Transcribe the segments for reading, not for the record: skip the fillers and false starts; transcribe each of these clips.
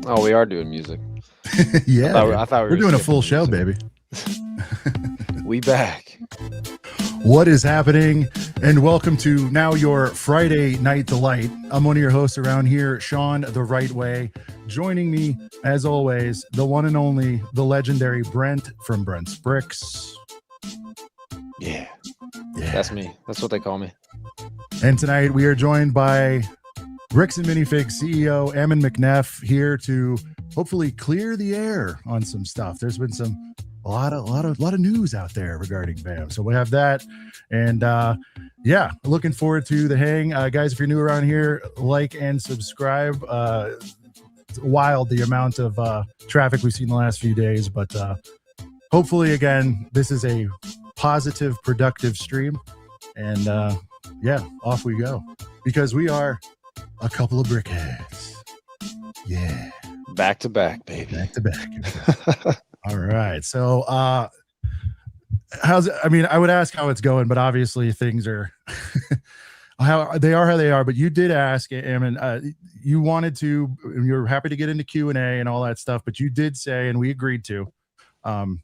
Oh, we are doing music. Yeah, dude. I thought we We're were doing a skipping full show, music. baby. We back. What is happening? And welcome to now your Friday Night Delight. I'm one of your hosts around here, Sean the Right Way. Joining me, as always, the one and only, the legendary Brent from Brent's Bricks. Yeah. That's me. That's what they call me. And tonight we are joined by Bricks and Minifigs CEO Ammon McNeff here to hopefully clear the air on some stuff. There's been a lot of news out there regarding BAM, so we have that, and yeah, looking forward to the hang, guys. If you're new around here, like and subscribe. It's wild the amount of traffic we've seen the last few days, but hopefully, again, this is a positive, productive stream, and yeah, off we go because we are a couple of brickheads. Yeah. Back to back, baby. Back to back. All right. So how's it? I mean, I would ask how it's going, but obviously things are how they are, but you did ask, Ammon, you wanted to, you're happy to get into Q&A and all that stuff, but you did say, and we agreed to,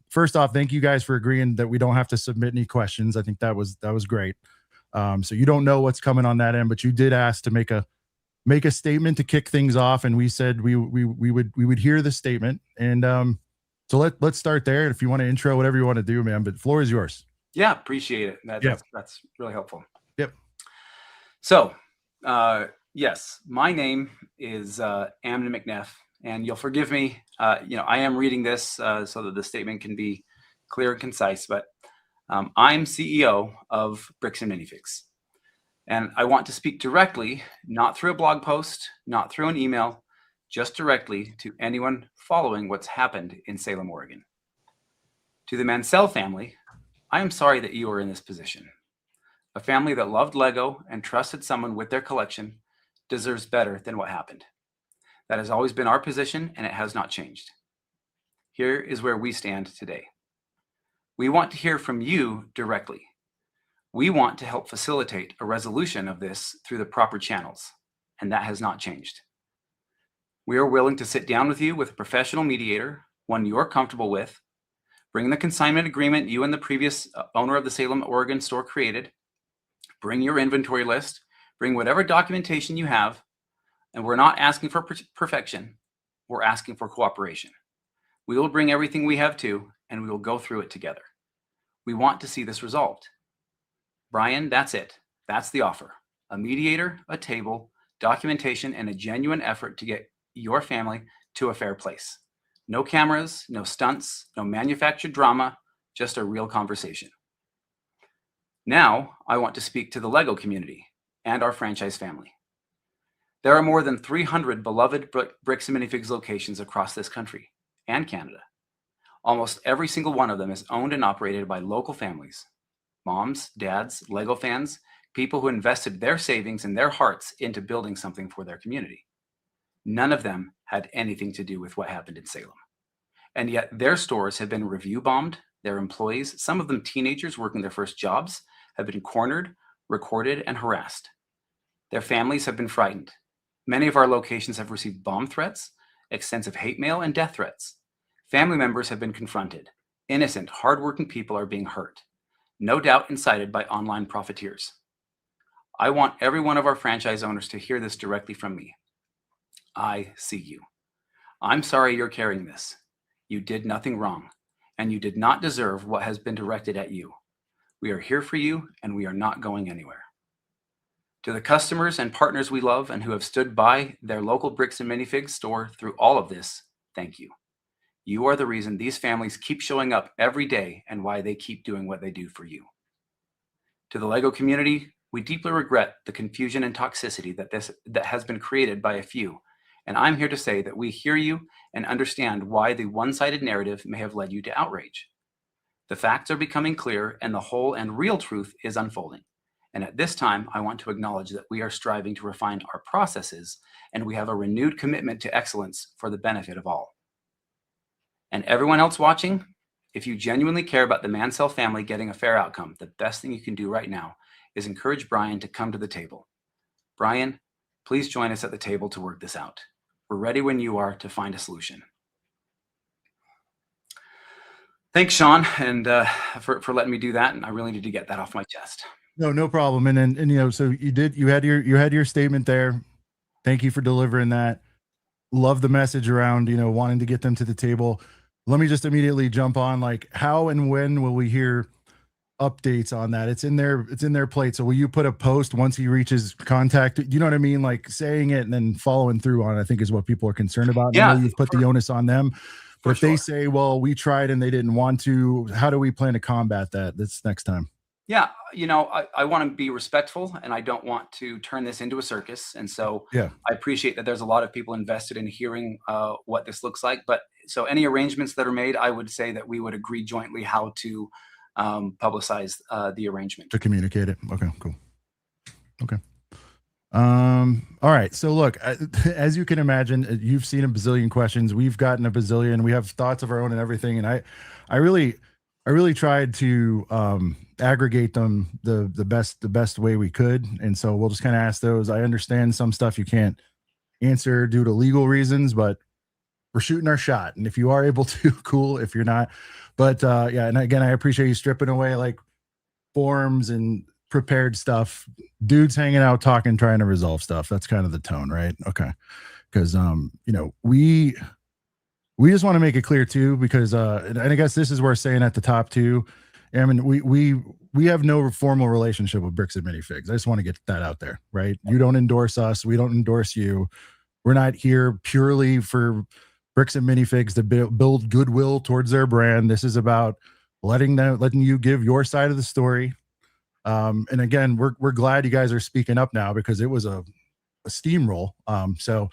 first off, thank you guys for agreeing that we don't have to submit any questions. I think that was great. So you don't know what's coming on that end, but you did ask to make a statement to kick things off, and we said we would hear the statement, and so let's start there. If you want to intro whatever you want to do, man, but the floor is yours. Yeah, appreciate it. That's really helpful. Yep. So yes, my name is Ammon McNeff, and you'll forgive me. I am reading this so that the statement can be clear and concise, but I'm CEO of Bricks and Minifigs. And I want to speak directly, not through a blog post, not through an email, just directly to anyone following what's happened in Salem, Oregon. To the Mansell family, I am sorry that you are in this position. A family that loved Lego and trusted someone with their collection deserves better than what happened. That has always been our position, and it has not changed. Here is where we stand today. We want to hear from you directly. We want to help facilitate a resolution of this through the proper channels, and that has not changed. We are willing to sit down with you with a professional mediator, one you're comfortable with, bring the consignment agreement you and the previous owner of the Salem, Oregon store created, bring your inventory list, bring whatever documentation you have, and we're not asking for perfection, we're asking for cooperation. We will bring everything we have too, and we will go through it together. We want to see this resolved. Brian, that's it. That's the offer. A mediator, a table, documentation, and a genuine effort to get your family to a fair place. No cameras, no stunts, no manufactured drama, just a real conversation. Now, I want to speak to the Lego community and our franchise family. There are more than 300 beloved Bricks and Minifigs locations across this country and Canada. Almost every single one of them is owned and operated by local families. Moms, dads, Lego fans, people who invested their savings and their hearts into building something for their community. None of them had anything to do with what happened in Salem. And yet their stores have been review bombed. Their employees, some of them teenagers working their first jobs, have been cornered, recorded, and harassed. Their families have been frightened. Many of our locations have received bomb threats, extensive hate mail, and death threats. Family members have been confronted. Innocent, hardworking people are being hurt. No doubt incited by online profiteers. I want every one of our franchise owners to hear this directly from me. I see you. I'm sorry you're carrying this. You did nothing wrong, and you did not deserve what has been directed at you. We are here for you, and we are not going anywhere. To the customers and partners we love and who have stood by their local Bricks and Minifigs store through all of this, thank you. You are the reason these families keep showing up every day and why they keep doing what they do for you. To the Lego community, we deeply regret the confusion and toxicity that has been created by a few, and I'm here to say that we hear you and understand why the one-sided narrative may have led you to outrage. The facts are becoming clear, and the whole and real truth is unfolding. And at this time, I want to acknowledge that we are striving to refine our processes, and we have a renewed commitment to excellence for the benefit of all. And everyone else watching, if you genuinely care about the Mansell family getting a fair outcome, the best thing you can do right now is encourage Brian to come to the table. Brian, please join us at the table to work this out. We're ready when you are to find a solution. Thanks, Sean, and for letting me do that. And I really need to get that off my chest. No problem. And so you had your statement there. Thank you for delivering that. Love the message around, wanting to get them to the table. Let me just immediately jump on, like, how and when will we hear updates on that? It's in their plate. So will you put a post once he reaches contact? You know what I mean? Like saying it and then following through on it, I think is what people are concerned about. Yeah, I know you've put the onus on them. But if they sure. say, well, we tried and they didn't want to, how do we plan to combat that this next time? Yeah, I want to be respectful, and I don't want to turn this into a circus. And so Yeah. I appreciate that there's a lot of people invested in hearing what this looks like. But so any arrangements that are made, I would say that we would agree jointly how to publicize the arrangement. To communicate it. Okay, cool. Okay. All right. So look, as you can imagine, you've seen a bazillion questions. We've gotten a bazillion. We have thoughts of our own and everything. And I really tried to aggregate them the best way we could. And so we'll just kind of ask those. I understand some stuff you can't answer due to legal reasons, but we're shooting our shot. And if you are able to, cool. If you're not, but yeah. And again, I appreciate you stripping away like forms and prepared stuff. Dudes hanging out, talking, trying to resolve stuff. That's kind of the tone, right? Okay. Because we just want to make it clear too, because and I guess this is where saying at the top too. I mean, we have no formal relationship with Bricks and Minifigs. I just want to get that out there, right? You don't endorse us. We don't endorse you. We're not here purely for Bricks and Minifigs to build goodwill towards their brand. This is about letting you give your side of the story. And again, we're glad you guys are speaking up now, because it was a steamroll. So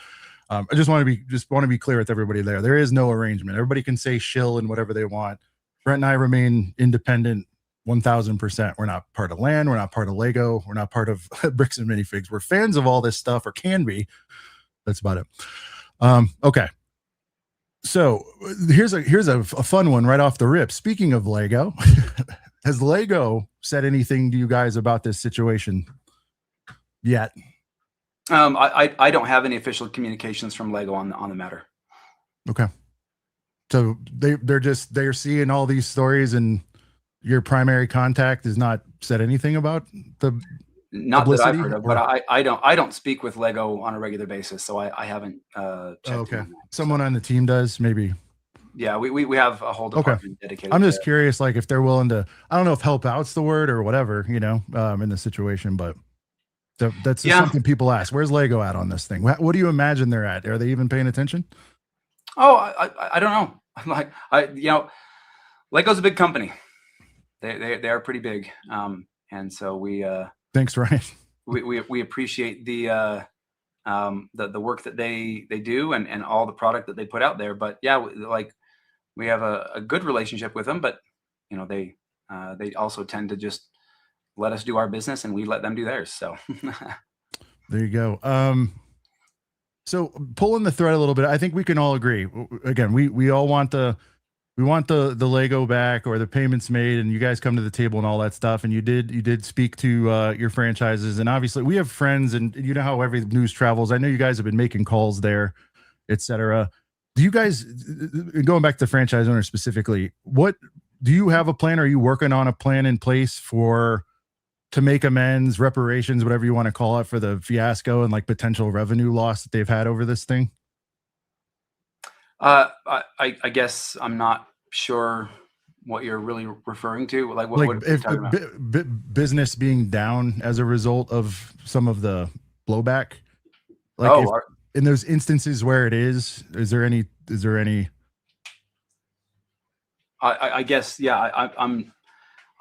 I just want to be clear with everybody there. There is no arrangement. Everybody can say shill and whatever they want. Brent and I remain independent 1000%. We're not part of LAN. We're not part of Lego. We're not part of Bricks and Minifigs. We're fans of all this stuff, or can be. That's about it. Okay. So here's a fun one right off the rip. Speaking of Lego, has Lego said anything to you guys about this situation yet? I don't have any official communications from Lego on the matter. Okay. So they're seeing all these stories, and your primary contact has not said anything about the not that I've heard of, but I don't speak with Lego on a regular basis, so I haven't checked. Okay. Someone on the team does, maybe. Yeah, we have a whole department dedicated. I'm just curious, like, if they're willing to, I don't know if help out's the word or whatever, in the situation, but that's just something people ask. Where's Lego at on this thing? What do you imagine they're at? Are they even paying attention? Oh, I don't know. Like, Lego's a big company. They are pretty big. And so we thanks, Ryan. We appreciate the work that they do and all the product that they put out there. But yeah, we have a good relationship with them, but they also tend to just let us do our business and we let them do theirs. So there you go. So pulling the thread a little bit, I think we can all agree. Again, we all want the Lego back, or the payments made, and you guys come to the table and all that stuff. And you did speak to your franchises, and obviously we have friends, and you know how every news travels. I know you guys have been making calls there, etc. Do you guys, going back to franchise owners specifically, what do you have a plan? Are you working on a plan in place to make amends, reparations, whatever you want to call it, for the fiasco and like potential revenue loss that they've had over this thing? I guess I'm not sure what you're really referring to. Like, what are you talking about? Business being down as a result of some of the blowback. Like, in those instances where it is there any? I guess, yeah.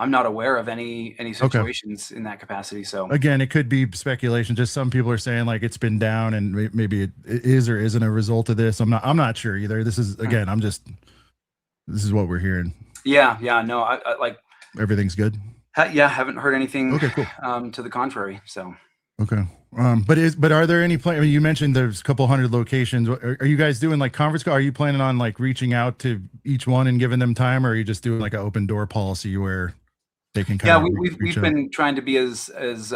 I'm not aware of any situations in that capacity. So again, it could be speculation. Just some people are saying like it's been down, and maybe it is or isn't a result of this. I'm not sure either. This is, again, this is what we're hearing. Yeah. No, I like, everything's good. Haven't heard anything. Okay, cool. To the contrary. So okay. But are there any I mean, you mentioned there's a couple hundred locations. Are you guys doing like conference call? Are you planning on like reaching out to each one and giving them time, or are you just doing like an open door policy where they can kind Yeah, of we've been trying to be as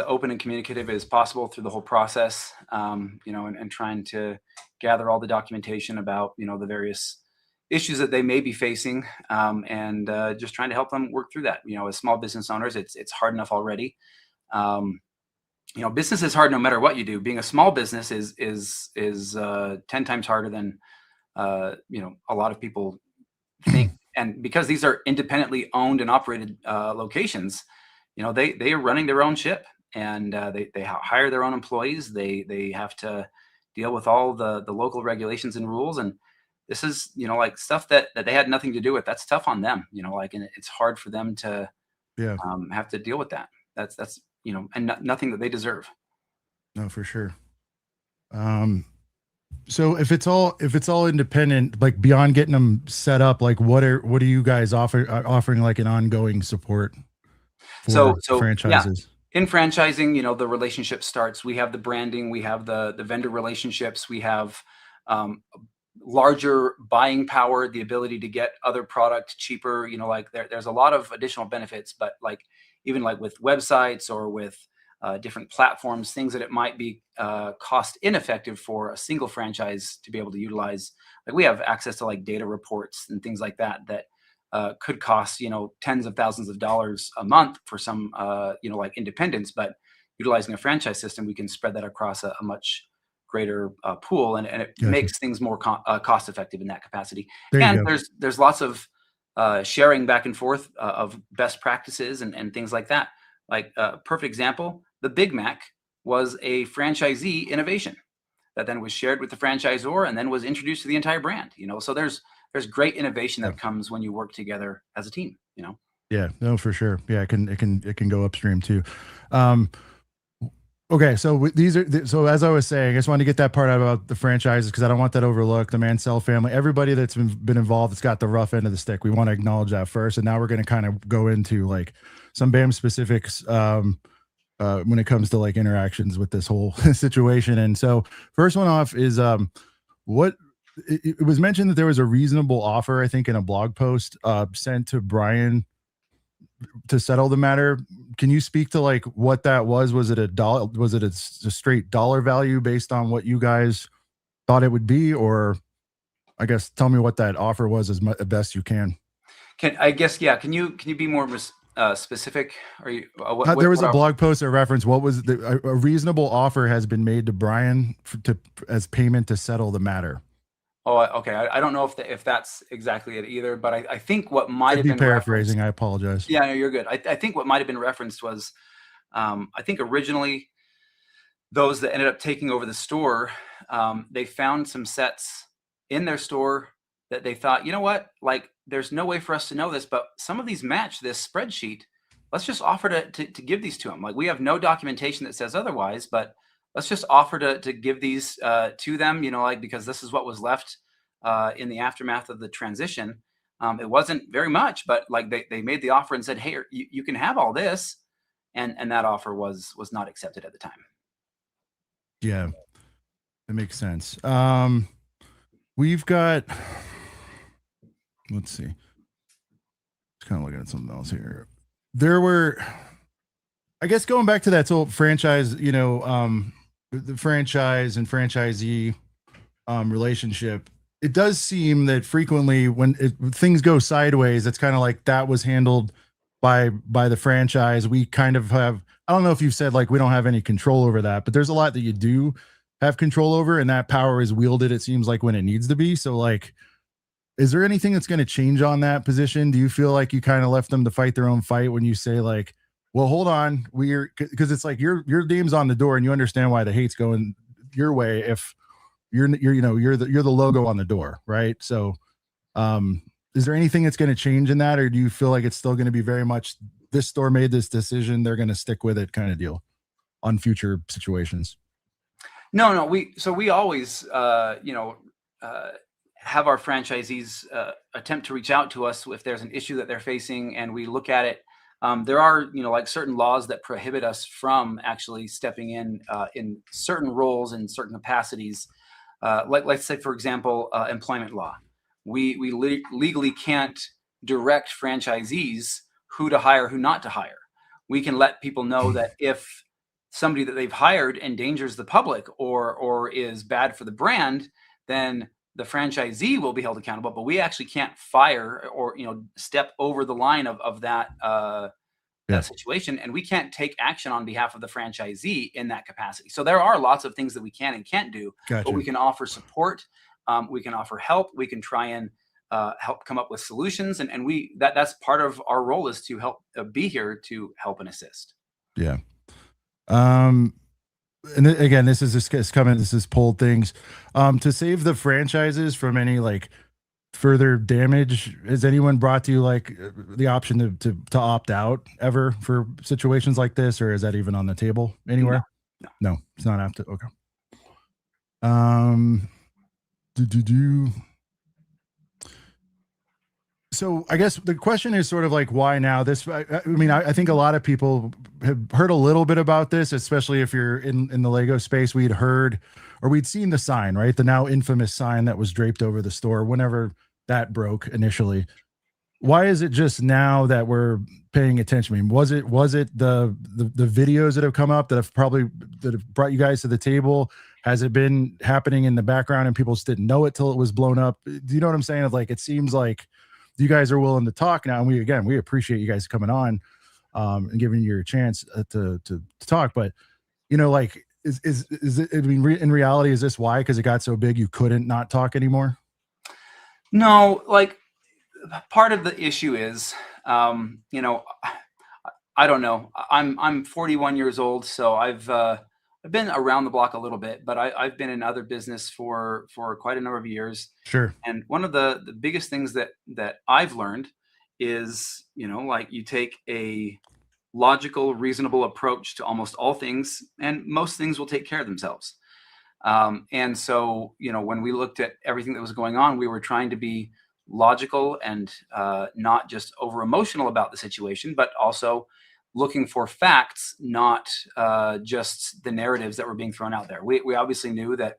open and communicative as possible through the whole process, and trying to gather all the documentation about, the various issues that they may be facing, and just trying to help them work through that. As small business owners, it's hard enough already. Um, Business is hard no matter what you do. Being a small business is 10 times harder than a lot of people think. And because these are independently owned and operated locations, they are running their own ship, and they hire their own employees. They have to deal with all the local regulations and rules. And this is, like stuff that they had nothing to do with. That's tough on them, and it's hard for them to have to deal with that. That's and nothing that they deserve. No, for sure. So if it's all independent, like beyond getting them set up, like what are you guys offering like an ongoing support for franchises? Yeah. In franchising, the relationship starts. We have the branding, we have the vendor relationships, we have larger buying power, the ability to get other product cheaper. Like there's a lot of additional benefits, but like even like with websites or with different platforms, things that it might be cost ineffective for a single franchise to be able to utilize. Like we have access to like data reports and things like that could cost, tens of thousands of dollars a month for some, like independents, but utilizing a franchise system, we can spread that across a much greater pool, and it makes things more cost effective in that capacity. And there's lots of sharing back and forth of best practices and things like that. Like a perfect example, the Big Mac was a franchisee innovation that then was shared with the franchisor and then was introduced to the entire brand. So there's great innovation that comes when you work together as a team. Yeah, no, for sure. Yeah, it can go upstream too. Okay, so so as I was saying, I just wanted to get that part out about the franchises because I don't want that overlooked. The Mansell family, everybody that's been involved, that's got the rough end of the stick. We want to acknowledge that first, and now we're going to kind of go into like some BAM specifics when it comes to like interactions with this whole situation. And so, first one off is what it was mentioned that there was a reasonable offer, I think, in a blog post sent to Brian to settle the matter. Can you speak to like what that was? Was it a straight dollar value based on what you guys thought it would be, or I guess tell me what that offer was as best you can. Can you be more specific? Are you there was a blog post or reference. What was a reasonable offer has been made to Brian as payment to settle the matter? Oh, okay. I don't know if that's exactly it either, but I think what might have been paraphrasing. I apologize. Yeah, no, you're good. I think what might have been referenced was, I think originally those that ended up taking over the store, they found some sets in their store that they thought, you know what, like there's no way for us to know this, but some of these match this spreadsheet. Let's just offer to give these to them. Like we have no documentation that says otherwise, but let's just offer to give these to them, because this is what was left in the aftermath of the transition. It wasn't very much, but like they made the offer and said, hey, you can have all this. And that offer was not accepted at the time. Yeah, that makes sense. We've got, let's see. Just kind of looking at something else here. There were, I guess going back to that whole franchise, the franchise and franchisee relationship, it does seem that frequently when things go sideways, it's kind of like that was handled by the franchise. We kind of have, I don't know if you've said like we don't have any control over that, but there's a lot that you do have control over, and that power is wielded, it seems like, when it needs to be. So like, is there anything that's going to change on that position? Do you feel like you kind of left them to fight their own fight when you say like, well, hold on, because it's like your name's on the door and you understand why the hate's going your way if you're the logo on the door, right? So is there anything that's going to change in that, or do you feel like it's still going to be very much this store made this decision, they're going to stick with it kind of deal on future situations? No, we always have our franchisees attempt to reach out to us if there's an issue that they're facing, and we look at it. There are, like certain laws that prohibit us from actually stepping in certain roles in certain capacities. Like let's say, for example, employment law. We legally can't direct franchisees who to hire, who not to hire. We can let people know that if somebody that they've hired endangers the public or is bad for the brand, then the franchisee will be held accountable. But we actually can't fire or step over the line of that that situation, and we can't take action on behalf of the franchisee in that capacity. So there are lots of things that we can and can't do, but we can offer support, we can offer help, we can try and help come up with solutions, and that's part of our role, is to help be here to help and assist. Yeah. And again, this is pulled things to save the franchises from any like further damage. Has anyone brought to you like the option to opt out ever for situations like this, or is that even on the table anywhere? No, it's not after. Okay. So I guess the question is sort of like, why now? This, I mean, I think a lot of people have heard a little bit about this, especially if you're in the Lego space. We'd heard, or we'd seen the sign, right? The now infamous sign that was draped over the store whenever that broke initially. Why is it just now that we're paying attention? I mean, was it the videos that have come up that have brought you guys to the table? Has it been happening in the background and people just didn't know it till it was blown up? Do you know what I'm saying? Like, it seems like you guys are willing to talk now, and we appreciate you guys coming on and giving you a chance to talk. But like, is it? I mean, in reality, is this why? Because it got so big, you couldn't not talk anymore? No, like, part of the issue is, I don't know. I'm 41 years old, so I've been around the block a little bit, but I've been in other business for quite a number of years. Sure. And one of the biggest things that I've learned is, like, you take a logical, reasonable approach to almost all things, and most things will take care of themselves. And so, when we looked at everything that was going on, we were trying to be logical and not just over emotional about the situation, but also looking for facts, not just the narratives that were being thrown out there. We obviously knew that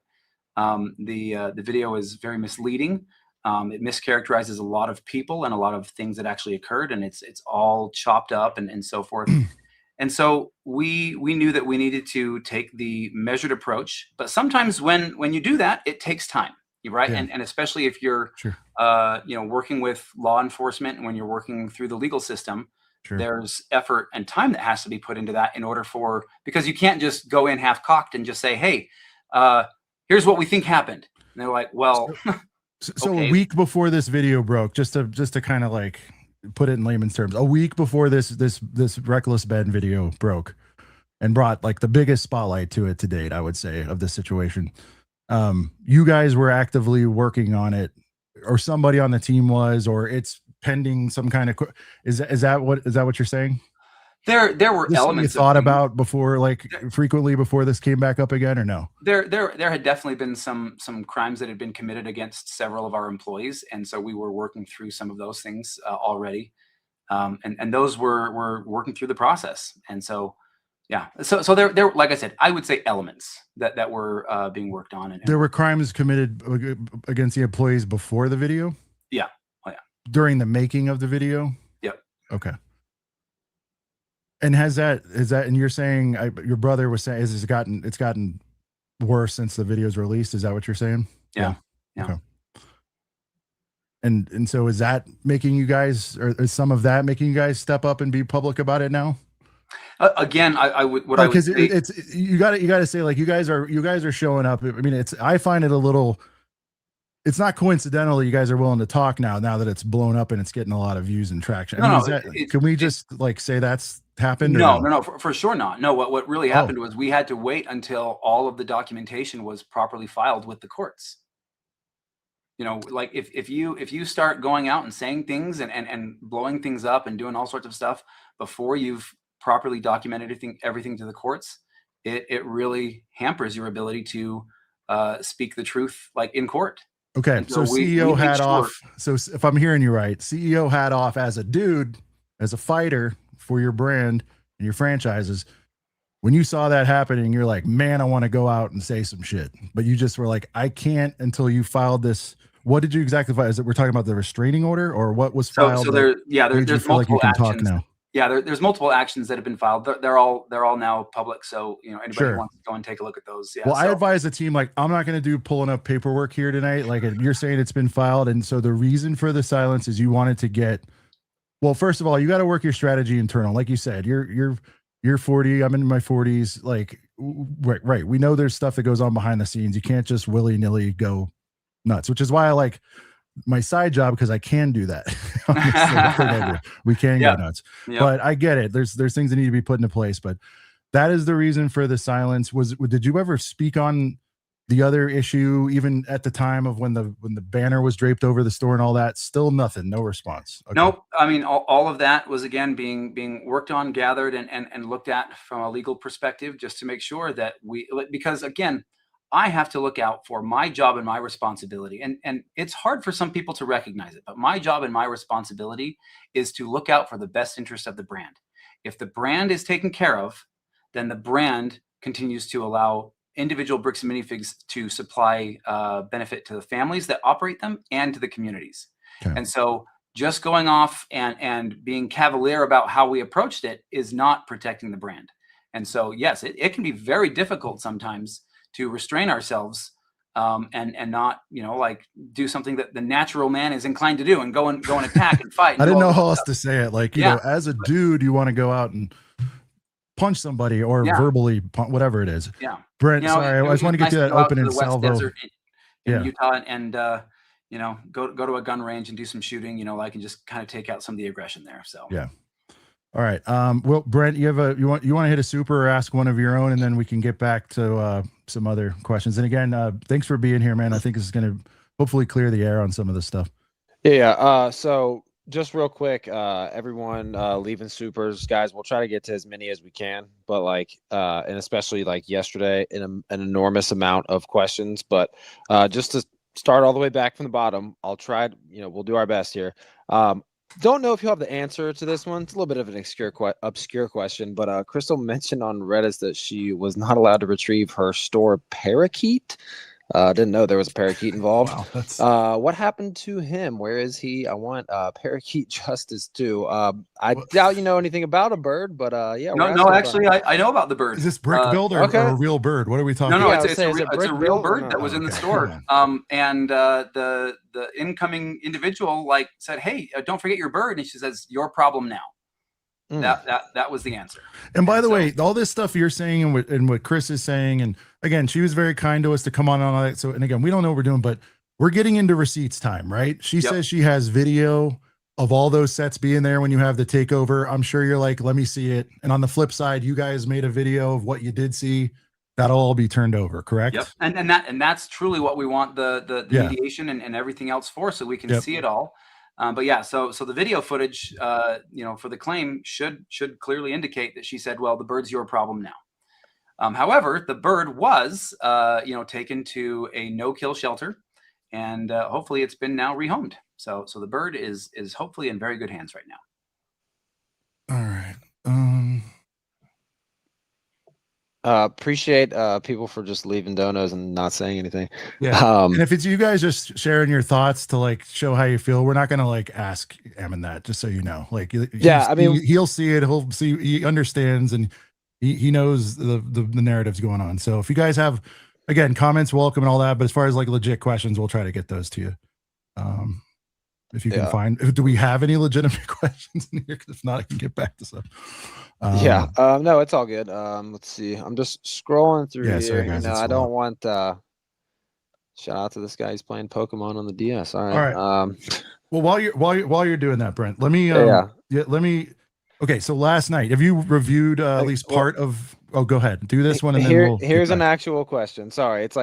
the video is very misleading. It mischaracterizes a lot of people and a lot of things that actually occurred, and it's all chopped up and so forth. And so we knew that we needed to take the measured approach. But sometimes when you do that, it takes time, right? Yeah. And especially if you're sure. Working with law enforcement, and when you're working through the legal system, sure. There's effort and time that has to be put into that because you can't just go in half-cocked and just say, hey, here's what we think happened. And they're like, well, so okay. A week before this video broke, just to kind of like put it in layman's terms, a week before this Reckless Ben video broke and brought like the biggest spotlight to it to date, I would say, of this situation. You guys were actively working on it, or somebody on the team was, or it's pending some kind of, is that what you're saying? There were elements you thought about before, like frequently before this came back up again, or no? There had definitely been some crimes that had been committed against several of our employees, and so we were working through some of those things already, and those were working through the process. And so, yeah, so there, like I said, I would say elements that were being worked on. And there were crimes committed against the employees before the video. Yeah. Oh yeah. During the making of the video. Yep. Okay. And is that, and you're saying, your brother was saying, it's gotten worse since the video's released. Is that what you're saying? Yeah. Okay. And so is that making you guys, or is some of that making you guys step up and be public about it now? Again, I would say, it's you got to say, like, you guys are showing up. I mean, I find it a little, it's not coincidental you guys are willing to talk now that it's blown up and it's getting a lot of views and traction. Can we just like say that's happened? No, for sure not. No, what really happened was we had to wait until all of the documentation was properly filed with the courts. Like if you start going out and saying things and blowing things up and doing all sorts of stuff before you've properly documented everything to the courts, it really hampers your ability to speak the truth, like, in court. Okay, so CEO hat off. So if I'm hearing you right, CEO hat off as a dude, as a fighter for your brand and your franchises. When you saw that happening, you're like, man, I want to go out and say some shit. But you just were like, I can't until you filed this. What did you exactly file? Is it, we're talking about the restraining order, or what was filed? So there's multiple actions. Yeah, there's multiple actions that have been filed. They're all now public, so anybody Sure. who wants to go and take a look at those. Yeah. Well, I advise the team, like, I'm not going to do pulling up paperwork here tonight. Like, you're saying it's been filed, and so the reason for the silence is you wanted to get. Well, first of all, you got to work your strategy internal. Like you said, you're 40. I'm in my 40s. Like, right. We know there's stuff that goes on behind the scenes. You can't just willy nilly go nuts, which is why I like my side job, because I can do that. We can go nuts, but I get it. There's things that need to be put into place, but that is the reason for the silence. Did you ever speak on the other issue, even at the time of when the banner was draped over the store and all that? Still nothing, no response. Okay. Nope. I mean, all of that was, again, being worked on, gathered, and looked at from a legal perspective, just to make sure that because again, I have to look out for my job and my responsibility. And it's hard for some people to recognize it, but my job and my responsibility is to look out for the best interest of the brand. If the brand is taken care of, then the brand continues to allow individual Bricks and Minifigs to supply benefit to the families that operate them and to the communities. Okay. And so just going off and being cavalier about how we approached it is not protecting the brand. And so, yes, it can be very difficult sometimes to restrain ourselves and not, like, do something that the natural man is inclined to do and go and attack and fight. And I didn't know how else to say it. Like, you know, as a dude, you want to go out and punch somebody or verbally whatever it is. Yeah. Brent, sorry, I just want to get to that open and salvo. In Utah and go to a gun range and do some shooting, and just kind of take out some of the aggression there. So yeah. All right. Well, Brent, you want to hit a super or ask one of your own, and then we can get back to some other questions. And again, thanks for being here, man. I think this is going to hopefully clear the air on some of this stuff. Yeah. So just real quick, everyone leaving supers, guys, we'll try to get to as many as we can, but and especially like yesterday, an enormous amount of questions, but just to start all the way back from the bottom, I'll try, we'll do our best here. Don't know if you have the answer to this one. It's a little bit of an obscure question, but Crystal mentioned on Reddit that she was not allowed to retrieve her store parakeet. Didn't know there was a parakeet involved. Wow, what happened to him? Where is he? I want parakeet justice too. I doubt you know anything about a bird, but yeah. No, actually, I know about the bird. Is this brick build or a real bird? What are we talking about? No, it's a real bird that was in the store. And the incoming individual said, "Hey, don't forget your bird," and she says, "Your problem now." That was the answer. And by the way, all this stuff you're saying and what Chris is saying, and again, she was very kind to us to come on all that. So, and again, we don't know what we're doing, but we're getting into receipts time, right? She says she has video of all those sets being there when you have the takeover. I'm sure you're like, let me see it. And on the flip side, you guys made a video of what you did see. That'll all be turned over, correct? Yep. And that's truly what we want the mediation and everything else for, so we can see it all. But yeah, so the video footage, for the claim should clearly indicate that she said, "Well, the bird's your problem now." However, the bird was, taken to a no-kill shelter, and hopefully it's been now rehomed. So the bird is hopefully in very good hands right now. All right. Appreciate people for just leaving donos and not saying anything. Yeah. And if it's you guys just sharing your thoughts to show how you feel, we're not going to ask Ammon that, just so you know. He'll see it, he'll see, he understands, and he knows the narratives going on. So if you guys have, again, comments, welcome and all that, but as far as legit questions, we'll try to get those to you. If you can find, do we have any legitimate questions in here? Because if not, I can get back to stuff. No, it's all good. Let's see. I'm just scrolling through here. Sorry, guys, I don't want shout out to this guy. He's playing Pokemon on the DS. All right. Well, while you're doing that, Brent, let me okay, so last night, have you reviewed at least part of go ahead. Do this one and then here's an actual question. Sorry. It's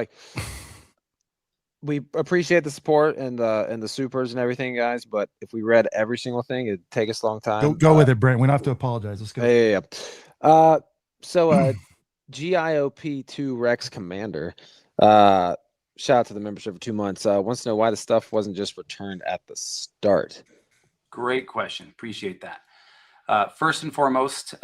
we appreciate the support and the supers and everything, guys. But if we read every single thing, it'd take us a long time. Go with it, Brent. We don't have to apologize. Let's go. Yeah. So GIOP2 Rex Commander, shout out to the membership for 2 months. Wants to know why the stuff wasn't just returned at the start. Great question. Appreciate that. First and foremost,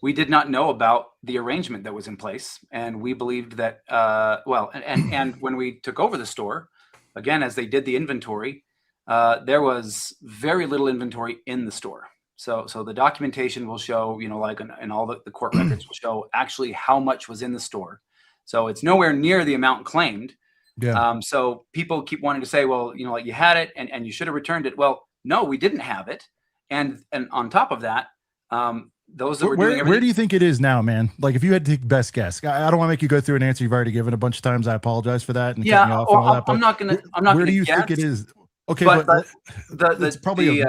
we did not know about the arrangement that was in place, and we believed that and when we took over the store, again, as they did the inventory, there was very little inventory in the store. So the documentation will show, like in all the court records will show actually how much was in the store. So it's nowhere near the amount claimed. Yeah. So people keep wanting to say, well, like you had it and you should have returned it. Well, no, we didn't have it. And on top of that, those that were doing everything. Where do you think it is now, man? Like, if you had to take best guess, I don't want to make you go through an answer you've already given a bunch of times. I apologize for that. And Yeah, cut me off and all that, I'm not gonna. where do you think it is? Okay, but it's probably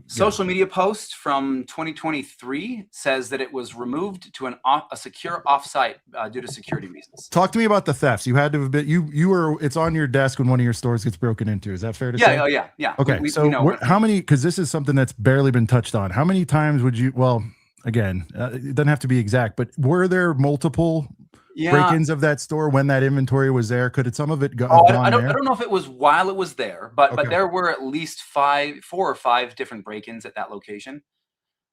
social media post from 2023 says that it was removed to a secure offsite due to security reasons. Talk to me about the thefts. You had to have been, you were, it's on your desk when one of your stores gets broken into. Is that fair to say? Oh yeah. Okay, how many, because this is something that's barely been touched on. How many times would you, well, again, it doesn't have to be exact, but were there multiple break-ins of that store when that inventory was there? Could some of it go? I don't know if it was while it was there, but there were at least 4 or 5 different break-ins at that location.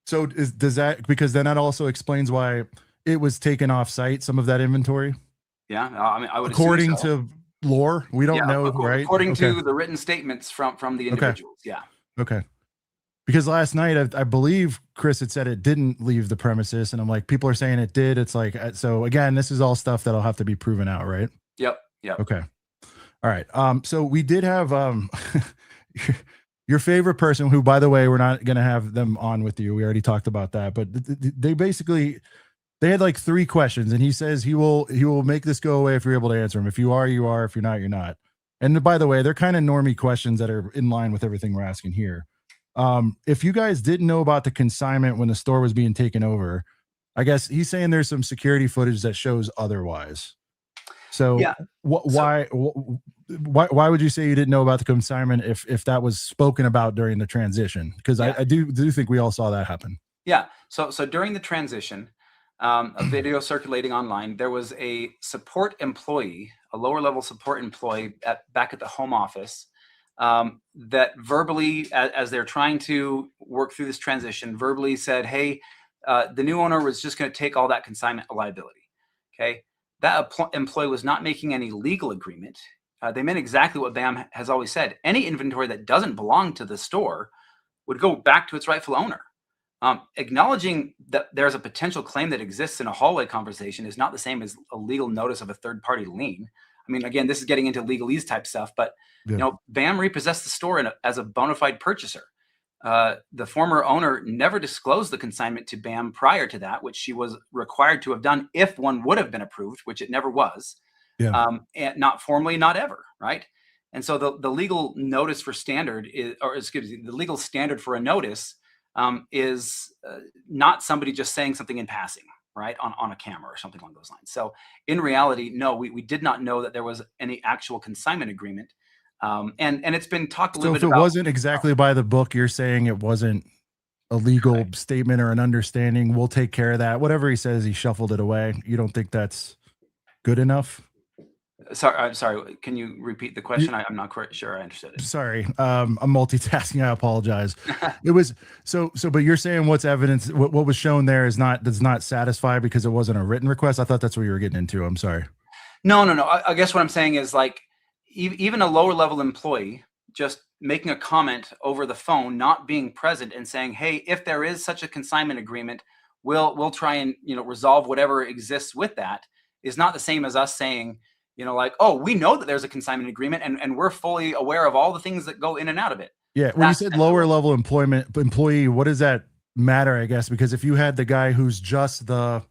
So does that, because then that also explains why it was taken off site, some of that inventory? Yeah, I mean, I would according assume so. To lore, we don't know, right? According to the written statements from the individuals, yeah. Okay. Because last night, I believe Chris had said it didn't leave the premises, and I'm like, people are saying it did. It's like, so again, this is all stuff that'll have to be proven out, right? Yep. Okay. All right. So we did have your favorite person, who, by the way, we're not going to have them on with you. We already talked about that, but they had like 3 questions, and he says he will make this go away if you're able to answer them. If you are, you are. If you're not, you're not. And by the way, they're kind of normie questions that are in line with everything we're asking here. If you guys didn't know about the consignment when the store was being taken over, I guess he's saying there's some security footage that shows otherwise. So yeah. Why would you say you didn't know about the consignment if that was spoken about during the transition? Because I do think we all saw that happen. Yeah. So during the transition, a video circulating online, there was a support employee, a lower level support employee back at the home office, that verbally, as they're trying to work through this transition, verbally said, hey, the new owner was just going to take all that consignment liability. Okay. That employee was not making any legal agreement. They meant exactly what BAM has always said. Any inventory that doesn't belong to the store would go back to its rightful owner. Acknowledging that there's a potential claim that exists in a hallway conversation is not the same as a legal notice of a third-party lien. I mean, again, this is getting into legalese type stuff, but BAM repossessed the store as a bona fide purchaser. The former owner never disclosed the consignment to BAM prior to that, which she was required to have done if one would have been approved, which it never was. And not formally, not ever, right? And so the legal notice for standard the legal standard for a notice is not somebody just saying something in passing, right, on a camera or something along those lines. So in reality, no, we did not know that there was any actual consignment agreement. And it's been talked a little bit about. So if it wasn't exactly by the book, you're saying it wasn't a legal statement or an understanding. We'll take care of that. Whatever he says, he shuffled it away. You don't think that's good enough? Sorry, I'm sorry. Can you repeat the question? I'm not quite sure I understood it. Sorry, I'm multitasking. I apologize. It was but you're saying what's evidence? What was shown there does not satisfy because it wasn't a written request. I thought that's what you were getting into. I'm sorry. No. I guess what I'm saying is, like, even a lower level employee just making a comment over the phone, not being present and saying, hey, if there is such a consignment agreement, we'll try and, resolve whatever exists with that, is not the same as us saying, like, oh, we know that there's a consignment agreement and we're fully aware of all the things that go in and out of it. Yeah. When you said lower level employee, what does that matter, I guess? Because if you had the guy who's just the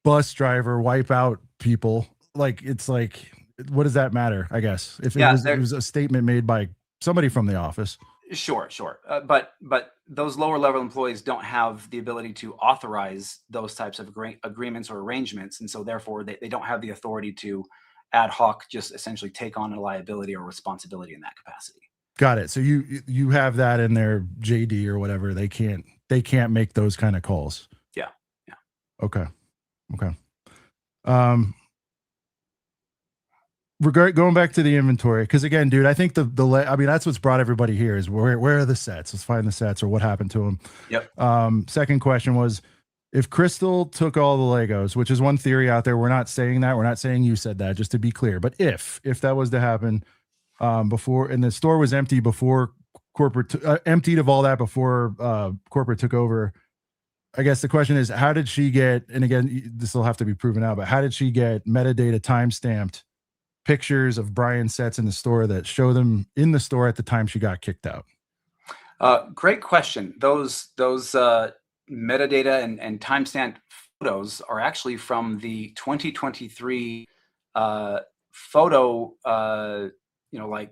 bus driver wipe out people, like, it's like, what does that matter, I guess, if it was a statement made by somebody from the office? Sure. But those lower level employees don't have the ability to authorize those types of agreements or arrangements. And so therefore they don't have the authority to ad hoc just essentially take on a liability or responsibility in that capacity. Got it. So you have that in their JD or whatever. They can't make those kind of calls. Yeah. Okay. Going back to the inventory, because again, dude, I think that's what's brought everybody here is where are the sets? Let's find the sets or what happened to them. Yep. Second question was, if Crystal took all the Legos, which is one theory out there, we're not saying that, we're not saying you said that, just to be clear, but if that was to happen, before, and the store was empty before corporate emptied of all that before corporate took over. I guess the question is, how did she get, and again, this will have to be proven out, but how did she get metadata timestamped pictures of Brian's sets in the store that show them in the store at the time she got kicked out? Great question. Those metadata and timestamp photos are actually from the 2023 photo, like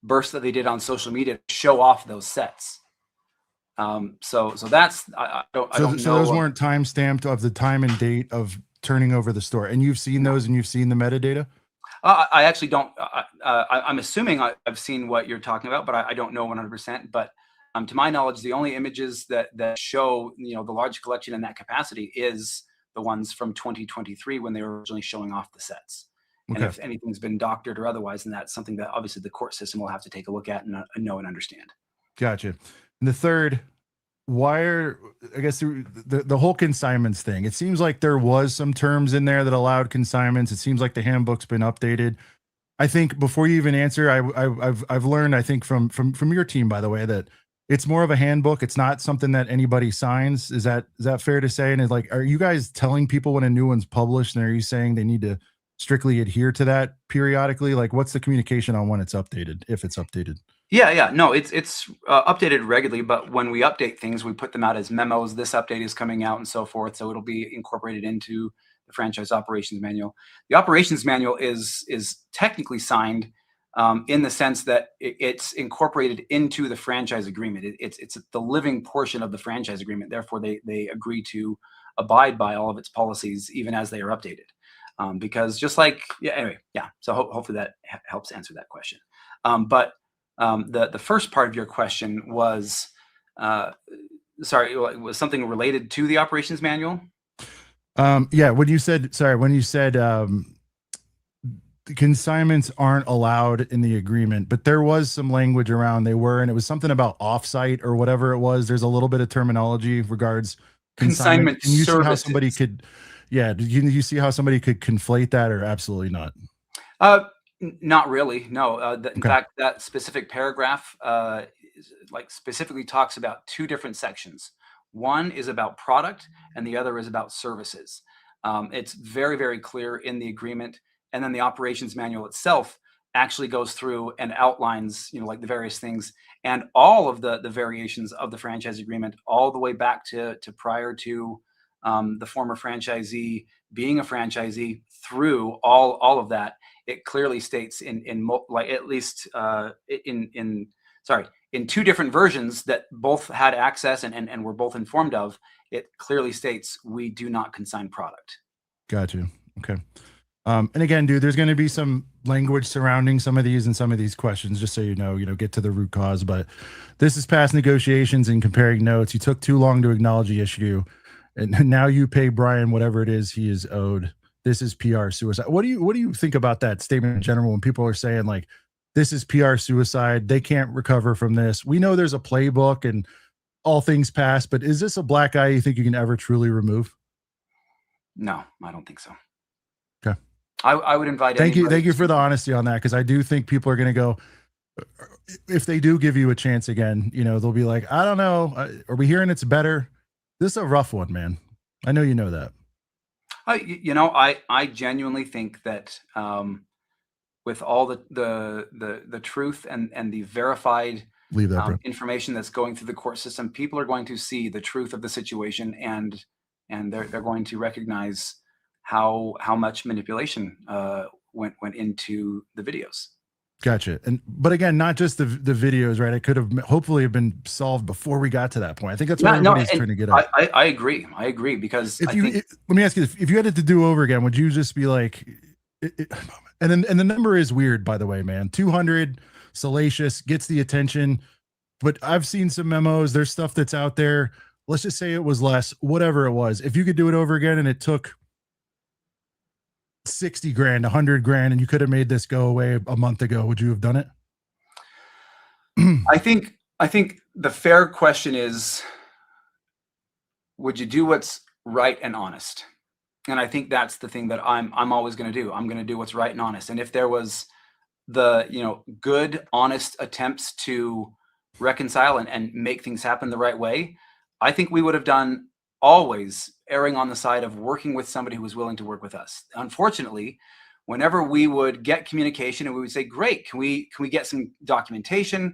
bursts that they did on social media to show off those sets. So that's I don't know. So those weren't time stamped of the time and date of turning over the store, and you've seen those, and you've seen the metadata. I actually don't. I'm assuming I've seen what you're talking about, but I don't know 100%. But to my knowledge, the only images that show the large collection in that capacity is the ones from 2023 when they were originally showing off the sets. Okay. And if anything's been doctored or otherwise, then that's something that obviously the court system will have to take a look at and know and understand. Gotcha. And the third, I guess the whole consignments thing, it seems like there was some terms in there that allowed consignments. It seems like the handbook's been updated. I think before you even answer, I've learned, I think from your team, by the way, that it's more of a handbook. It's not something that anybody signs. Is that fair to say? And it's like, are you guys telling people when a new one's published, and are you saying they need to strictly adhere to that periodically? Like, what's the communication on when it's updated, if it's updated? Yeah. No, it's updated regularly, but when we update things, we put them out as memos. This update is coming out and so forth. So it'll be incorporated into the franchise operations manual. The operations manual is technically signed in the sense that it's incorporated into the franchise agreement. It's the living portion of the franchise agreement. Therefore, they agree to abide by all of its policies, even as they are updated. Because just like, so hopefully that helps answer that question. But the first part of your question was, was something related to the operations manual? When you said consignments aren't allowed in the agreement, but there was some language around they were, and it was something about offsite or whatever it was. There's a little bit of terminology regards consignment. Can you see how somebody could, you see how somebody could conflate that, or absolutely not? Not really. No. In fact, that specific paragraph specifically talks about two different sections. One is about product and the other is about services. It's very, very clear in the agreement. And then the operations manual itself actually goes through and outlines, like the various things and all of the variations of the franchise agreement, all the way back to prior to the former franchisee being a franchisee through all of that. It clearly states in two different versions that both had access and were both informed of. It clearly states we do not consign product. Gotcha. Okay. And again, dude, there's going to be some language surrounding some of these and some of these questions, just so you know, get to the root cause. But this is past negotiations and comparing notes. You took too long to acknowledge the issue, and now you pay Brian whatever it is he is owed. This is PR suicide. What do you think about that statement in general when people are saying like, this is PR suicide, they can't recover from this? We know there's a playbook and all things pass, but is this a black eye you think you can ever truly remove? No, I don't think so. Okay. I would invite. Thank you for the honesty on that, because I do think people are going to go, if they do give you a chance again, they'll be like, I don't know, are we hearing it's better? This is a rough one, man. I know you know that. I genuinely think that with all the truth and the verified information that's going through the court system, people are going to see the truth of the situation, and they're going to recognize how much manipulation went into the videos. Gotcha. But again, not just the videos, right? It could have hopefully been solved before we got to that point. I think that's what everybody's trying to get at. I agree because let me ask you, if you had it to do over again, would you just be like, and the number is weird, by the way, man. 200, salacious, gets the attention, but I've seen some memos. There's stuff that's out there. Let's just say it was less, whatever it was. If you could do it over again and it took 60 grand, 100 grand, and you could have made this go away a month ago, would you have done it? I think the fair question is, would you do what's right and honest? And I think that's the thing that I'm always going to do. I'm going to do what's right and honest. And if there was the good, honest attempts to reconcile and make things happen the right way, I think we would have done always erring on the side of working with somebody who was willing to work with us. Unfortunately, whenever we would get communication and we would say, great, can we get some documentation?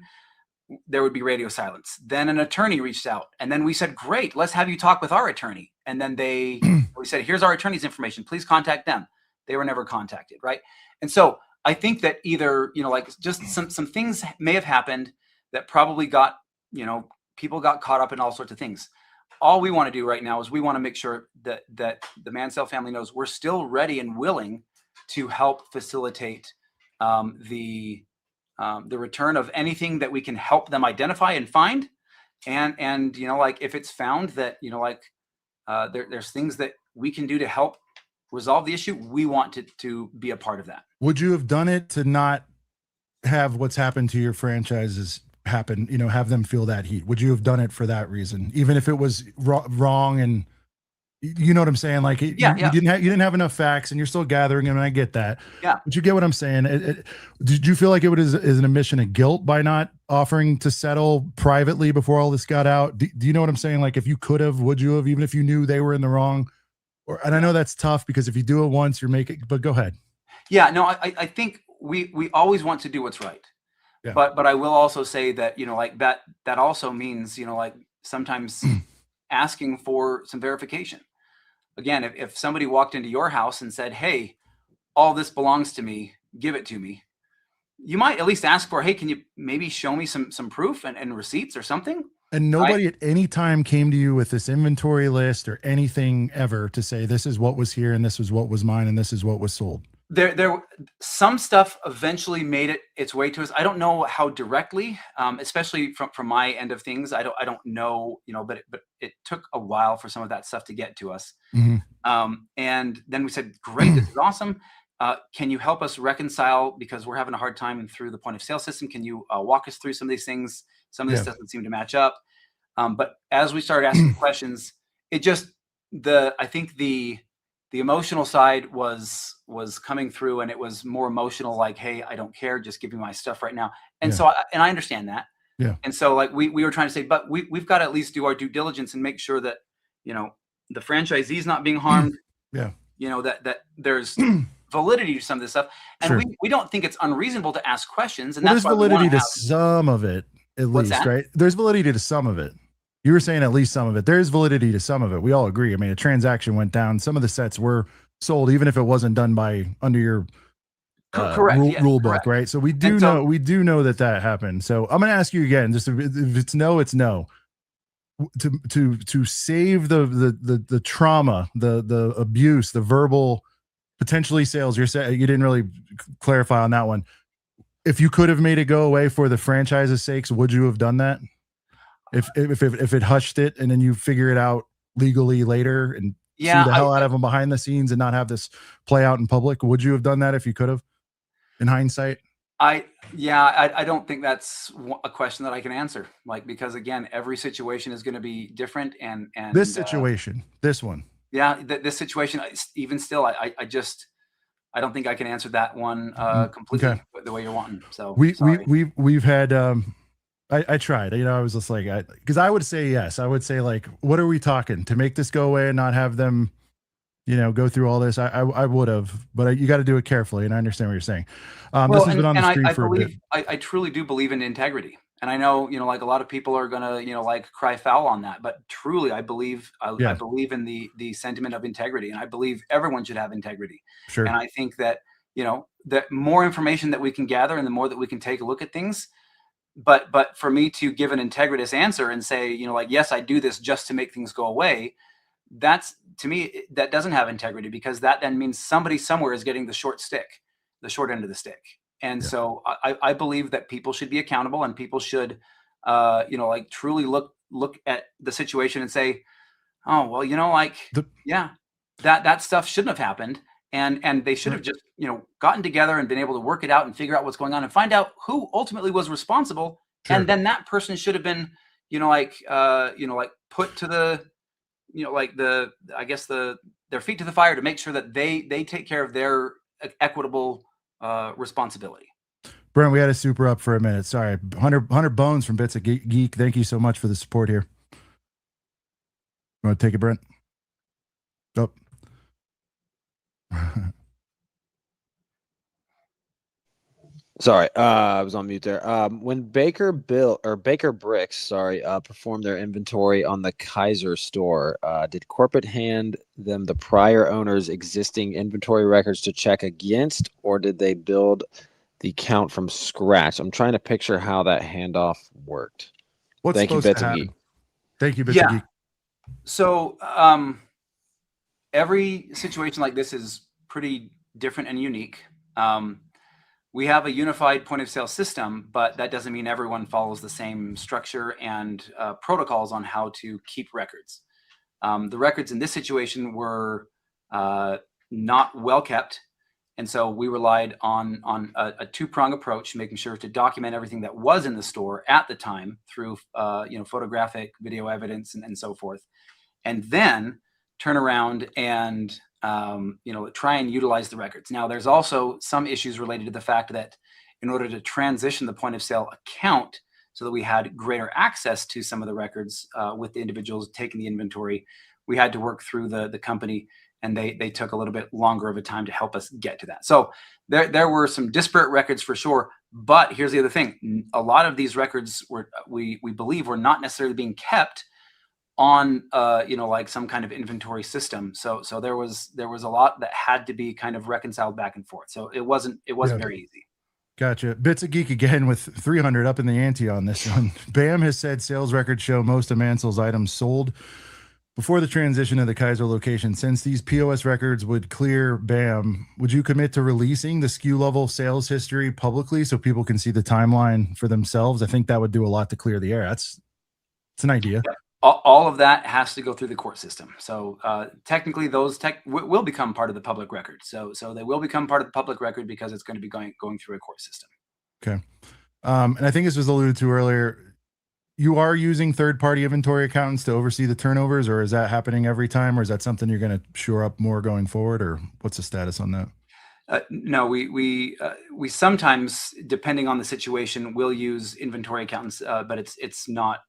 There would be radio silence. Then an attorney reached out, and then we said, great, let's have you talk with our attorney. And then we said, here's our attorney's information. Please contact them. They were never contacted, right? And so I think that either, like just some things may have happened that probably got, people got caught up in all sorts of things. All we want to do right now is we want to make sure that the Mansell family knows we're still ready and willing to help facilitate the return of anything that we can help them identify and find. And like if it's found that, there's things that we can do to help resolve the issue, we want to be a part of that. Would you have done it to not have what's happened to your franchises happen, have them feel that heat? Would you have done it for that reason, even if it was wrong? And you know what I'm saying? Like, you didn't have enough facts, and you're still gathering them, and I get that. Yeah. But you get what I'm saying. Did you feel like it was an admission of guilt by not offering to settle privately before all this got out? Do you know what I'm saying? Like, if you could have, would you have, even if you knew they were in the wrong? And I know that's tough because if you do it once, you're making. But go ahead. Yeah. No, I think we always want to do what's right. Yeah. But I will also say that, like that also means, like sometimes asking for some verification. Again, if somebody walked into your house and said, hey, all this belongs to me, give it to me, you might at least ask for, hey, can you maybe show me some proof and receipts or something? And nobody at any time came to you with this inventory list or anything ever to say, this is what was here and this is what was mine and this is what was sold. There some stuff eventually made its way to us. I don't know how directly, especially from my end of things. I don't know, but it took a while for some of that stuff to get to us. Mm-hmm. And then we said, great, this is awesome. Can you help us reconcile, because we're having a hard time through the point of sale system? Can you walk us through some of these things? Some of this doesn't seem to match up. But as we started asking questions, I think the emotional side was coming through, and it was more emotional, like, hey, I don't care, just give me my stuff right now. And so I understand that. Yeah. And so like we were trying to say, but we've got to at least do our due diligence and make sure that, the franchisee's not being harmed. Yeah. That there's validity to some of this stuff. And we don't think it's unreasonable to ask questions. And that's there's validity to some of it, at least, right? There's validity to some of it. You were saying at least some of it. There's validity to some of it. We all agree. I mean, a transaction went down. Some of the sets were sold, even if it wasn't done under your rule book, right? So we do know that happened. So I'm going to ask you again. Just if it's no, it's no. To save the trauma, the abuse, the verbal, potentially sales. You didn't really clarify on that one. If you could have made it go away for the franchise's sakes, would you have done that? If it hushed it and then you figure it out legally later and sue the hell out of them behind the scenes and not have this play out in public, would you have done that if you could have, in hindsight? I don't think that's a question that I can answer. Like, because again, every situation is going to be different. And this situation, this one. Yeah. This situation, even still, I don't think I can answer that one completely the way you're wanting. So we've had, I tried, I was just like, because I would say yes. I would say, like, what are we talking to make this go away and not have them, go through all this? I would have, but you got to do it carefully. And I understand what you're saying. This has been on the screen for a bit. I truly do believe in integrity. And I know, like a lot of people are going to, like cry foul on that, but truly I believe in the sentiment of integrity, and I believe everyone should have integrity. Sure. And I think that, that more information that we can gather and the more that we can take a look at things, but for me to give an integritous answer and say, like, yes, I do this just to make things go away, that's, to me, that doesn't have integrity, because that then means somebody somewhere is getting the short end of the stick. And so I believe that people should be accountable, and people should, like truly look at the situation and say, oh, well, that stuff shouldn't have happened. And they should have just, gotten together and been able to work it out and figure out what's going on and find out who ultimately was responsible. Sure. And then that person should have been, put to the, their feet to the fire to make sure that they take care of their equitable responsibility. Brent, we had a super up for a minute. Sorry. 100 Bones from Bits of Geek. Thank you so much for the support here. You want to take it, Brent? Oh. Sorry, I was on mute there. When Baker Bricks, performed their inventory on the Kaiser store, did corporate hand them the prior owner's existing inventory records to check against, or did they build the count from scratch? I'm trying to picture how that handoff worked. What's Thank you, supposed Bits to of happen? Geek. Thank you, Bits of Geek. So every situation like this is pretty different and unique. We have a unified point of sale system, but that doesn't mean everyone follows the same structure and protocols on how to keep records. The records in this situation were not well kept. And so we relied on a two-prong approach, making sure to document everything that was in the store at the time through photographic, video evidence, and so forth. And then turn around and try and utilize the records. Now, there's also some issues related to the fact that in order to transition the point of sale account so that we had greater access to some of the records with the individuals taking the inventory, we had to work through the company, and they took a little bit longer of a time to help us get to that. So there were some disparate records for sure. But here's the other thing: a lot of these records we believe were not necessarily being kept on like some kind of inventory system. So there was a lot that had to be kind of reconciled back and forth. So it wasn't very easy. Gotcha. Bits of Geek again with 300 up in the ante on this one. BAM has said sales records show most of Mansell's items sold before the transition to the Kaiser location. Since these POS records would clear BAM, would you commit to releasing the SKU level sales history publicly so people can see the timeline for themselves? I think that would do a lot to clear the air. It's an idea. Yeah. All of that has to go through the court system. So technically, those will become part of the public record. So they will become part of the public record because it's going to be going through a court system. Okay. And I think this was alluded to earlier. You are using third-party inventory accountants to oversee the turnovers, or is that happening every time, or is that something you're going to shore up more going forward, or what's the status on that? No, we sometimes, depending on the situation, will use inventory accountants, but it's not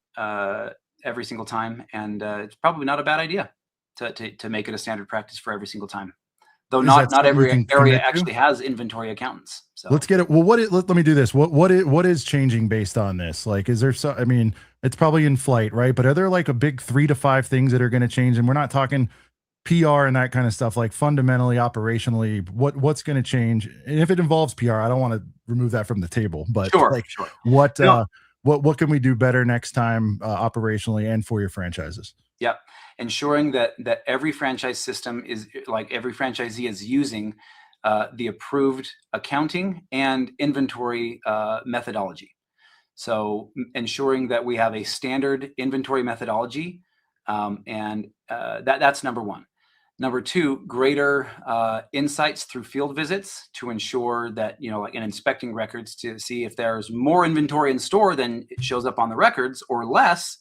every single time, and it's probably not a bad idea to make it a standard practice for every single time. Though not every area actually has inventory accountants. So let's get it. Well, let me do this. What is changing based on this? Like, is there I mean, it's probably in flight, right? But are there like a big 3 to 5 things that are going to change? And we're not talking PR and that kind of stuff, like fundamentally, operationally, what's going to change? And if it involves PR, I don't want to remove that from the table, but sure. What can we do better next time operationally and for your franchises? Yep. Ensuring that every franchise system is like every franchisee is using the approved accounting and inventory methodology. So ensuring that we have a standard inventory methodology, and that's number one. Number two, greater insights through field visits to ensure that, like in inspecting records to see if there's more inventory in store than it shows up on the records or less,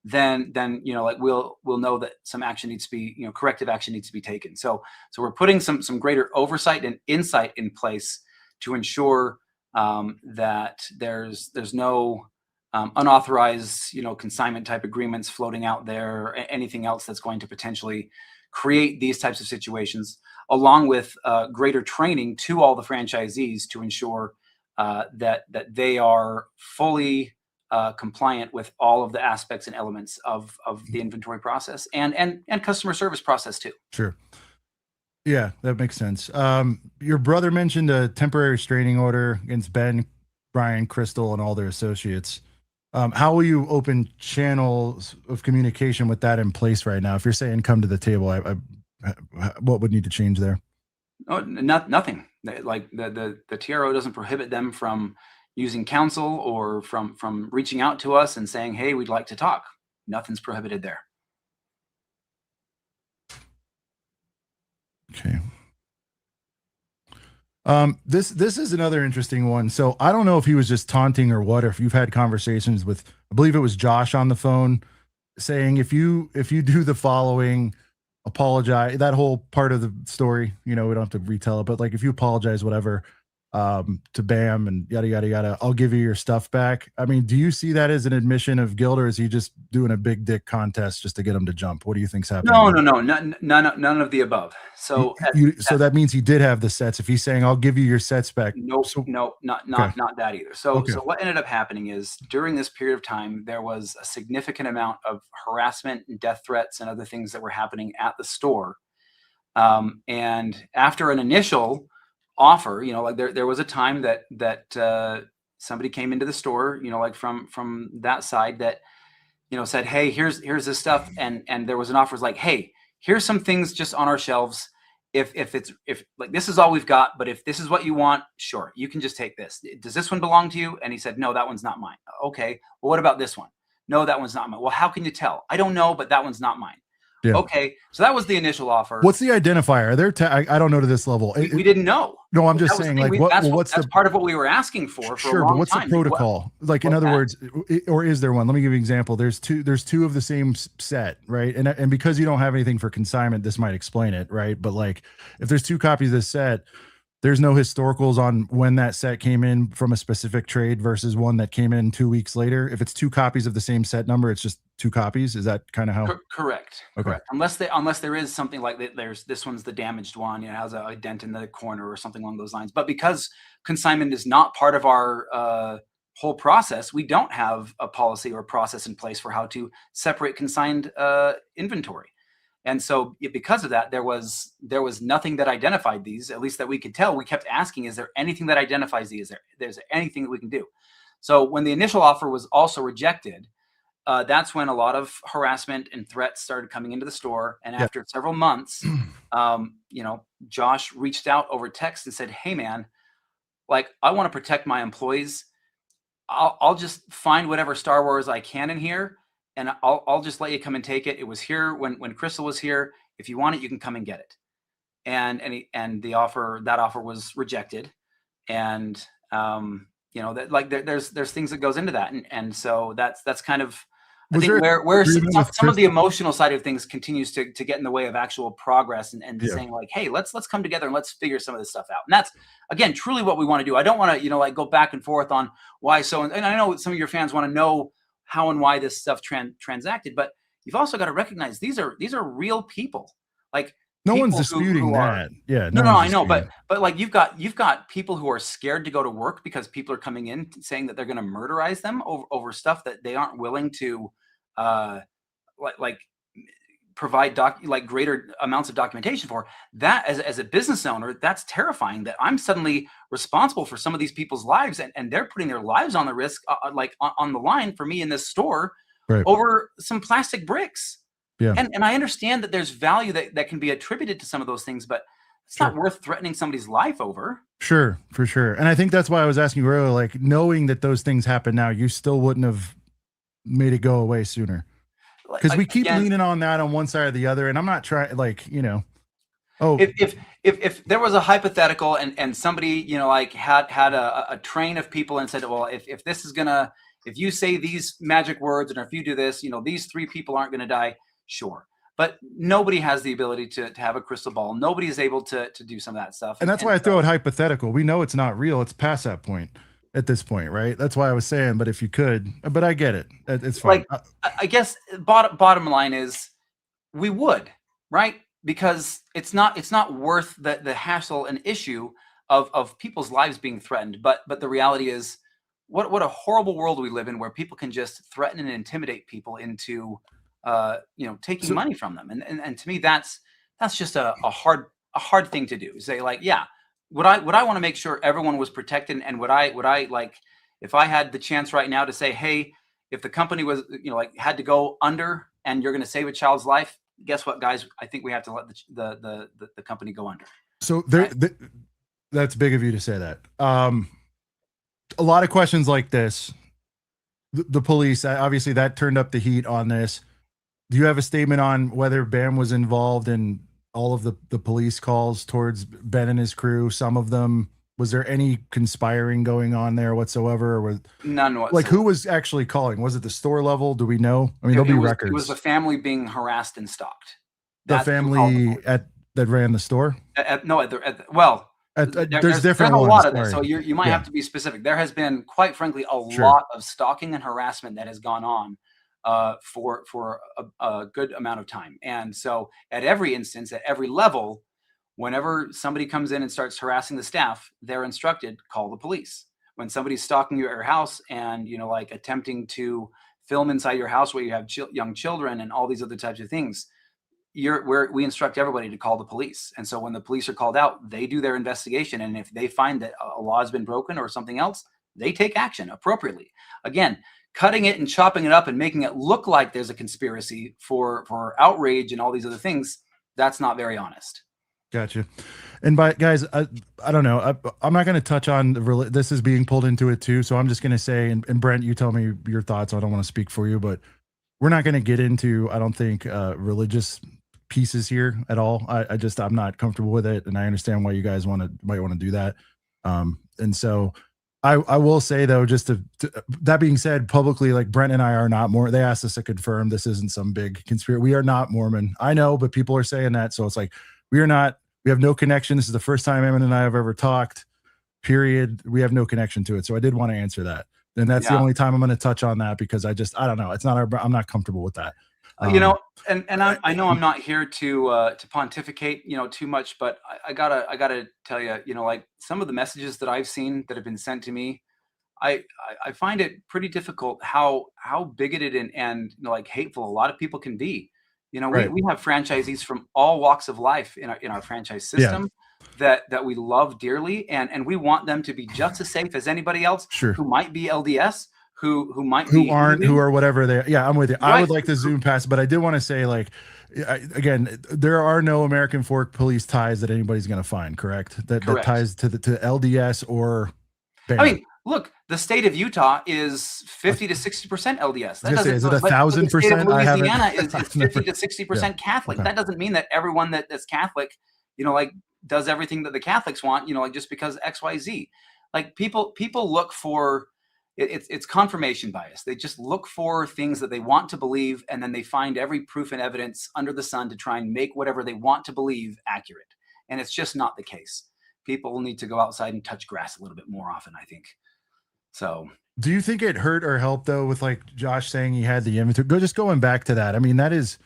then like we'll know that some action needs to be, corrective action needs to be taken. So we're putting some greater oversight and insight in place to ensure that there's no unauthorized, consignment type agreements floating out there, or anything else that's going to potentially create these types of situations, along with greater training to all the franchisees to ensure that they are fully compliant with all of the aspects and elements of the inventory process and customer service process too. Sure. Yeah, that makes sense. Your brother mentioned a temporary restraining order against Ben, Brian, Crystal, and all their associates. How will you open channels of communication with that in place right now? If you're saying come to the table, what would need to change there? Oh, nothing. Like the TRO doesn't prohibit them from using counsel or from reaching out to us and saying, hey, we'd like to talk. Nothing's prohibited there. Okay. This is another interesting one. So I don't know if he was just taunting or what, or if you've had conversations with, I believe it was Josh on the phone, saying if you do the following, apologize, that whole part of the story, we don't have to retell it, but like if you apologize, whatever, to Bam and yada yada yada. I'll give you your stuff back. I mean, do you see that as an admission of guilt, or is he just doing a big dick contest just to get him to jump? What do you think's happening? No, none of the above. So So that means he did have the sets. If he's saying I'll give you your sets back, nope, so no, not that either. So what ended up happening is during this period of time, there was a significant amount of harassment and death threats and other things that were happening at the store. And after an initial offer, like there was a time that somebody came into the store, like from that side that, said, hey, here's this stuff. And there was an offer like, hey, here's some things just on our shelves. If like this is all we've got, but if this is what you want, sure, you can just take this. Does this one belong to you? And he said, no, that one's not mine. Okay, well, what about this one? No, that one's not mine. Well, how can you tell? I don't know, but that one's not mine. Yeah. Okay, so that was the initial offer. What's the identifier? I don't know to this level. We didn't know. No, I'm just saying, like, that's part of what we were asking for sure, a long but what's time. the protocol? Like, in other words, or is there one? Let me give you an example. There's two of the same set, right? And because you don't have anything for consignment, this might explain it, right? But like, if there's two copies of this set, there's no historicals on when that set came in from a specific trade versus one that came in 2 weeks later. If it's two copies of the same set number, it's just two copies. Is that kind of how? Correct. Okay. Correct. Unless there is something like that, there's this one's the damaged one, has a dent in the corner or something along those lines. But because consignment is not part of our whole process, we don't have a policy or process in place for how to separate consigned inventory. And so because of that, there was nothing that identified these, at least that we could tell. We kept asking, is there anything that identifies these? There's anything that we can do? So when the initial offer was also rejected, that's when a lot of harassment and threats started coming into the store. And after several months, Josh reached out over text and said, hey, man, like, I want to protect my employees. I'll just find whatever Star Wars I can in here, and I'll just let you come and take it. It was here when Crystal was here. If you want it, you can come and get it. And that offer was rejected. And that, like, there's things that goes into that, and so that's kind of, I think, where some of the emotional side of things continues to get in the way of actual progress and saying, like, hey, let's come together and let's figure some of this stuff out. And that's, again, truly what we want to do. I don't want to like go back and forth on why so, and I know some of your fans want to know how and why this stuff transacted, but you've also got to recognize these are real people. Like, no one's disputing that. Yeah. No, I know, but like, you've got people who are scared to go to work because people are coming in saying that they're going to murderize them over stuff that they aren't willing to provide greater amounts of documentation for. That, as a business owner, that's terrifying, that I'm suddenly responsible for some of these people's lives, and they're putting their lives on the risk, on the line for me in this store, right, over some plastic bricks. Yeah. And I understand that there's value that can be attributed to some of those things, but it's not worth threatening somebody's life over. Sure, for sure. And I think that's why I was asking you earlier, like, knowing that those things happen now, you still wouldn't have made it go away sooner. Because we keep leaning on that on one side or the other, and I'm not trying, like, if there was a hypothetical and somebody, like, had a train of people and said, well, if this is gonna, if you say these magic words and if you do this, these 3 people aren't gonna die, sure. But nobody has the ability to have a crystal ball. Nobody is able to do some of that stuff. And that's why I throw it hypothetical. We know it's not real. It's past that point. At this point, right? That's why I was saying, but if you could, but I get it. It's fine. Like, I guess bottom line is we would, right? Because it's not worth the hassle and issue of people's lives being threatened. But the reality is, what a horrible world we live in, where people can just threaten and intimidate people into taking money from them. And to me, that's just a hard thing to do. Say, like, yeah, would I want to make sure everyone was protected, and would I like, if I had the chance right now to say, hey, if the company was, had to go under and you're going to save a child's life, guess what, guys? I think we have to let the company go under. So that's big of you to say that. A lot of questions like this, the police, obviously that turned up the heat on this. Do you have a statement on whether Bam was involved in all of the police calls towards Ben and his crew? Some of them, was there any conspiring going on there whatsoever? Or was none whatsoever? Like, who was actually calling? Was it the store level? Do we know? I mean, there'll be records. It was the family being harassed and stalked. The family that ran the store? Well, There's different a ones. lot of this, Sorry. so you might have to be specific. There has been, quite frankly, a Sure. lot of stalking and harassment that has gone on for a good amount of time. And so at every instance, at every level, whenever somebody comes in and starts harassing the staff, they're instructed, call the police. When somebody's stalking you at your house and, you know, like attempting to film inside your house where you have young children and all these other types of things, we instruct everybody to call the police. And so when the police are called out, they do their investigation. And if they find that a law has been broken or something else, they take action appropriately. Again, cutting it and chopping it up and making it look like there's a conspiracy for outrage and all these other things, that's not very honest. Gotcha. And by guys, I don't know. I'm not going to touch on this is being pulled into it too. So I'm just going to say, and Brent, you tell me your thoughts. I don't want to speak for you, but we're not going to get into, I don't think, religious pieces here at all. I'm not comfortable with it, and I understand why you guys might want to do that. And so I will say though, just to that being said, publicly, like Brent and I are not more. They asked us to confirm this isn't some big conspiracy. We are not Mormon. I know, but people are saying that, so it's like we are not. We have no connection. This is the first time Emin and I have ever talked. Period. We have no connection to it. So I did want to answer that. And that's the only time I'm going to touch on that, because I don't know. It's not I'm not comfortable with that. You know, and I know I'm not here to pontificate, you know, too much, but I gotta tell you, you know, like some of the messages that I've seen that have been sent to me, I find it pretty difficult how bigoted and you know, like hateful a lot of people can be. You know, we have franchisees from all walks of life in our franchise system that we love dearly, and we want them to be just as safe as anybody else who might be LDS, who aren't, who are whatever they. Yeah, I'm with you. Right. I would like the Zoom pass, but I did want to say, like, again, there are no American Fork Police ties that anybody's going to find. Correct? That ties to LDS or. BAM. I mean, look, the state of Utah is 50 to 60% LDS. That doesn't. Is it 1,000%? The state of Louisiana is 50 to 60% Catholic. Okay. That doesn't mean that everyone that's Catholic, you know, like does everything that the Catholics want. You know, like just because XYZ. Like people look for. It's confirmation bias. They just look for things that they want to believe, and then they find every proof and evidence under the sun to try and make whatever they want to believe accurate. And it's just not the case. People need to go outside and touch grass a little bit more often, I think. So do you think it hurt or helped though with like Josh saying he had the inventory? Just going back to that. I mean, it's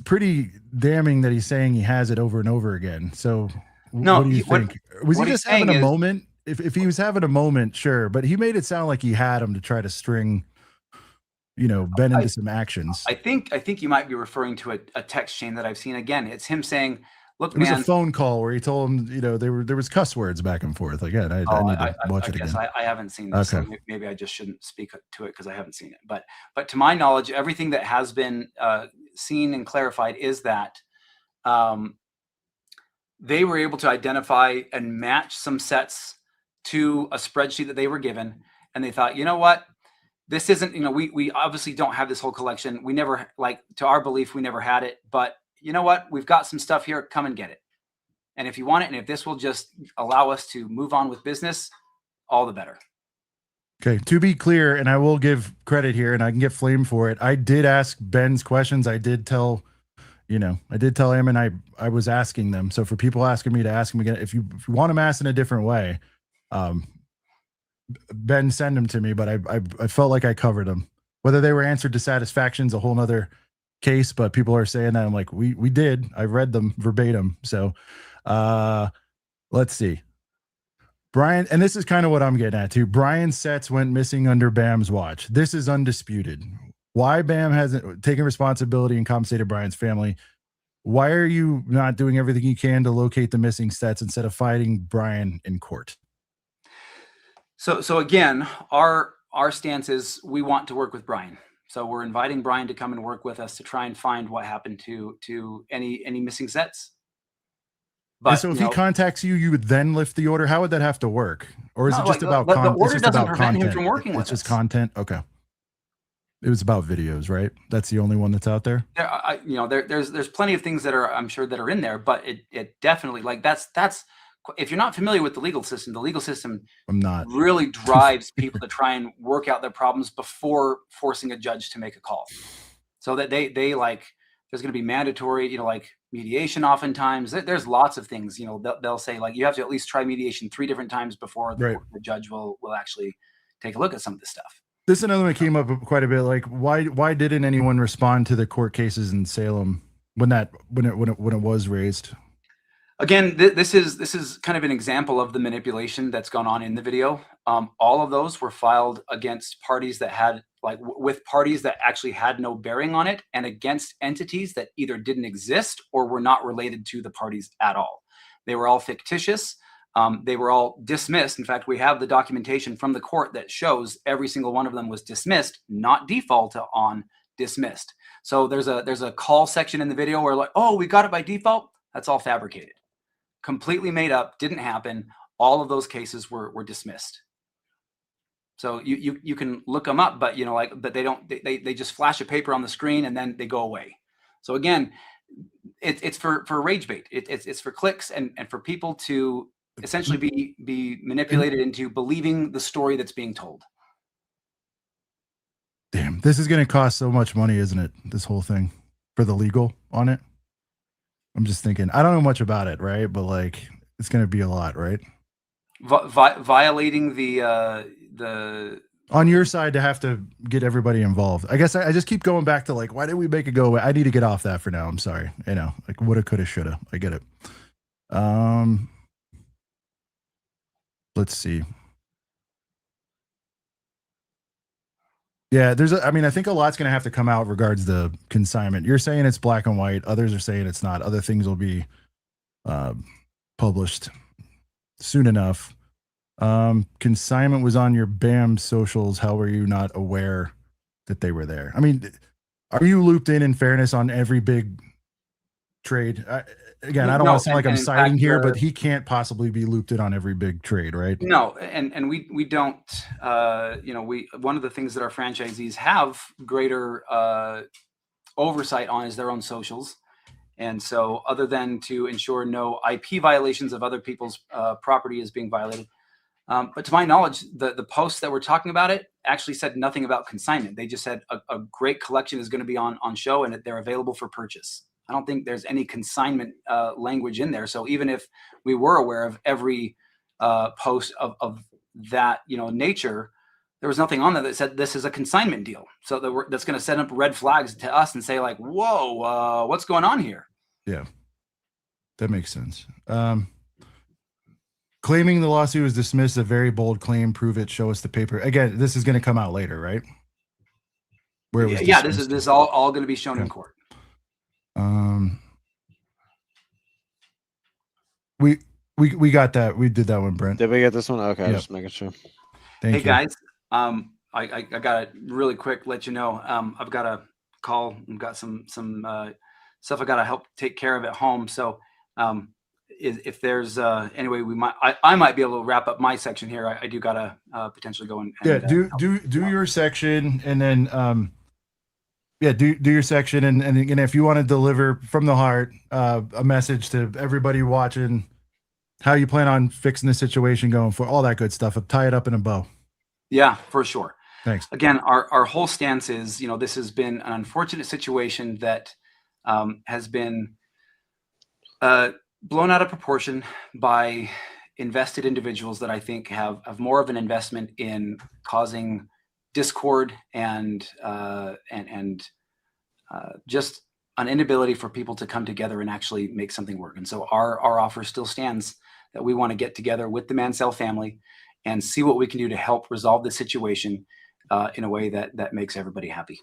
pretty damning that he's saying he has it over and over again. So what do you think? Was he just having a moment? If he was having a moment, sure, but he made it sound like he had him to try to string, you know, Ben into some actions. I think you might be referring to a text chain that I've seen. Again, it's him saying, "Look, it was a phone call where he told him, you know, there was cuss words back and forth." Again, I need to watch it again. I haven't seen this, so maybe I just shouldn't speak to it because I haven't seen it. But to my knowledge, everything that has been seen and clarified is that they were able to identify and match some sets to a spreadsheet that they were given, and they thought, you know what, this isn't, you know, we obviously don't have this whole collection. We never, like, to our belief, we never had it, but you know what, we've got some stuff here, come and get it. And if you want it, and if this will just allow us to move on with business, all the better. Okay, to be clear, and I will give credit here, and I can get flamed for it, I did ask Ben's questions. I did tell him, and I was asking them. So for people asking me to ask him again, if you want him asked in a different way, Ben send them to me, but I felt like I covered them. Whether they were answered to satisfaction is a whole nother case, but people are saying that. I'm like, we did. I read them verbatim. So let's see. Brian, and this is kind of what I'm getting at too. Brian's sets went missing under Bam's watch. This is undisputed. Why Bam hasn't taken responsibility and compensated Brian's family? Why are you not doing everything you can to locate the missing sets instead of fighting Brian in court? So again, our stance is we want to work with Brian. So we're inviting Brian to come and work with us to try and find what happened to any missing sets. But and so if he contacts you, you would then lift the order. How would that have to work? Or is it just about content? The order doesn't prevent him from working with us. It's just content. Okay. It was about videos, right? That's the only one that's out there. There's plenty of things that are, I'm sure, that are in there, but it definitely, like, that's if you're not familiar with the legal system I'm not really drives people to try and work out their problems before forcing a judge to make a call, so that they like there's going to be mandatory, like mediation. Oftentimes there's lots of things, they'll say like, you have to at least try mediation 3 different times before the judge will actually take a look at some of this stuff. This is another one that came up quite a bit. Like, why didn't anyone respond to the court cases in Salem when it was raised? Again, this is kind of an example of the manipulation that's gone on in the video. All of those were filed against parties that had with parties that actually had no bearing on it, and against entities that either didn't exist or were not related to the parties at all. They were all fictitious. They were all dismissed. In fact, we have the documentation from the court that shows every single one of them was dismissed, not default on, dismissed. So there's a call section in the video where like, oh, we got it by default. That's all fabricated, completely made up, didn't happen. All of those cases were dismissed. So you can look them up, but but they don't. They just flash a paper on the screen and then they go away. So again, it's for rage bait. It's for clicks and for people to essentially be manipulated into believing the story that's being told. Damn, this is going to cost so much money, isn't it? This whole thing for the legal on it. I'm just thinking, I don't know much about it, right? But like, it's going to be a lot, right? Violating the on your side to have to get everybody involved. I guess I just keep going back to like, why did we make it go away? I need to get off that for now. I'm sorry. Like woulda, coulda, shoulda. I get it. Let's see. Yeah, I think a lot's going to have to come out regards the consignment. You're saying it's black and white. Others are saying it's not. Other things will be published soon enough. Consignment was on your BAM socials. How were you not aware that they were there? I mean, are you looped in fairness on every big trade? Again, I don't want to sound like I'm siding here, but he can't possibly be looped in on every big trade, right? No, and we don't. One of the things that our franchisees have greater oversight on is their own socials. And so other than to ensure no IP violations of other people's property is being violated. But to my knowledge, the posts that were talking about it actually said nothing about consignment. They just said a great collection is going to be on show and they're available for purchase. I don't think there's any consignment language in there. So even if we were aware of every post of that nature, there was nothing on there that said this is a consignment deal. So that's going to set up red flags to us and say like, whoa, what's going on here? Yeah, that makes sense. Claiming the lawsuit was dismissed, a very bold claim. Prove it. Show us the paper. Again, this is going to come out later, right? Where it was this is all going to be shown in court. We got that. We did that one, Brent. Did we get this one? Okay, yep. Just making sure. Thank you. Guys, I gotta really quick let you know. I've got a call. I've got some stuff I gotta help take care of at home. So if there's anyway, I might be able to wrap up my section here. I do gotta potentially go and do your section and then do your section and again, if you want to deliver from the heart a message to everybody watching, how you plan on fixing the situation going for all that good stuff, tie it up in a bow. Yeah, for sure. Thanks. Again, our whole stance is, this has been an unfortunate situation that has been blown out of proportion by invested individuals that I think have more of an investment in causing discord and just an inability for people to come together and actually make something work. And so our offer still stands that we want to get together with the Mansell family and see what we can do to help resolve the situation in a way that makes everybody happy.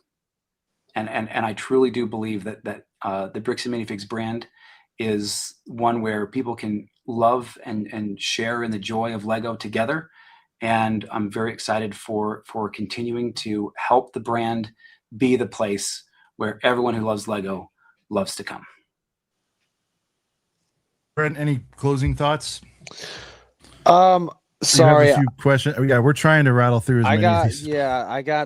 And I truly do believe that the Bricks and Minifigs brand is one where people can love and share in the joy of Lego together. And I'm very excited for continuing to help the brand be the place where everyone who loves Lego loves to come. Brent, any closing thoughts? Sorry, a few questions. Yeah, we're trying to rattle through as many. I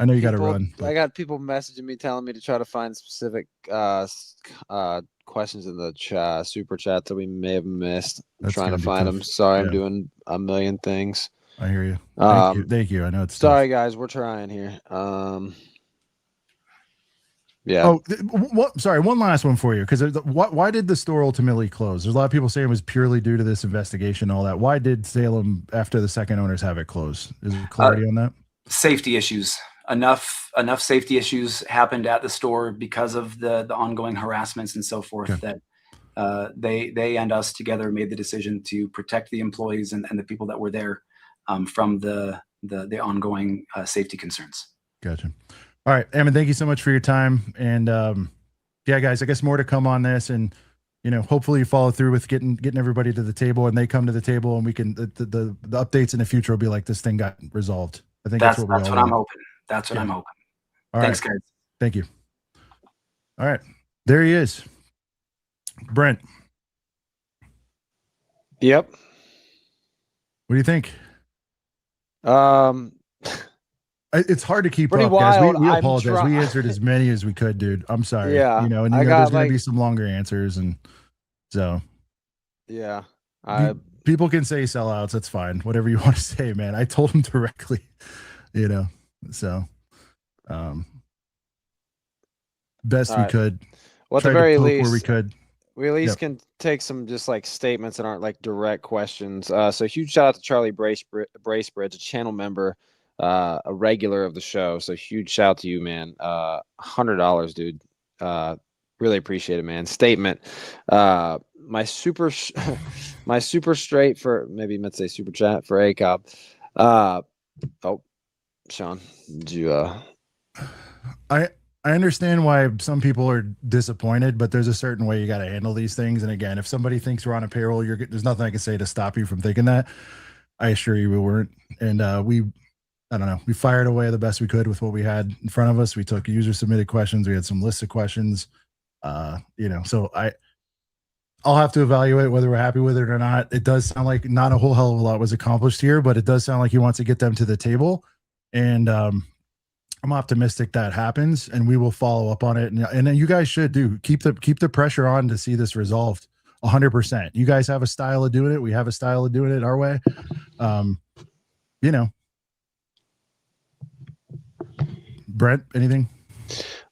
know you got to run. I got people messaging me telling me to try to find specific questions in the super chat that we may have missed. I'm trying to find them. Sorry, I'm doing a million things. I hear you. Thank you. I know it's sorry, guys. We're trying here. Yeah. Oh, sorry. One last one for you, because why did the store ultimately close? There's a lot of people saying it was purely due to this investigation, and all that. Why did Salem, after the second owners, have it close? Is there clarity on that? Safety issues. Enough safety issues happened at the store because of the ongoing harassments and so forth, Okay. that they and us together made the decision to protect the employees and the people that were there from the ongoing safety concerns. Gotcha. All right, Eamon, thank you so much for your time. And yeah, guys, I guess more to come on this, and hopefully you follow through with getting everybody to the table, and they come to the table, and we can the updates in the future will be like, this thing got resolved. I think that's what we all what want. I'm hoping. That's what I'm hoping. All Thanks, right. guys. Thank you. All right, there he is, Brent. Yep. What do you think? Um, It's hard to keep pretty up, guys. wild. We I'm apologize. We answered as many as we could, dude. I'm sorry. Yeah, and I there's got going to be like, some longer answers, and so yeah, I people can say sellouts. That's fine. Whatever you want to say, man. I told them directly, so best all we right. could. Well, at the Tried to very poke where we least, could. we at least Yep. can take some just like statements that aren't like direct questions. So huge shout out to Charlie Bracebridge, a channel member, a regular of the show. So huge shout out to you, man. $100, dude. Really appreciate it, man. Statement. My super my super straight for, maybe meant to say super chat for ACOB. Oh, Sean, did you I understand why some people are disappointed, but there's a certain way you got to handle these things. And again, if somebody thinks we're on a payroll, there's nothing I can say to stop you from thinking that. I assure you we weren't. And I don't know, we fired away the best we could with what we had in front of us. We took user submitted questions. We had some lists of questions. So I'll have to evaluate whether we're happy with it or not. It does sound like not a whole hell of a lot was accomplished here, but it does sound like he wants to get them to the table. And I'm optimistic that happens, and we will follow up on it. And then you guys should keep the pressure on to see this resolved 100%. You guys have a style of doing it. We have a style of doing it our way. Brent, anything?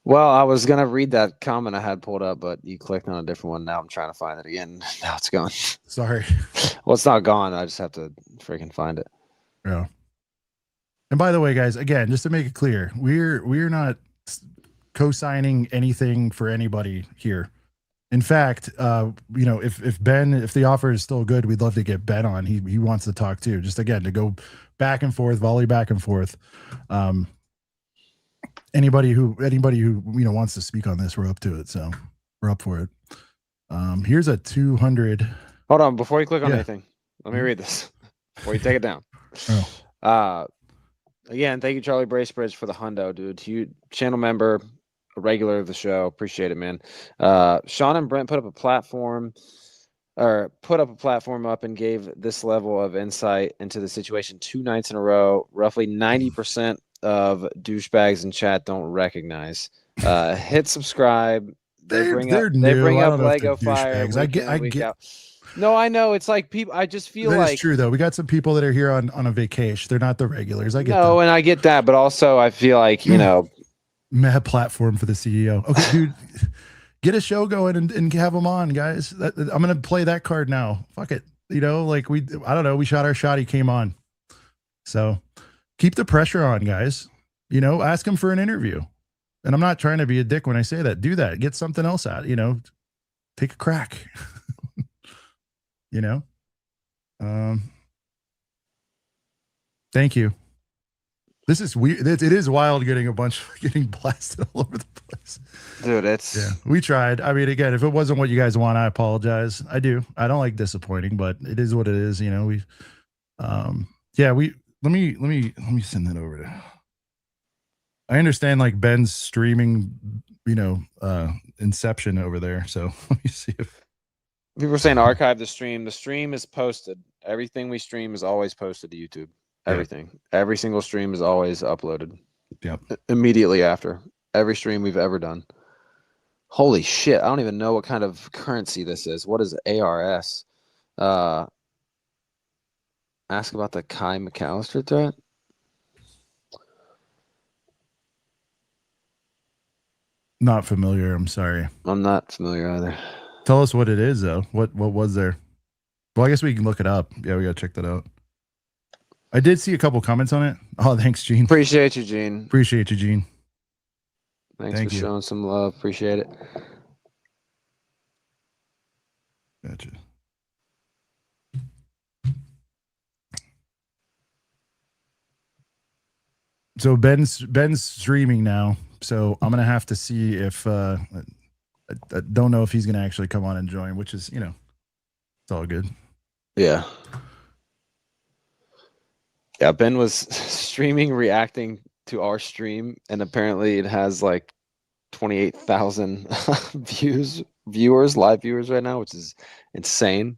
Well, I was gonna read that comment I had pulled up, but you clicked on a different one. Now I'm trying to find it again. Now it's gone. Sorry. Well, it's not gone. I just have to freaking find it. Yeah. And by the way, guys, again, just to make it clear, we're not co-signing anything for anybody here. In fact, if the offer is still good, we'd love to get Ben on. He wants to talk too. Just again to go back and forth, volley back and forth. Anybody who wants to speak on this, we're up to it. So we're up for it. Here's a 200. Hold on, before you click on anything, let me read this before you take it down. Again, thank you, Charlie Bracebridge, for the hundo, dude. You channel member, a regular of the show. Appreciate it, man. Sean and Brent put up a platform up and gave this level of insight into the situation 2 nights in a row. Roughly 90% of douchebags in chat don't recognize. Hit subscribe. They bring up Lego Fire. I get. No, I know. It's like people. I just feel that like is true though. We got some people that are here on a vacation. They're not the regulars. I get that. And I get that, but also I feel like mad platform for the CEO. Okay, dude, get a show going and have them on, guys. I'm gonna play that card now. Fuck it. I don't know. We shot our shot. He came on. So keep the pressure on, guys. Ask him for an interview. And I'm not trying to be a dick when I say that. Do that. Get something else out. Take a crack. Thank you. This is weird. It is wild getting blasted all over the place. Dude, we tried. I mean, again, if it wasn't what you guys want, I apologize. I don't like disappointing, but it is what it is. Let me send that over to. I understand like Ben's streaming, Inception over there. So let me see if people are saying archive the stream. The stream is posted. Everything we stream is always posted to YouTube. Everything. Yep. Every single stream is always uploaded. Yep. Immediately after every stream we've ever done. Holy shit. I don't even know what kind of currency this is. What is ARS? Ask about the Kai McAllister threat. Not familiar. I'm sorry. I'm not familiar either. Tell us what it is, though. What was there? Well, I guess we can look it up. Yeah, we gotta check that out. I did see a couple comments on it. Oh, thanks, Gene. Appreciate you, Gene. Appreciate you, Gene. Thanks Thank for you. showing some love. Appreciate it. Gotcha. So Ben's streaming now. So I'm gonna have to see if I don't know if he's gonna actually come on and join, which is it's all good. Yeah. Yeah, Ben was streaming, reacting to our stream, and apparently it has like 28,000 live viewers right now, which is insane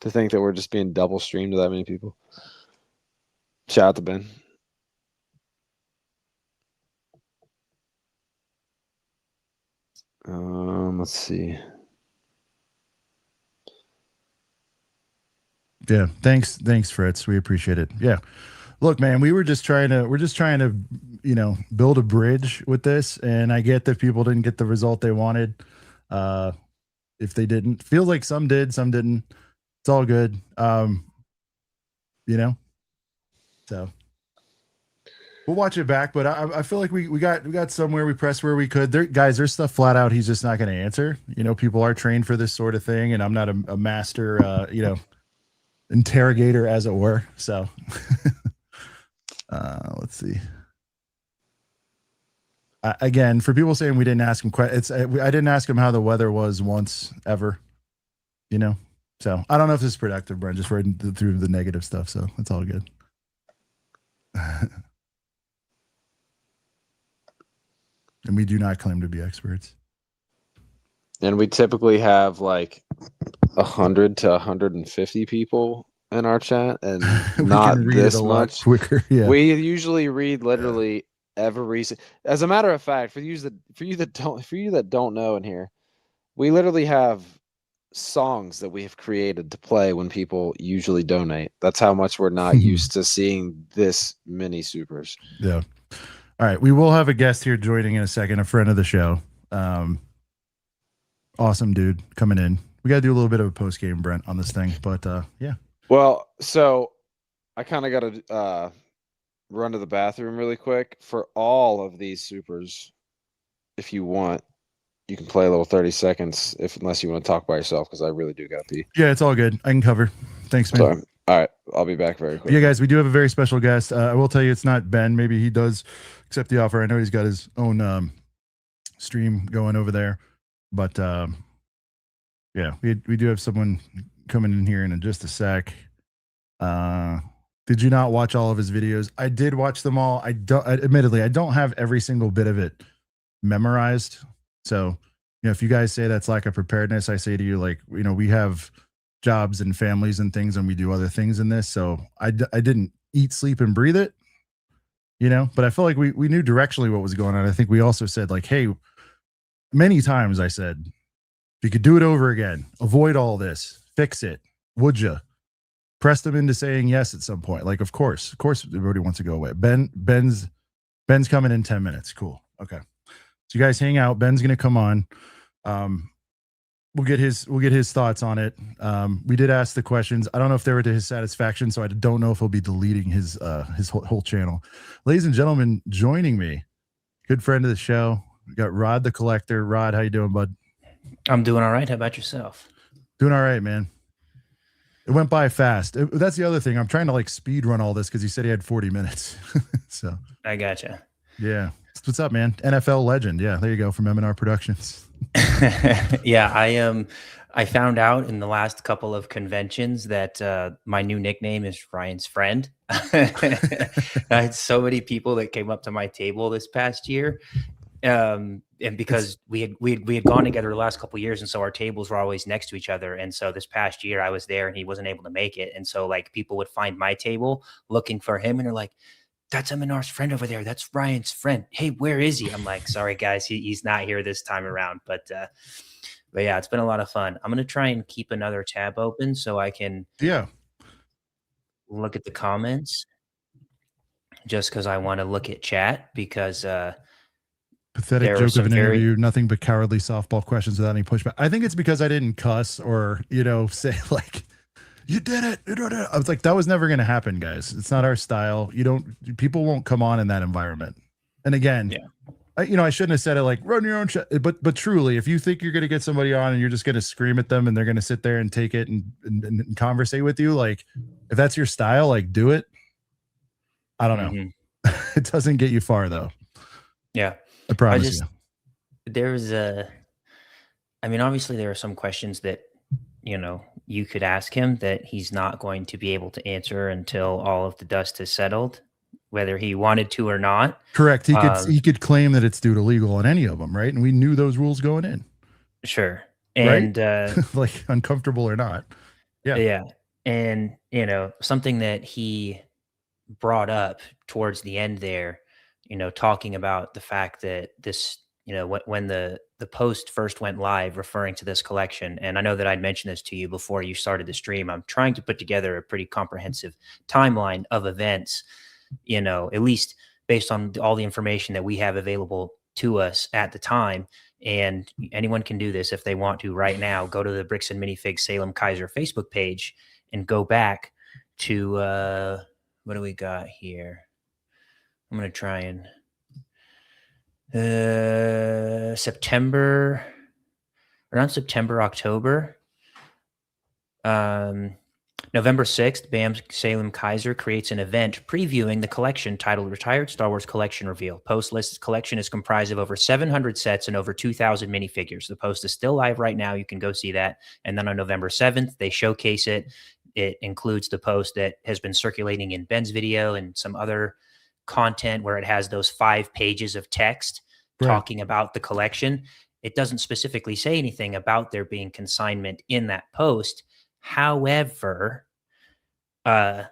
to think that we're just being double streamed to that many people. Shout out to Ben. Let's see. Yeah, thanks, Fritz. We appreciate it. Yeah, look, man, we're just trying to, build a bridge with this, and I get that people didn't get the result they wanted. If they didn't, feels like some did, some didn't. It's all good. So we'll watch it back, but I feel like we got somewhere. We pressed where we could. There's stuff flat out he's just not going to answer. People are trained for this sort of thing, and I'm not a master, interrogator, as it were. So let's see. Again, for people saying we didn't ask him, I didn't ask him how the weather was once ever. So I don't know if this is productive, Brent. Just reading through the negative stuff, so it's all good. And we do not claim to be experts. And we typically have like 100 to 150 people in our chat, and not this much. Quicker. Yeah. We usually read literally every. As a matter of fact, for you that don't know in here, we literally have songs that we have created to play when people usually donate. That's how much we're not used to seeing this many supers. Yeah. All right, we will have a guest here joining in a second, a friend of the show. Awesome dude coming in. We got to do a little bit of a post game, Brent, on this thing, but yeah. Well, so I kind of got to run to the bathroom really quick. For all of these supers, if you want, you can play a little 30 seconds, unless you want to talk by yourself, because I really do got to pee. Yeah, it's all good. I can cover. Thanks, man. Sorry. All right, I'll be back very quick. Yeah, guys, we do have a very special guest. I will tell you, it's not Ben. Maybe he does accept the offer. I know he's got his own stream going over there, but yeah, we do have someone coming in here in just a sec. Did you not watch all of his videos? I did watch them all. Admittedly, I don't have every single bit of it memorized. So, if you guys say that's lack of preparedness, I say to you, like, we have jobs and families and things, and we do other things in this. So I didn't eat, sleep, and breathe it, but I feel like we knew directionally what was going on. I think we also said, like, hey, many times I said, if you could do it over again, avoid all this, fix it, would you? Press them into saying yes at some point. Like, of course, everybody wants to go away. Ben's coming in 10 minutes. Cool. Okay. So you guys hang out. Ben's going to come on. We'll get his thoughts on it. We did ask the questions. I don't know if they were to his satisfaction, so I don't know if he'll be deleting his whole channel. Ladies and gentlemen, joining me, good friend of the show, we got Rod the Collector. Rod, how you doing, bud? I'm doing all right. How about yourself? Doing all right, man. It went by fast. That's the other thing. I'm trying to like speed run all this because he said he had 40 minutes. So I gotcha. Yeah. What's up, man? NFL legend. Yeah, there you go, from M&R Productions. Yeah, I found out in the last couple of conventions that my new nickname is Ryan's friend. I had so many people that came up to my table this past year. And because we had gone together the last couple of years, and so our tables were always next to each other. And so this past year I was there and he wasn't able to make it. And so like people would find my table looking for him and they're like, that's M&R's friend over there. That's Ryan's friend. Hey, where is he? I'm like, sorry guys, he's not here this time around. But yeah, it's been a lot of fun. I'm gonna try and keep another tab open so I can look at the comments, just because I want to look at chat, because Pathetic There were joke of some an very interview. Nothing but cowardly softball questions without any pushback. I think it's because I didn't cuss or, say like, you did it. You did it. I was like, that was never going to happen, guys. It's not our style. People won't come on in that environment. And again, Yeah. I shouldn't have said it like run your own shit. But truly, if you think you're going to get somebody on and you're just going to scream at them and they're going to sit there and take it and conversate with you, like if that's your style, like do it. I don't know. It doesn't get you far though. Yeah. I promise you. There's obviously there are some questions that, you could ask him that he's not going to be able to answer until all of the dust has settled, whether he wanted to or not. Correct. He could claim that it's due to legal on any of them, right? And we knew those rules going in. Sure. Right? And like uncomfortable or not. Yeah. Yeah. And, something that he brought up towards the end there, talking about the fact that this, when the post first went live referring to this collection, and I know that I'd mentioned this to you before you started the stream, I'm trying to put together a pretty comprehensive timeline of events, at least based on all the information that we have available to us at the time. And anyone can do this if they want to right now. Go to the Bricks and Minifigs Salem Kaiser Facebook page and go back to what do we got here? I'm going to try and October. November 6th, BAM Salem Kaiser creates an event previewing the collection titled Retired Star Wars Collection Reveal. Post lists collection is comprised of over 700 sets and over 2,000 minifigures. The post is still live right now. You can go see that. And then on November 7th, they showcase it. It includes the post that has been circulating in Ben's video and some other content where it has those 5 pages of text talking about the collection. It doesn't specifically say anything about there being consignment in that post. However, the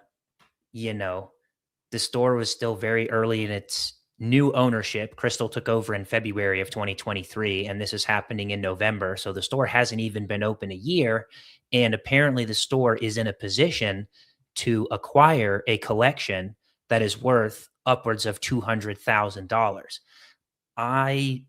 store was still very early in its new ownership. Crystal took over in February of 2023, and this is happening in November. So the store hasn't even been open a year. And apparently the store is in a position to acquire a collection that is worth upwards of $200,000. I,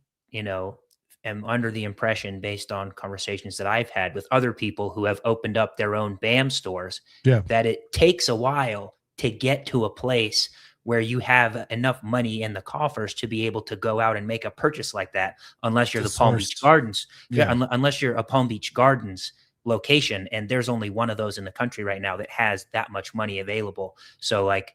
am under the impression, based on conversations that I've had with other people who have opened up their own BAM stores, that it takes a while to get to a place where you have enough money in the coffers to be able to go out and make a purchase like that, unless you're the Palm Beach Gardens. Unless you're a Palm Beach Gardens location, and there's only one of those in the country right now that has that much money available. So, like,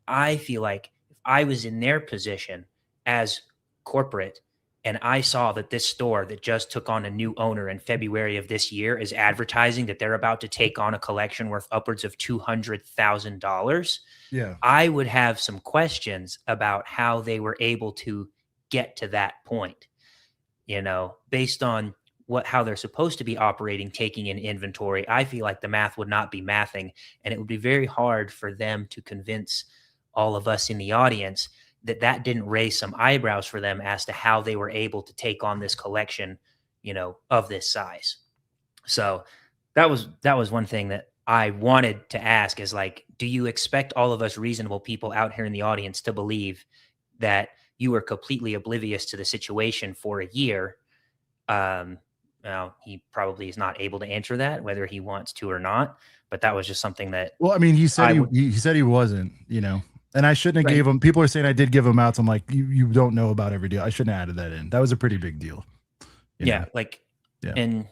I feel like if I was in their position as corporate, and I saw that this store that just took on a new owner in February of this year is advertising that they're about to take on a collection worth upwards of $200,000. Yeah. I would have some questions about how they were able to get to that point, based on how they're supposed to be operating, taking in inventory. I feel like the math would not be mathing, and it would be very hard for them to convince all of us in the audience that didn't raise some eyebrows for them as to how they were able to take on this collection, of this size. So that was one thing that I wanted to ask is, like, do you expect all of us reasonable people out here in the audience to believe that you were completely oblivious to the situation for a year? Now, he probably is not able to answer that, whether he wants to or not, but that was just something that. Well, I mean, he said he said he wasn't, and I shouldn't have gave him. People are saying I did give him outs. I'm like, you don't know about every deal. I shouldn't have added that in. That was a pretty big deal. And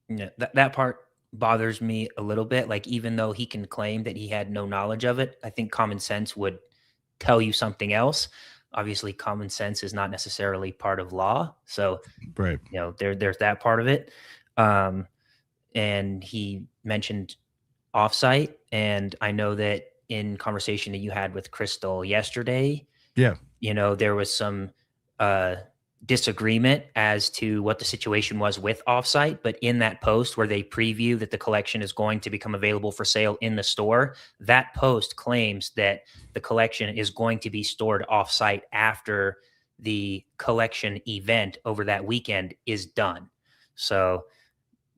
that part bothers me a little bit. Like, even though he can claim that he had no knowledge of it, I think common sense would tell you something else. Obviously, common sense is not necessarily part of law. So, there's that part of it. And he mentioned offsite, and I know that in conversation that you had with Crystal yesterday, there was some disagreement as to what the situation was with offsite. But in that post where they preview that the collection is going to become available for sale in the store, that post claims that the collection is going to be stored offsite after the collection event over that weekend is done. So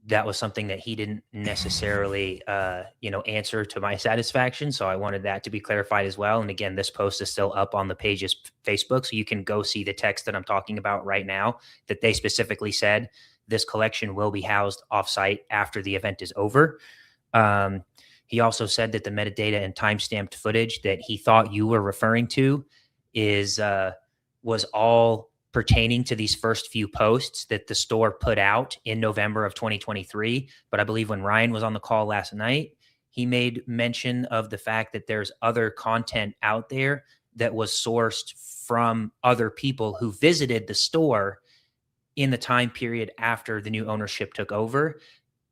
that was something that he didn't necessarily, answer to my satisfaction. So I wanted that to be clarified as well. And again, this post is still up on the page's Facebook, so you can go see the text that I'm talking about right now, that they specifically said this collection will be housed offsite after the event is over. He also said that the metadata and timestamped footage that he thought you were referring to was all pertaining to these first few posts that the store put out in November of 2023. But I believe when Ryan was on the call last night, he made mention of the fact that there's other content out there that was sourced from other people who visited the store in the time period after the new ownership took over.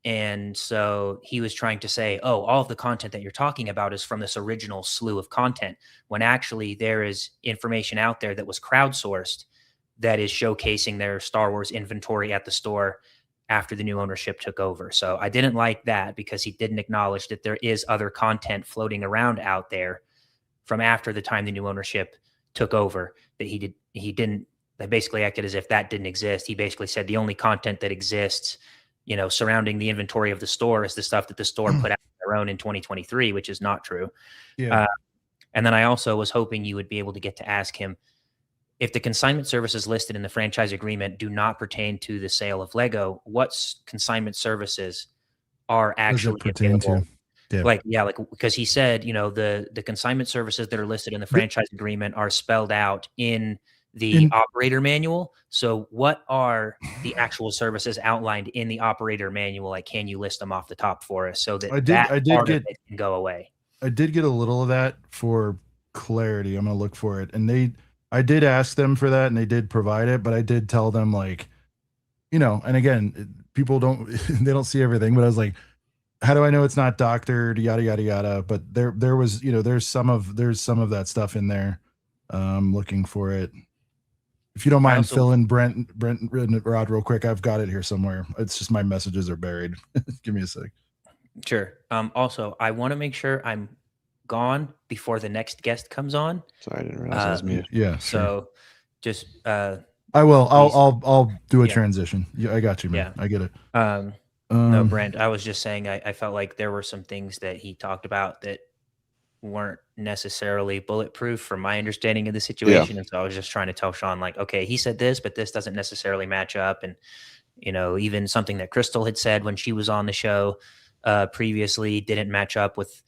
And so he was trying to say, oh, all of the content that you're talking about is from this original slew of content, when actually there is information out there that was crowdsourced that is showcasing their Star Wars inventory at the store after the new ownership took over. So I didn't like that, because he didn't acknowledge that there is other content floating around out there from after the time the new ownership took over that he didn't, that basically acted as if that didn't exist. He basically said the only content that exists, surrounding the inventory of the store is the stuff that the store put out on their own in 2023, which is not true. Yeah. And then I also was hoping you would be able to get to ask him, if the consignment services listed in the franchise agreement do not pertain to the sale of Lego, what consignment services are actually available? Yeah. Because he said, the consignment services that are listed in the franchise agreement are spelled out in the operator manual. So what are the actual services outlined in the operator manual? Like, can you list them off the top for us so that I did part get of it can go away? I did get a little of that for clarity. I'm going to look for it. And I did ask them for that, and they did provide it, but I did tell them, like, and again, people they don't see everything, but I was like, how do I know it's not doctored, yada, yada, yada. But there was, there's some of that stuff in there. Looking for it. If you don't mind filling Brent and Rod real quick, I've got it here somewhere. It's just my messages are buried. Give me a sec. Sure. Also, I want to make sure I'm gone before the next guest comes on. Sorry, I didn't realize I was mute. Yeah. So just I will. I'll do a transition. Yeah, I got you, man. Yeah. I get it. No, Brent, I was just saying I felt like there were some things that he talked about that weren't necessarily bulletproof from my understanding of the situation. And so I was just trying to tell Sean, like, okay, he said this, but this doesn't necessarily match up. And, even something that Crystal had said when she was on the show previously didn't match up with,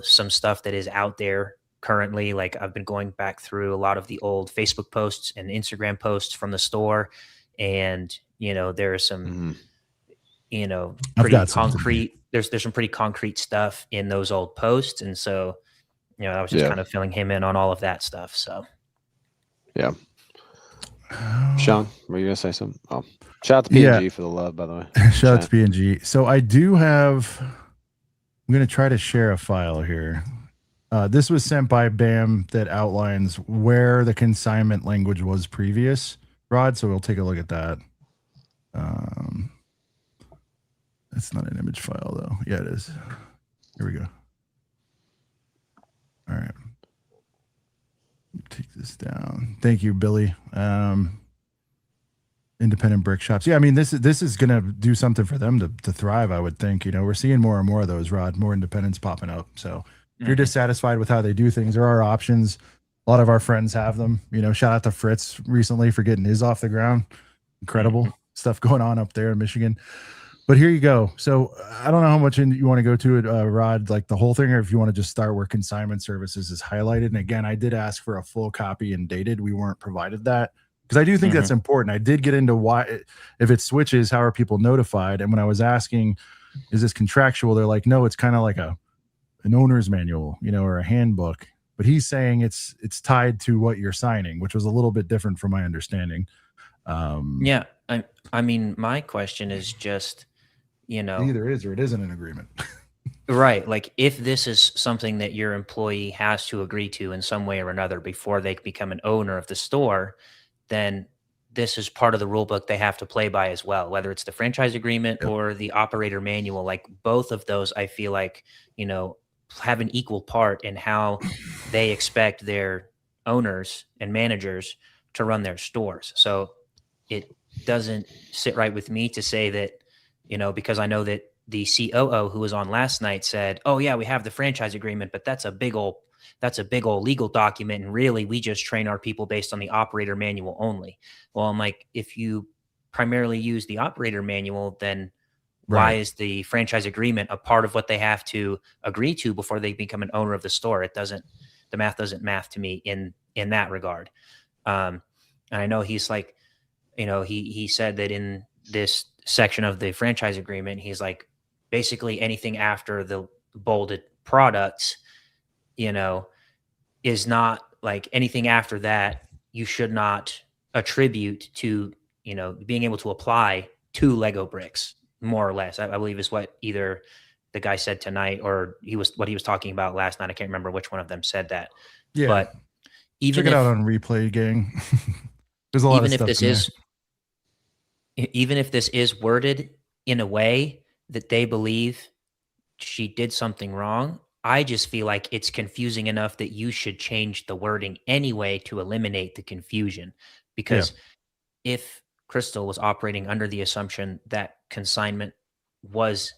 some stuff that is out there currently. Like, I've been going back through a lot of the old Facebook posts and Instagram posts from the store. And, there are some, pretty concrete, there's some pretty concrete stuff in those old posts. And so, I was just kind of filling him in on all of that stuff. So, yeah. Sean, were you going to say something? Oh, shout out to P&G for the love, by the way. Shout out to P&G. So I'm going to try to share a file here. This was sent by BAM that outlines where the consignment language was previous, Rod. So we'll take a look at that. It's not an image file, though. Yeah, it is. Here we go. All right. Take this down. Thank you, Billy. Independent brick shops. Yeah, I mean, this is going to do something for them to thrive, I would think. We're seeing more and more of those, Rod, more independents popping up. So if you're dissatisfied with how they do things, there are options. A lot of our friends have them. Shout out to Fritz recently for getting his off the ground. Incredible stuff going on up there in Michigan. But here you go. So I don't know how much you want to go to it, Rod, like the whole thing, or if you want to just start where consignment services is highlighted. And again, I did ask for a full copy and dated. We weren't provided that, because I do think that's important. I did get into why, if it switches, how are people notified? And when I was asking, is this contractual? They're like, no, it's kind of like an owner's manual, or a handbook. But he's saying it's tied to what you're signing, which was a little bit different from my understanding. Yeah. I mean, my question is just, it either is or it isn't an agreement. Right. Like, if this is something that your employee has to agree to in some way or another before they become an owner of the store, then this is part of the rule book they have to play by as well, whether it's the franchise agreement or the operator manual. Like, both of those, I feel like, have an equal part in how they expect their owners and managers to run their stores. So it doesn't sit right with me to say that, because I know that the COO who was on last night said, "Oh yeah, we have the franchise agreement, but that's a big old legal document, and really we just train our people based on the operator manual only." Well, I'm like, if you primarily use the operator manual, then why Right. is the franchise agreement a part of what they have to agree to before they become an owner of the store? The math doesn't math to me in that regard. And I know he's like, he said that in this section of the franchise agreement, he's like, basically anything after the bolded products, you know, is not like anything after that you should not attribute to, being able to apply to Lego bricks, more or less. I believe is what either the guy said tonight or what he was talking about last night. I can't remember which one of them said that. Yeah. But even Check it out if on replay, gang. There's a lot of even if stuff this in there. is even if this is worded in a way that they believe she did something wrong, I just feel like it's confusing enough that you should change the wording anyway to eliminate the confusion. Yeah. Because if Crystal was operating under the assumption that consignment was,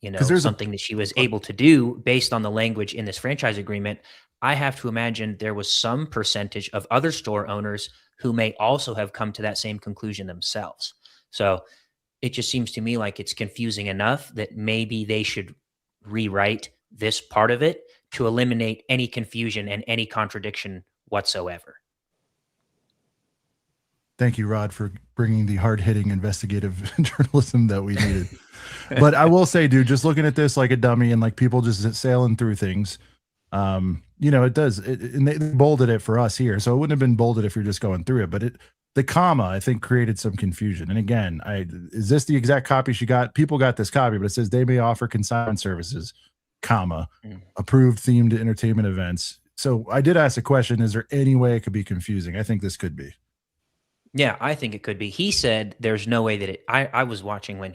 Because there's something that she was able to do based on the language in this franchise agreement, I have to imagine there was some percentage of other store owners who may also have come to that same conclusion themselves. So it just seems to me like it's confusing enough that maybe they should rewrite this part of it to eliminate any confusion and any contradiction whatsoever. Thank you, Rod, for bringing the hard-hitting investigative journalism that we needed. But I will say, dude, just looking at this like a dummy and like people just sailing through things, it does. And they bolded it for us here, so it wouldn't have been bolded if you're just going through it. But the comma, I think, created some confusion. And again, is this the exact copy she got? People got this copy, but it says they may offer consignment services, comma, approved themed entertainment events. So I did ask a question: is there any way it could be confusing? I think this could be. Yeah, I think it could be. He said there's no way that I was watching when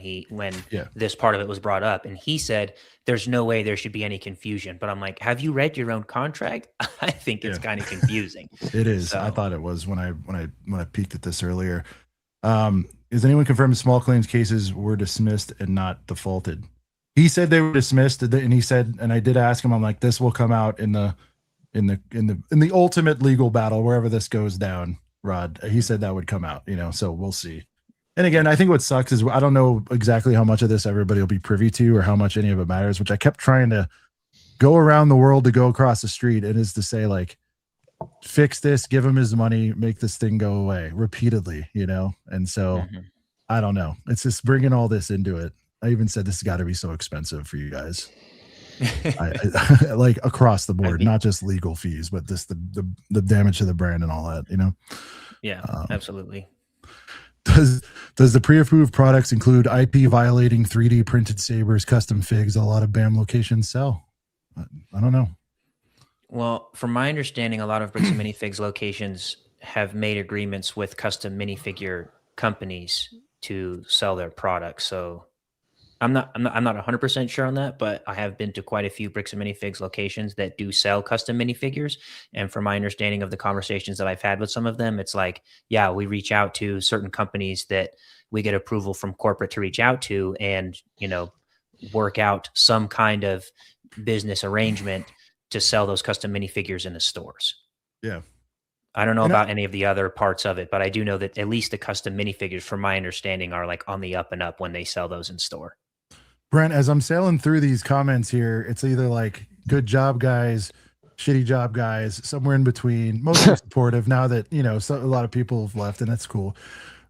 this part of it was brought up, and he said there's no way there should be any confusion. But I'm like, have you read your own contract? I think it's kind of confusing. It is. So, I thought it was when I peeked at this earlier. Is anyone confirmed small claims cases were dismissed and not defaulted? He said they were dismissed, and he said, and I did ask him, I'm like, this will come out in the ultimate legal battle wherever this goes down. Rod, he said that would come out, so we'll see. And again, I think what sucks is I don't know exactly how much of this everybody will be privy to or how much any of it matters, which I kept trying to go around the world to go across the street. And is to say, like, fix this, give him his money, make this thing go away repeatedly, And so I don't know. It's just bringing all this into it. I even said this has got to be so expensive for you guys. I like across the board, not just legal fees, but this the damage to the brand and all that, Yeah, absolutely. Does the pre-approved products include IP violating 3D printed sabers, custom figs? A lot of BAM locations sell. I don't know. Well, from my understanding, a lot of Bricks and Minifigs locations have made agreements with custom minifigure companies to sell their products. So I'm not 100% sure on that, but I have been to quite a few Bricks and Minifigs locations that do sell custom minifigures. And from my understanding of the conversations that I've had with some of them, it's like, yeah, we reach out to certain companies that we get approval from corporate to reach out to and, work out some kind of business arrangement to sell those custom minifigures in the stores. Yeah. I don't know about any of the other parts of it, but I do know that at least the custom minifigures, from my understanding, are like on the up and up when they sell those in store. Brent, as I'm sailing through these comments here, it's either like good job, guys, shitty job, guys, somewhere in between. Mostly supportive now that, a lot of people have left, and that's cool.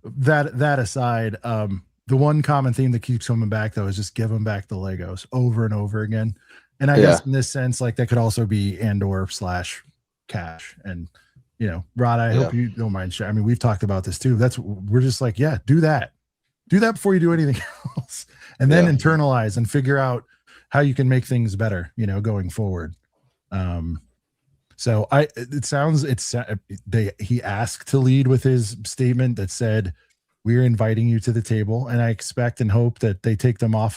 That aside, the one common theme that keeps coming back, though, is just give them back the Legos over and over again. And I guess in this sense, like that could also be and/or/cash. And, Rod, I hope you don't mind sharing. I mean, we've talked about this too. We're just like, yeah, do that before you do anything else. And then internalize and figure out how you can make things better, going forward. So he asked to lead with his statement that said, we're inviting you to the table. And I expect and hope that they take them up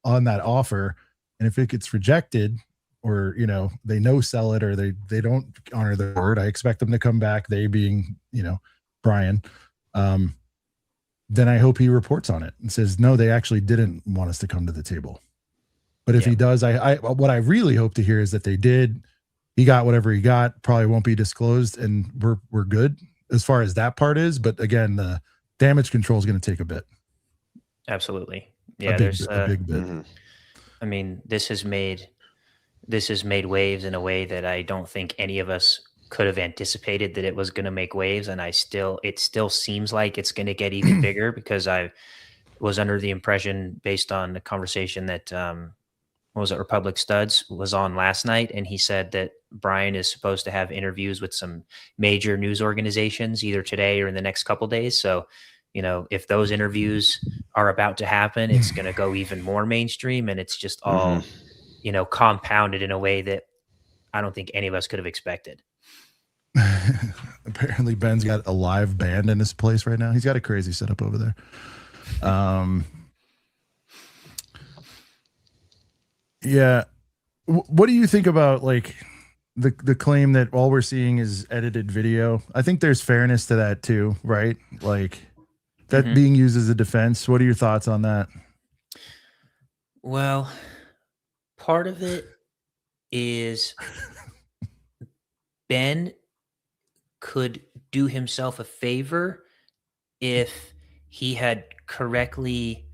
on that offer. And if it gets rejected or, they no sell it or they don't honor the word, I expect them to come back. They being, Brian, then I hope he reports on it and says, no, they actually didn't want us to come to the table. But if he does, I what I really hope to hear is that they did. He got whatever he got, probably won't be disclosed, and we're good as far as that part is. But again, the damage control is going to take a bit. Absolutely. Yeah, there's a big bit. I mean, this has made waves in a way that I don't think any of us could have anticipated that it was going to make waves. And it still seems like it's going to get even bigger, because I was under the impression, based on the conversation that, what was it, Republic Studs was on last night, and he said that Brian is supposed to have interviews with some major news organizations either today or in the next couple days. So, if those interviews are about to happen, it's going to go even more mainstream, and it's just all, compounded in a way that I don't think any of us could have expected. Apparently Ben's got a live band in his place right now. He's got a crazy setup over there. Yeah. What do you think about like the claim that all we're seeing is edited video? I think there's fairness to that too, right? Like that being used as a defense. What are your thoughts on that? Well, part of it is Ben could do himself a favor if he had correctly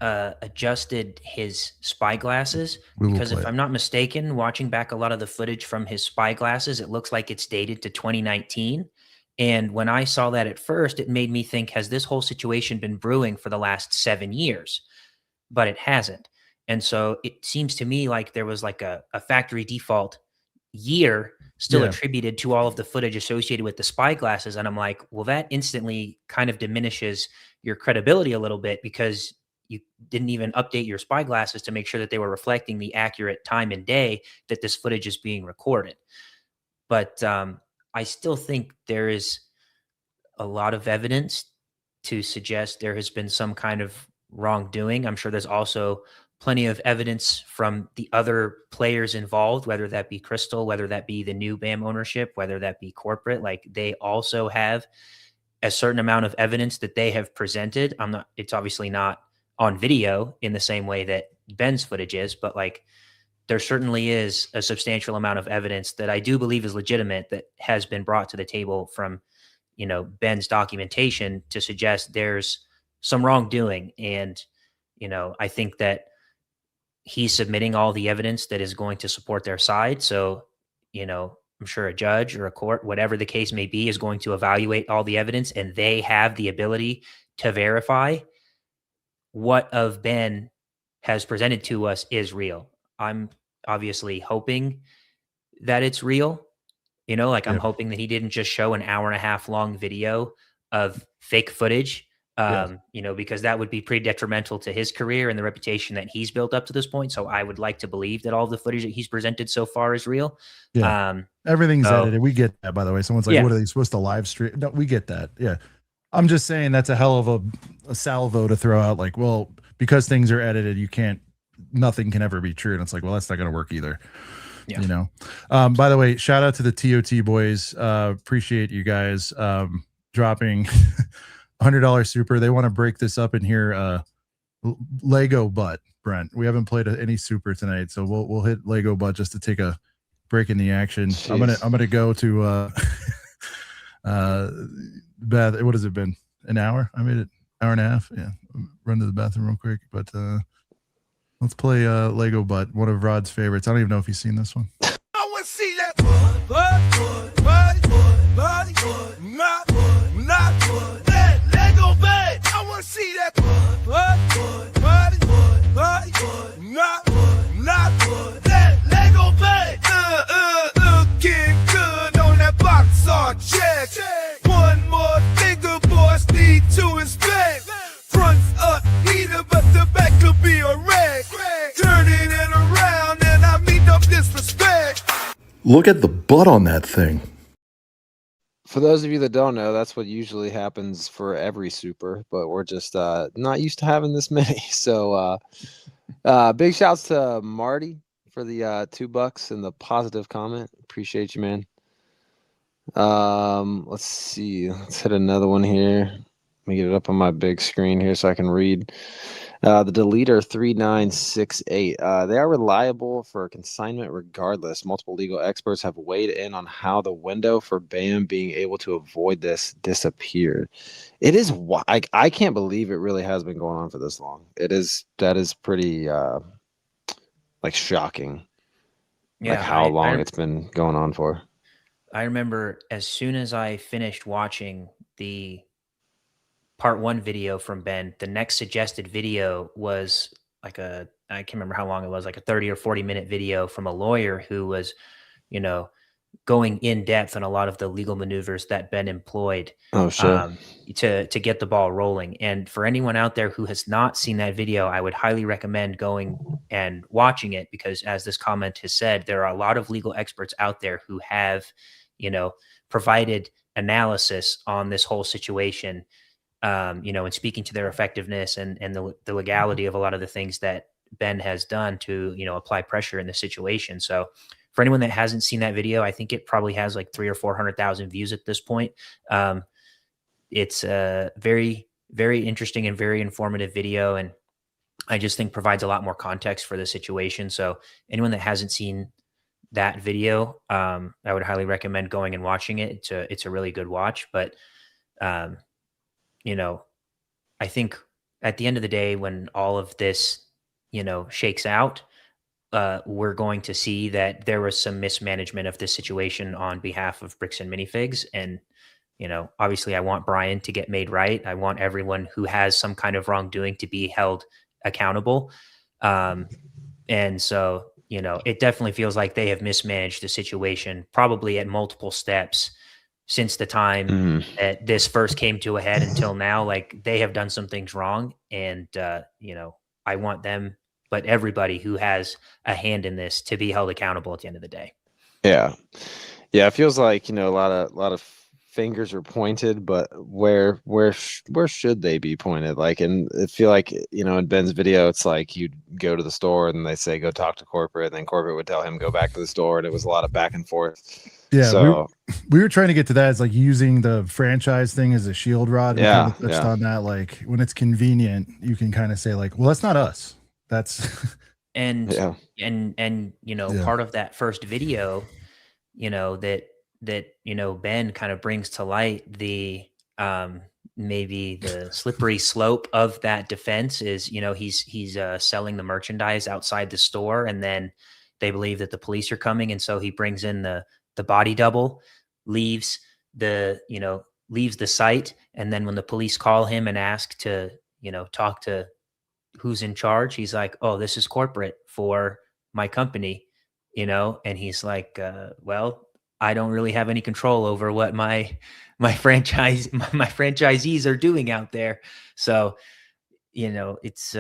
adjusted his spy glasses, because if I'm not mistaken, watching back a lot of the footage from his spy glasses, it looks like it's dated to 2019. And when I saw that at first, it made me think, has this whole situation been brewing for the last 7 years? But it hasn't. And so it seems to me like there was like a factory default year still attributed to all of the footage associated with the spy glasses. And I'm like, well, that instantly kind of diminishes your credibility a little bit, because you didn't even update your spy glasses to make sure that they were reflecting the accurate time and day that this footage is being recorded. But I still think there is a lot of evidence to suggest there has been some kind of wrongdoing. I'm sure there's also plenty of evidence from the other players involved, whether that be Crystal, whether that be the new BAM ownership, whether that be corporate. Like, they also have a certain amount of evidence that they have presented. It's obviously not on video in the same way that Ben's footage is, but like, there certainly is a substantial amount of evidence that I do believe is legitimate that has been brought to the table from, Ben's documentation to suggest there's some wrongdoing. And, I think that he's submitting all the evidence that is going to support their side. So, I'm sure a judge or a court, whatever the case may be, is going to evaluate all the evidence, and they have the ability to verify what of Ben has presented to us is real. I'm obviously hoping that it's real. I'm hoping that he didn't just show an 1.5 hour long video of fake footage, because that would be pretty detrimental to his career and the reputation that he's built up to this point. So I would like to believe that all the footage that he's presented so far is real. Yeah. Everything's edited. We get that, by the way. Someone's like, what are they supposed to live stream? No, we get that. Yeah. I'm just saying that's a hell of a salvo to throw out. Like, well, because things are edited, nothing can ever be true. And it's like, well, that's not going to work either. Yeah. By the way, shout out to the TOT boys. Appreciate you guys dropping $100 super. They want to break this up in here. Lego butt, Brent. We haven't played any super tonight, so we'll hit Lego butt just to take a break in the action. Jeez. I'm gonna go to bath. What has it been? An hour? I made it 1.5 hours. Yeah, run to the bathroom real quick. But let's play Lego butt, one of Rod's favorites. I don't even know if he's seen this one. I want to see that Lego butt. I want to see that Lego butt. Looking good on that box art check. One more finger, boys need to inspect. Front's up, either, but the back could be a wreck. Turning it around and I mean no disrespect. Look at the butt on that thing. For those of you that don't know, that's what usually happens for every super, but we're just not used to having this many. So big shouts to Marty for the $2 and the positive comment. Appreciate you, man. Let's see. Let's hit another one here. Let me get it up on my big screen here so I can read. The deleter 3968. They are reliable for consignment regardless. Multiple legal experts have weighed in on how the window for BAM being able to avoid this disappeared. It is I can't believe it really has been going on for this long. That is pretty like shocking. Like Yeah, how long it's been going on for. I remember as soon as I finished watching the part 1 video from Ben, the next suggested video was like I can't remember how long it was, like a 30 or 40-minute video from a lawyer who was, you know, going in depth on a lot of the legal maneuvers that Ben employed Oh shit. um, to get the ball rolling. And for anyone out there who has not seen that video, I would highly recommend going and watching it, because as this comment has said, there are a lot of legal experts out there who have, provided analysis on this whole situation, and speaking to their effectiveness and the legality of a lot of the things that Ben has done to, apply pressure in the situation. So for anyone that hasn't seen that video, I think it probably has like 300 or 400,000 views at this point. It's a very, very interesting and very informative video. And I just think provides a lot more context for the situation. So anyone that hasn't seen that video, I would highly recommend going and watching it. It's a really good watch, but, um, I think at the end of the day, when all of this, shakes out, we're going to see that there was some mismanagement of this situation on behalf of Bricks and Minifigs. And, obviously I want Brian to get made right. I want everyone who has some kind of wrongdoing to be held accountable. And so, it definitely feels like they have mismanaged the situation probably at multiple steps since the time that this first came to a head until now. Like, they have done some things wrong. And, I want them, but everybody who has a hand in this, to be held accountable at the end of the day. Yeah. Yeah, it feels like, a lot of fingers are pointed, but where should they be pointed? Like, and I feel like, in Ben's video, it's like you'd go to the store and they say go talk to corporate, and then corporate would tell him go back to the store, and it was a lot of back and forth. Yeah, so we were trying to get to that. It's like using the franchise thing as a shield rod. We kind of touched on that. Like, when it's convenient, you can kind of say like, well, that's not us. That's and part of that first video, that Ben kind of brings to light the maybe the slippery slope of that defense is, he's selling the merchandise outside the store, and then they believe that the police are coming, and so he brings in the body double, leaves the site, and then when the police call him and ask to talk to who's in charge, he's like, oh, this is corporate for my company, and he's like, well, I don't really have any control over what my franchisees are doing out there. So, it's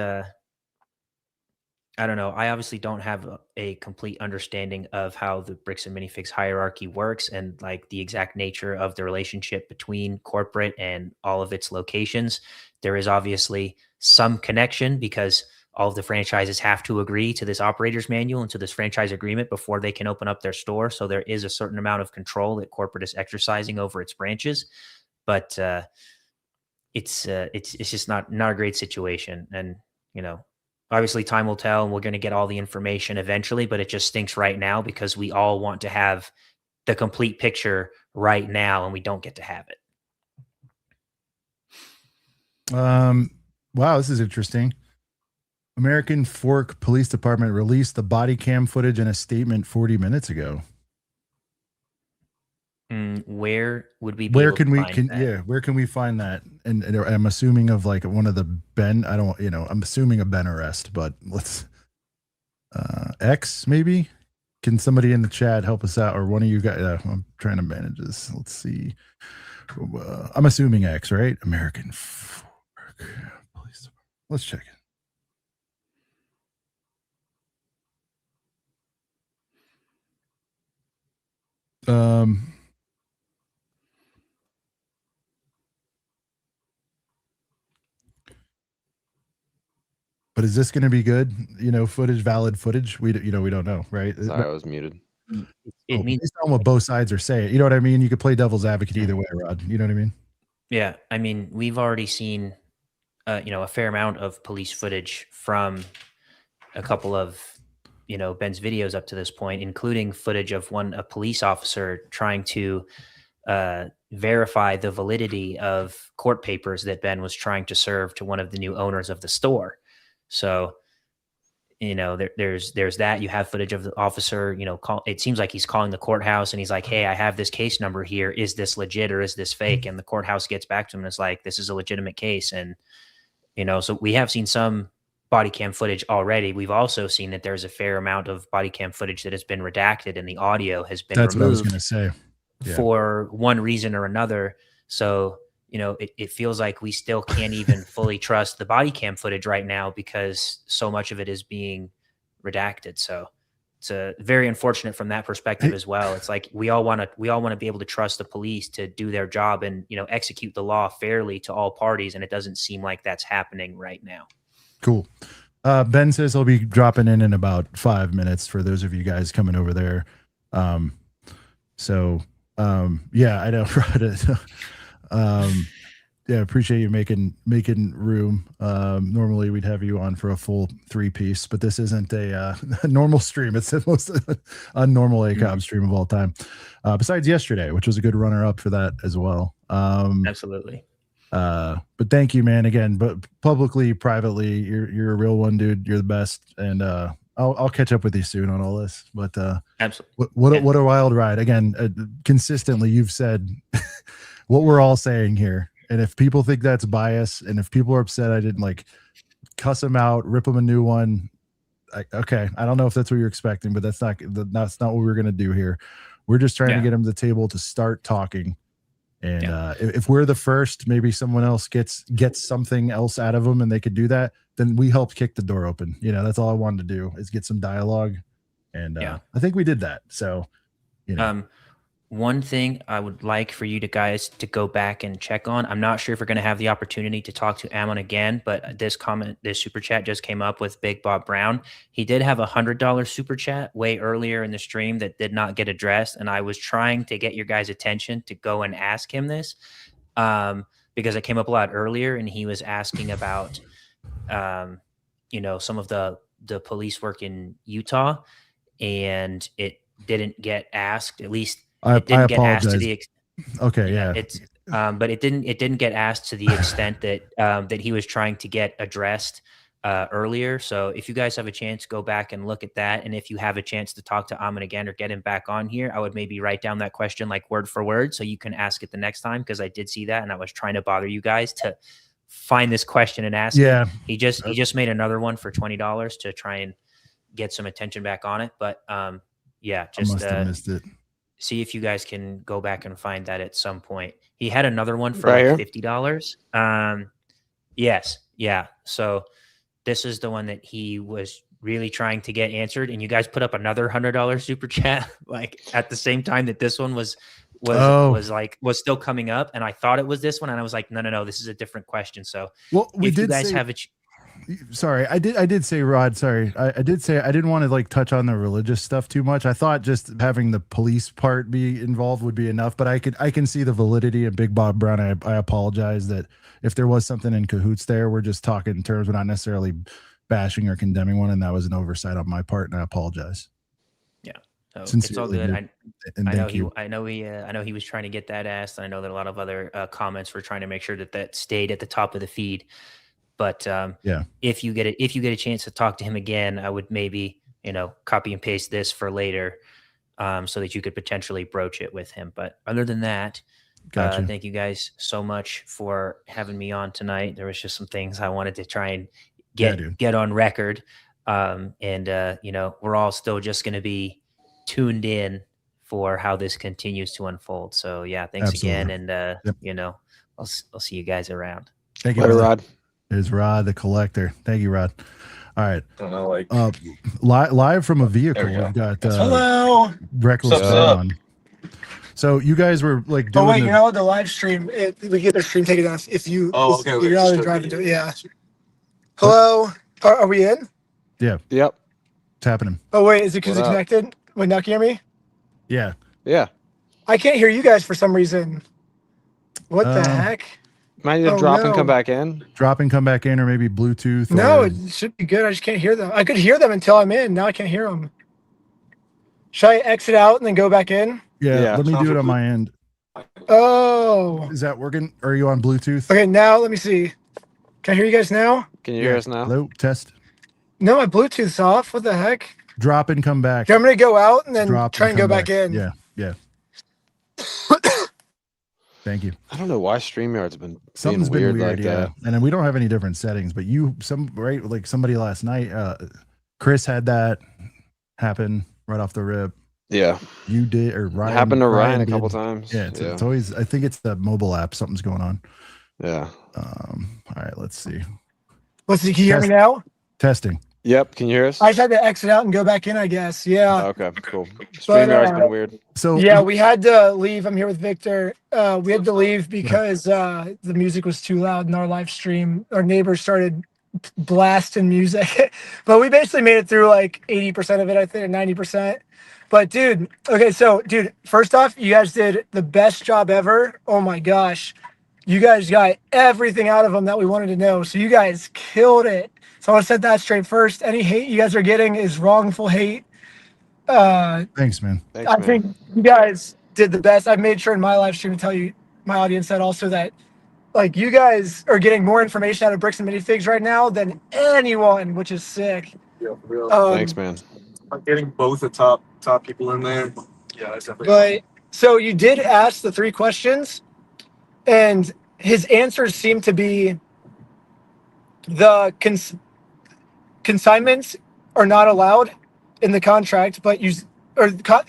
I don't know. I obviously don't have a complete understanding of how the Bricks and Minifigs hierarchy works, and like the exact nature of the relationship between corporate and all of its locations. There is obviously some connection because all of the franchises have to agree to this operator's manual and to this franchise agreement before they can open up their store. So there is a certain amount of control that corporate is exercising over its branches, but it's just not a great situation. And, obviously time will tell, and we're going to get all the information eventually, but it just stinks right now because we all want to have the complete picture right now, and we don't get to have it. Wow, this is interesting. American Fork Police Department released the body cam footage in a statement 40 minutes ago. Where would we? Where can we find that? And I'm assuming of like one of the Ben. I don't. I'm assuming a Ben arrest, but let's. X maybe. Can somebody in the chat help us out, or one of you guys? I'm trying to manage this. Let's see. I'm assuming X, right? American Fork Police Department. Let's check it. But is this going to be good? Valid footage. We don't know, right? Sorry, I was muted. It means what both sides are saying. You know what I mean? You could play devil's advocate either way, Rod. You know what I mean? Yeah, I mean, we've already seen, a fair amount of police footage from a couple of, Ben's videos up to this point, including footage of a police officer trying to verify the validity of court papers that Ben was trying to serve to one of the new owners of the store. So, there's that. You have footage of the officer, it seems like he's calling the courthouse and he's like, hey, I have this case number here. Is this legit or is this fake? And the courthouse gets back to him and it's like, this is a legitimate case. And, so we have seen some body cam footage already. We've also seen that there's a fair amount of body cam footage that has been redacted and the audio has been That's what I was removed going to say. Yeah. for one reason or another. So, it feels like we still can't even fully trust the body cam footage right now because so much of it is being redacted. So it's very unfortunate from that perspective as well. It's like we all want to be able to trust the police to do their job and, execute the law fairly to all parties. And it doesn't seem like that's happening right now. Cool. Ben says he'll be dropping in about 5 minutes for those of you guys coming over there. Yeah, I know. Yeah, appreciate you making room. Normally we'd have you on for a full 3-piece, but this isn't a normal stream. It's the most unnormal ACOB stream of all time. Besides yesterday, which was a good runner-up for that as well. Absolutely. But thank you, man. Again, but publicly, privately, you're a real one, dude. You're the best, and I'll catch up with you soon on all this. But absolutely, what a wild ride. Again, consistently, you've said what we're all saying here. And if people think that's bias, and if people are upset, I didn't like cuss them out, rip them a new one. Okay, I don't know if that's what you're expecting, but that's not what we're gonna do here. We're just trying to get them to the table to start talking. And if we're the first, maybe someone else gets something else out of them, and they could do that. Then we helped kick the door open. That's all I wanted to do is get some dialogue, and I think we did that. So, one thing I would like for you guys to go back and check on. I'm not sure if we're going to have the opportunity to talk to Ammon again, but this super chat just came up with Big Bob Brown. He did have $100 super chat way earlier in the stream that did not get addressed. And I was trying to get your guys' attention to go and ask him this because it came up a lot earlier, and he was asking about, some of the police work in Utah, and it didn't get asked, at least. It didn't get asked to the but it didn't get asked to the extent that that he was trying to get addressed earlier. So if you guys have a chance, go back and look at that. And if you have a chance to talk to Ammon again or get him back on here, I would maybe write down that question like word for word so you can ask it the next time, because I did see that and I was trying to bother you guys to find this question and ask it. He just made another one for $20 to try and get some attention back on it. But I must have missed it. See if you guys can go back and find that at some point. He had another one for like $50. Yes. Yeah. So this is the one that he was really trying to get answered. And you guys put up another $100 super chat, like at the same time that this one was still coming up. And I thought it was this one. And I was like, no, this is a different question. So if you guys have a sorry, I did say, Rod, sorry. I did say I didn't want to like touch on the religious stuff too much. I thought just having the police part be involved would be enough, but I can see the validity of Big Bob Brown. I apologize that if there was something in cahoots there, we're just talking in terms, we're not necessarily bashing or condemning one, and that was an oversight on my part, and I apologize. Yeah. So it's all good. I know he was trying to get that asked. I know that a lot of other comments were trying to make sure that stayed at the top of the feed. But if you get a chance to talk to him again, I would maybe, copy and paste this for later so that you could potentially broach it with him. But other than that, thank you guys so much for having me on tonight. There was just some things I wanted to try and get on record. We're all still just going to be tuned in for how this continues to unfold. So thanks again. And, I'll see you guys around. Thank you, Rod. Is Rod the collector? Thank you, Rod. All right. Live from a vehicle, we've got hello, Reckless on. So you guys were like doing. Oh wait, you're not allowed to live stream. We get the stream taken off if you. Okay. You're not allowed to drive into it. Yeah. Hello. Are we in? Yeah. Yep. It's happening. Oh wait, is it because it's connected? Wait, now can you hear me? Yeah. Yeah. I can't hear you guys for some reason. What the heck? Might need to drop and come back in. Drop and come back in, or maybe Bluetooth. No, or... it should be good. I just can't hear them. I could hear them until I'm in. Now I can't hear them. Should I exit out and then go back in? Yeah, let me do it on my end. Oh. Is that working? Are you on Bluetooth? Okay, now let me see. Can I hear you guys now? Can you hear us now? Hello, test. No, my Bluetooth's off. What the heck? Drop and come back. Okay, I'm going to go out and then Drop try and go back in. Yeah. Thank you. I don't know why StreamYard's been Something's being weird, been weird, like yeah. that. And then we don't have any different settings, but like somebody last night, Chris had that happen right off the rip. Yeah. You did, or Ryan. It happened to Ryan a did. couple times. Yeah, it's always, I think it's the mobile app. Something's going on. Yeah. All right, let's see. Let's see. Can you hear me now? Testing. Yep. Can you hear us? I just had to exit out and go back in, I guess. Yeah. Okay, cool. StreamYard's been weird. So yeah, we had to leave. I'm here with Victor. We had to leave because the music was too loud in our live stream. Our neighbors started blasting music, but we basically made it through like 80% of it, I think, or 90%. But dude, okay, so dude, first off, you guys did the best job ever. Oh my gosh. You guys got everything out of them that we wanted to know. So you guys killed it. So I want to set that straight first. Any hate you guys are getting is wrongful hate. Thanks, man. I think you guys did the best. I made sure in my live stream to tell you, my audience, that also that like you guys are getting more information out of Bricks and Minifigs right now than anyone, which is sick. Yeah, for real. Thanks, man. I'm getting both the top people in there. Yeah, that's definitely. But so you did ask the 3 questions, and his answers seem to be the consignments are not allowed in the contract, but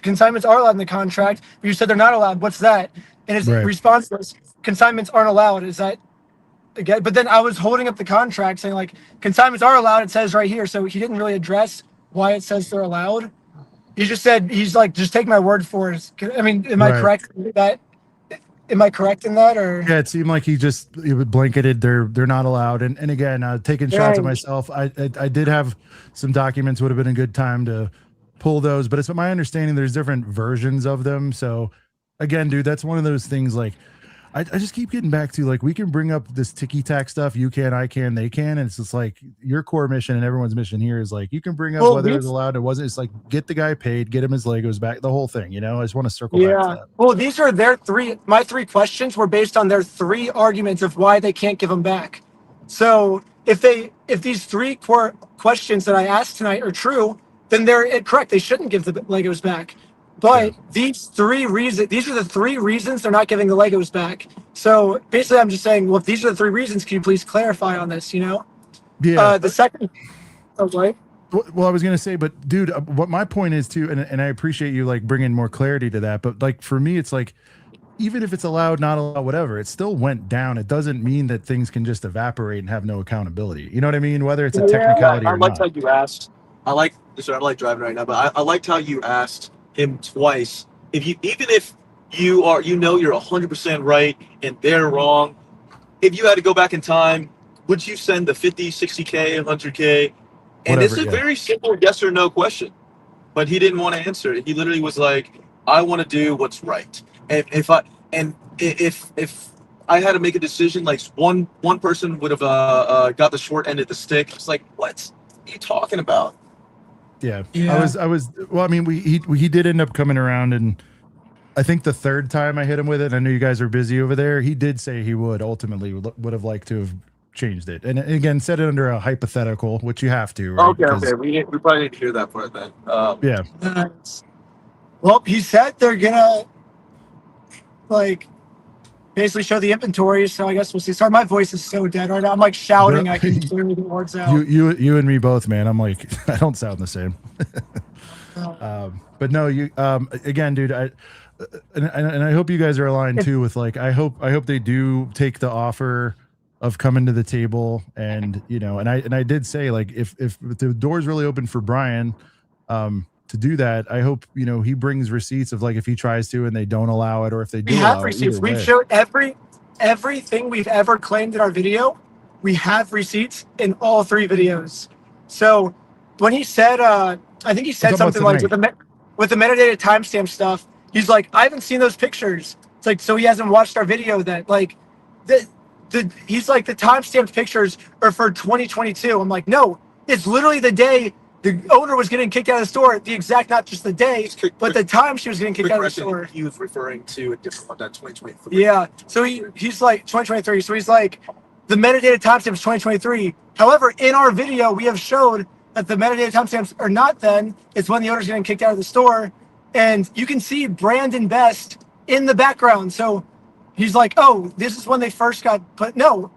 consignments are allowed in the contract, but you said they're not allowed. What's that? And his response was consignments aren't allowed. Is that again? But then I was holding up the contract saying like consignments are allowed. It says right here. So he didn't really address why it says they're allowed. He just said, he's like, just take my word for it. I mean, am I correct in that? Am I correct in that, or? Yeah, it seemed like he blanketed they're not allowed. And again, taking shots at myself, I did have some documents. Would have been a good time to pull those, but it's my understanding there's different versions of them. So again, dude, that's one of those things. Like I just keep getting back to like we can bring up this ticky-tack stuff. You can, I can, they can, and it's just like your core mission and everyone's mission here is like you can bring up whether it's allowed, it wasn't. It's like get the guy paid, get him his Legos back, the whole thing. You know, I just want to circle back to that. Well, these are my 3 questions were based on their 3 arguments of why they can't give them back. So if these 3 questions that I asked tonight are true, then they're correct. They shouldn't give the Legos back. But these are the 3 reasons they're not giving the Legos back. So basically, I'm just saying, well, if these are the 3 reasons, can you please clarify on this? You know? Yeah. The second. Okay. Well, I was gonna say, but dude, what my point is too, and I appreciate you like bringing more clarity to that. But like for me, it's like even if it's allowed, not allowed, whatever, it still went down. It doesn't mean that things can just evaporate and have no accountability. You know what I mean? Whether it's a technicality or not. I liked how you asked. I like driving right now, but I liked how you asked him twice. Even if you're 100% right and they're wrong, if you had to go back in time, would you send the 50, 60K, 100K? And it's a very simple yes or no question, but he didn't want to answer it. He literally was like, I want to do what's right. And if I had to make a decision, like one person would have got the short end of the stick. It's like, what are you talking about? Yeah. I was. Well, I mean, he did end up coming around, and I think the 3rd time I hit him with it, I know you guys are busy over there. He did say he would would have liked to have changed it, and again, said it under a hypothetical, which you have to. Right? Okay. We probably need to hear that part then. Yeah. Well, he said they're gonna like basically show the inventory, so I guess we'll see. Sorry, my voice is so dead right now. I'm like shouting. I can clearly get words out. You and me both, man. I'm like, I don't sound the same. But no, you again, dude. And I hope you guys are aligned too with like I hope they do take the offer of coming to the table, and you know, and I did say like if the door's really open for Brian to do that, I hope, you know, he brings receipts of like if he tries to and they don't allow it, or if they do. We have receipts. We've showed everything we've ever claimed in our video. We have receipts in all 3 videos. So when he said, I think he said something like with the metadata timestamp stuff, he's like, I haven't seen those pictures. It's like, so he hasn't watched our video that like he's like, the timestamped pictures are for 2022. I'm like, no, it's literally the day the owner was getting kicked out of the store. The exact, not just the day, but the time she was getting kicked out of the store. He was referring to a different one, that 2023. Yeah. So he's like 2023. So he's like, the metadata timestamp is 2023. However, in our video, we have showed that the metadata timestamps are not then. It's when the owner's getting kicked out of the store. And you can see Brandon Best in the background. So he's like, oh, this is when they first got put. No,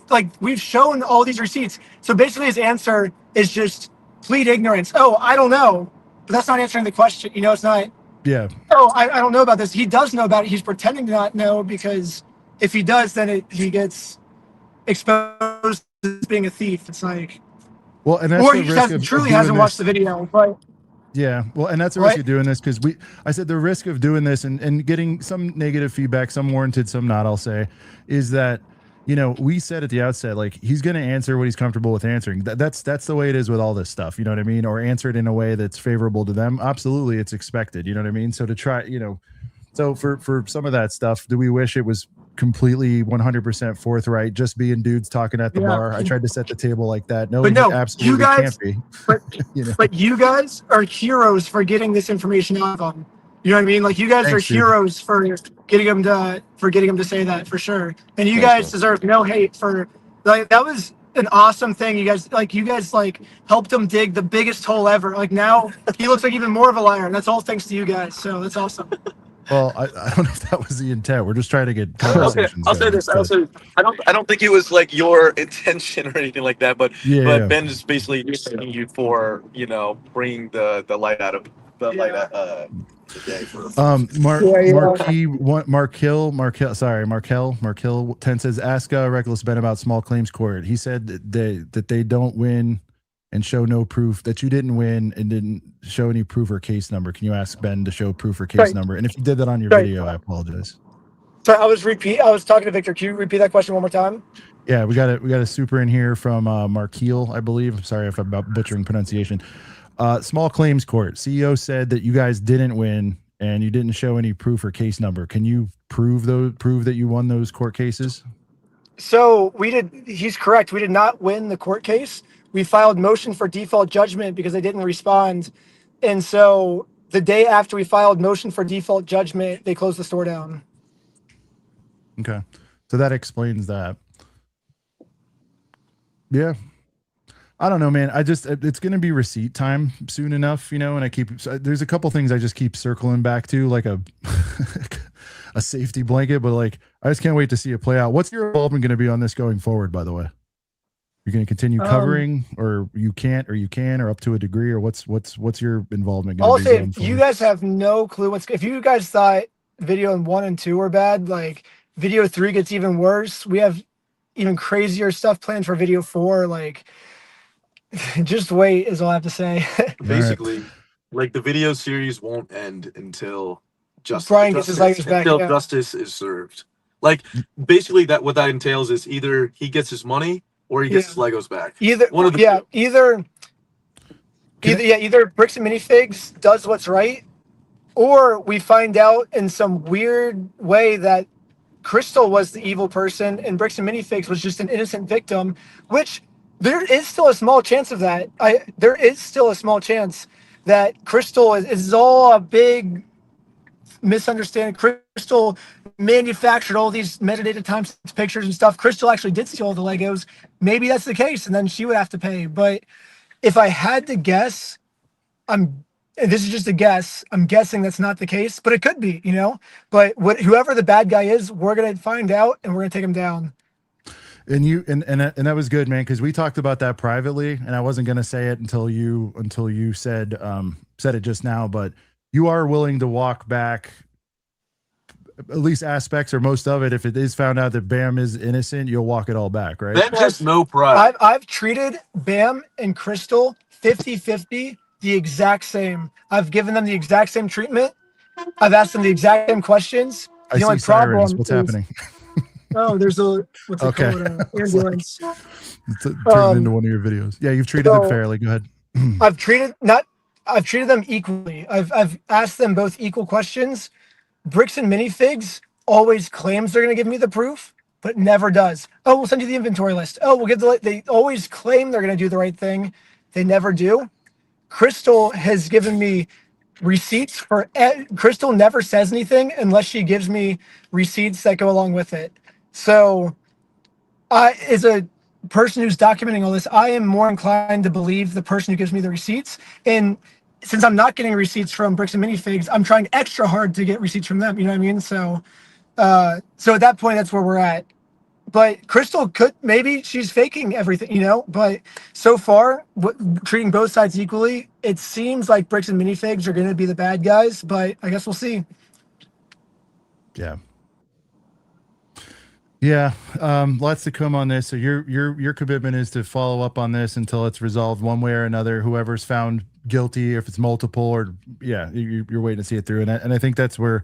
like, we've shown all these receipts. So basically his answer is just plead ignorance. Oh, I don't know. But that's not answering the question. You know, it's not. Yeah. Oh, I don't know about this. He does know about it. He's pretending to not know, because if he does, then he gets exposed as being a thief. It's like, Well, and that's or the he risk just of truly doing hasn't this. watched the video. But Yeah, well, and that's the risk of doing this, because I said the risk of doing this and getting some negative feedback, some warranted, some not, I'll say, is that, you know, we said at the outset, like, he's going to answer what he's comfortable with answering. That's the way it is with all this stuff, you know what I mean? Or answer it in a way that's favorable to them. Absolutely, it's expected, you know what I mean? So to try, you know, so for some of that stuff, do we wish it was completely 100% forthright, just being dudes talking at the bar? I tried to set the table like that. No, but no, absolutely you guys, can't be. but, You know? but you guys are heroes for getting this information out of them. You know what I mean? Like, you guys Thanks, are dude. heroes for getting him to say that, for sure. And you Thanks, guys man. deserve no hate for, like, that was an awesome thing. You guys helped him dig the biggest hole ever. Like, now he looks like even more of a liar, and that's all thanks to you guys. So that's awesome. Well, I don't know if that was the intent. We're just trying to get Okay, conversations. I'll say this. I don't think it was like your intention or anything like that, but Yeah. Ben is basically thanking you for, you know, bringing the light out of the light out the day. Markel 10 says, ask Reckless Ben about small claims court. He said that they don't win and show no proof, that you didn't win and didn't show any proof or case number. Can you ask Ben to show proof or case number? And if you did that on your video, I apologize. So I was talking to Victor. Can you repeat that question one more time? Yeah, we got a super in here from Markeel, I believe. I'm sorry if I'm butchering pronunciation. Small claims court. CEO said that you guys didn't win and you didn't show any proof or case number. Can you prove that you won those court cases? So we did. He's correct. We did not win the court case. We filed motion for default judgment because they didn't respond. And so the day after we filed motion for default judgment, they closed the store down. Okay. So that explains that. Yeah. I don't know, man. It's going to be receipt time soon enough, you know, and there's a couple things I just keep circling back to, like a safety blanket, but like, I just can't wait to see it play out. What's your involvement going to be on this going forward, by the way? You're going to continue covering, or you can't, or you can, or up to a degree, or what's your involvement going to be? I'll say, you guys have no clue if you guys thought video 1 and 2 were bad, like video 3 gets even worse. We have even crazier stuff planned for video 4. Like, just wait is all I have to say. Basically, like, the video series won't end until Brian gets his Legos back, until justice is served. Like, basically, what that entails is either he gets his money or he gets his Legos back. Either Bricks and Minifigs does what's right, or we find out in some weird way that Crystal was the evil person and Bricks and Minifigs was just an innocent victim, which there is still a small chance of that. There is still a small chance that Crystal is all a big misunderstanding. Crystal manufactured all these metadata times pictures and stuff. Crystal actually did steal all the Legos. Maybe that's the case, and then she would have to pay. But if I had to guess, and this is just a guess, I'm guessing that's not the case, but it could be, you know. But whoever the bad guy is, we're gonna find out and we're gonna take him down. And you and that was good, man, because we talked about that privately, and I wasn't gonna say it until you said it just now, but you are willing to walk back at least aspects or most of it. If it is found out that Bam is innocent, you'll walk it all back, right? Ben has no pride. I've treated Bam and Crystal 50-50, the exact same. I've given them the exact same treatment. I've asked them the exact same questions. I see sirens. What's happening? Oh, there's a ambulance. Turned into one of your videos. Yeah, you've treated them fairly. Go ahead. I've treated them equally. I've asked them both equal questions. Bricks and Minifigs always claims they're going to give me the proof, but never does. Oh, we'll send you the inventory list. Oh, we'll give they always claim they're going to do the right thing. They never do. Crystal has given me receipts for Crystal never says anything unless she gives me receipts that go along with it. So as a person who's documenting all this, I am more inclined to believe the person who gives me the receipts. And since I'm not getting receipts from Bricks and Minifigs, I'm trying extra hard to get receipts from them. You know what I mean? So at that point, that's where we're at. But Crystal maybe she's faking everything, but so far, treating both sides equally, it seems like Bricks and Minifigs are going to be the bad guys, but I guess we'll see. Yeah. Yeah. Lots to come on this. So your commitment is to follow up on this until it's resolved one way or another, whoever's found guilty, if it's multiple or you're waiting to see it through. And I think that's where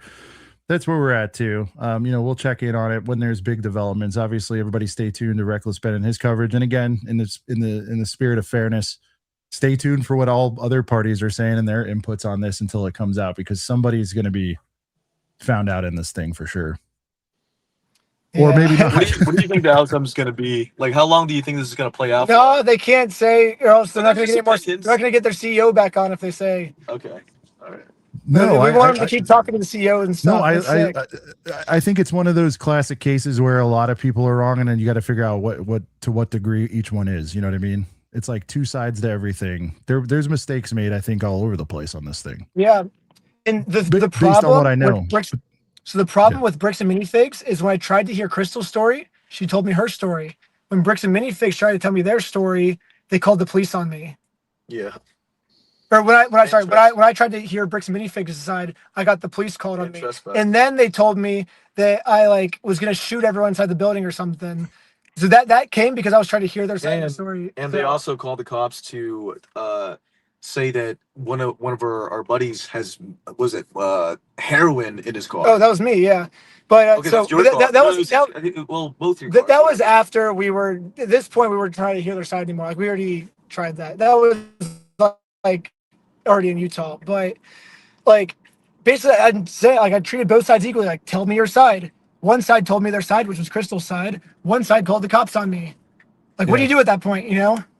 we're at too. We'll check in on it when there's big developments. Obviously, everybody stay tuned to Reckless Ben and his coverage. And again, in the spirit of fairness, stay tuned for what all other parties are saying and their inputs on this until it comes out, because somebody's going to be found out in this thing for sure. Yeah. Or maybe not. What do you think the outcome is going to be? Like, how long do you think this is going to play out? No, they can't say, or else they're not going to get more. They're not going to get their CEO back on if they say. Okay. All right. No, we want them to keep talking to the CEO and stuff. No, I think it's one of those classic cases where a lot of people are wrong, and then you got to figure out what degree each one is. You know what I mean? It's like two sides to everything. There's mistakes made, I think, all over the place on this thing. Yeah, and the problem, based on what I know. So the problem with Bricks and Minifigs is when I tried to hear Crystal's story, she told me her story. When Bricks and Minifigs tried to tell me their story, they called the police on me. Yeah. Or when I tried to hear Bricks and Minifigs' side, I got the police called on me. And then they told me that I was gonna shoot everyone inside the building or something. So that came because I was trying to hear their side of the story. And they also called the cops to say that one of our buddies has heroin in his car. Oh, that was me, yeah. But okay, so both your that was after we were at this point we were trying to hear their side anymore. Like we already tried that. That was like already in Utah. But basically I'd say I treated both sides equally. Like, tell me your side. One side told me their side, which was Crystal's side. One side called the cops on me. Like, what do you do at that point,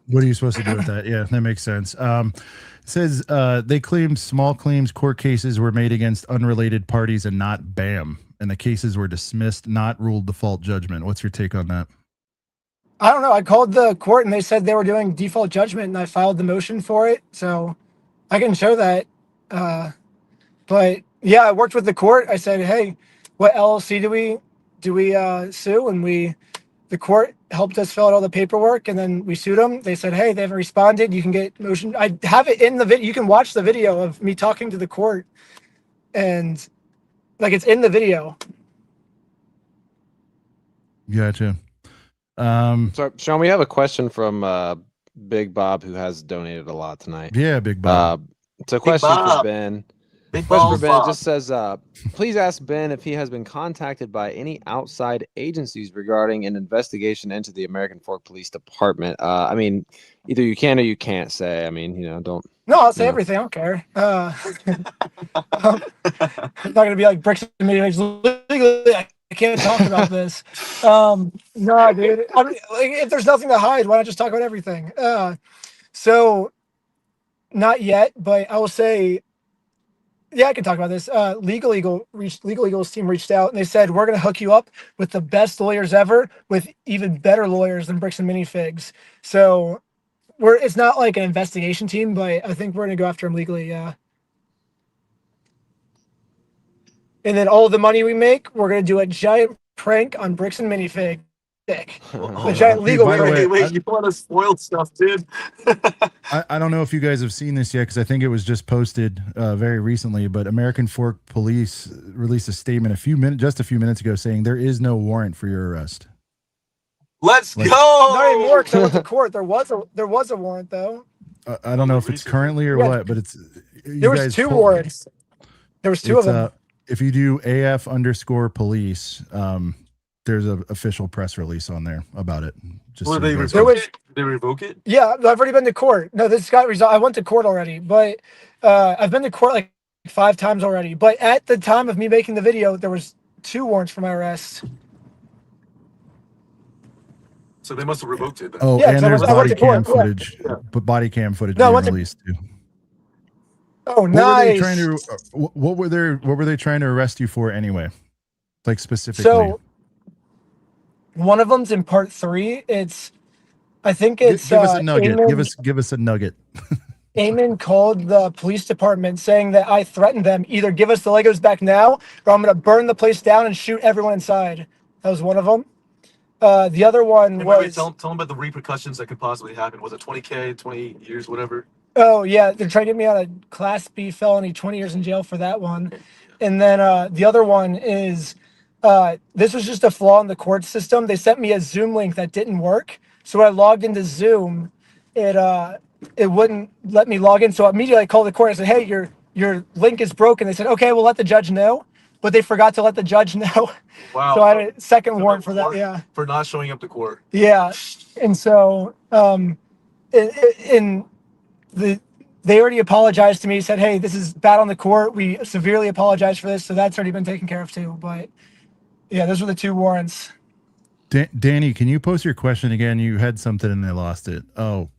What are you supposed to do with that? Yeah, that makes sense. It says they claimed small claims court cases were made against unrelated parties and not BAM, and the cases were dismissed, not ruled default judgment. What's your take on that? I don't know. I called the court and they said they were doing default judgment, and I filed the motion for it, so I can show that. But yeah, I worked with the court. I said, hey, what LLC do we sue? And the court helped us fill out all the paperwork, and then we sued them. They said, hey, they haven't responded. You can get motion. I have it in the video. You can watch the video of me talking to the court, and it's in the video. Gotcha. So Sean, we have a question from Big Bob, who has donated a lot tonight. Yeah, Big Bob. It's a question for Ben. Big question for Ben Bob. just says, please ask Ben if he has been contacted by any outside agencies regarding an investigation into the American Fork Police Department. I mean, either you can or you can't say. I mean, don't. No, I'll say everything. I don't care. I'm not gonna be like Bricks and Minifigs. Legally, I can't talk about this. No, dude. If there's nothing to hide, why not just talk about everything? So, not yet, but I will say. Yeah, I can talk about this. Legal Eagle's team reached out and they said, we're going to hook you up with the best lawyers ever, with even better lawyers than Bricks and Minifigs. So it's not like an investigation team, but I think we're going to go after him legally. Yeah. And then all the money we make, we're going to do a giant prank on Bricks and Minifig. A giant legal prank. Wait, you want to spoil stuff, dude. I don't know if you guys have seen this yet, because I think it was just posted very recently, but American Fork Police released a statement just a few minutes ago saying there is no warrant for your arrest. Let's go. Not anymore, because I went to court. There was a warrant, though. I don't know if it's currently or what, but it's there was two warrants. There was two of them. If you do AF_police, there's an official press release on there about it. Did they revoke it? Yeah, I've already been to court. No, this got resolved. I went to court already, but I've been to court like 5 times already. But at the time of me making the video, there was 2 warrants for my arrest. So they must have revoked it then. Oh, Yeah, and 'cause I there's went to body cam court, yeah. footage, but body cam footage No, I being went to- released too. Oh, What nice. were they trying to? What were they trying to arrest you for anyway? Like specifically. So one of them's in part 3. I think it's Give us a nugget. Eamon, Give us a nugget. Eamon called the police department saying that I threatened them. Either give us the Legos back now, or I'm going to burn the place down and shoot everyone inside. That was one of them. The other one was. Tell them about the repercussions that could possibly happen. Was it 20K, 20 years, whatever? Oh yeah, they're trying to get me on a Class B felony, 20 years in jail for that one. And then the other one is this was just a flaw in the court system. They sent me a Zoom link that didn't work. So when I logged into Zoom, it wouldn't let me log in. So immediately I called the court. I said, "Hey, your link is broken." They said, "Okay, we'll let the judge know," but they forgot to let the judge know. Wow. So I had a second warrant for that. Yeah. For not showing up to court. Yeah, and so they already apologized to me. Said, "Hey, this is bad on the court. We severely apologize for this." So that's already been taken care of too. But yeah, those were the 2 warrants. Danny, can you post your question again? You had something and I lost it. Oh,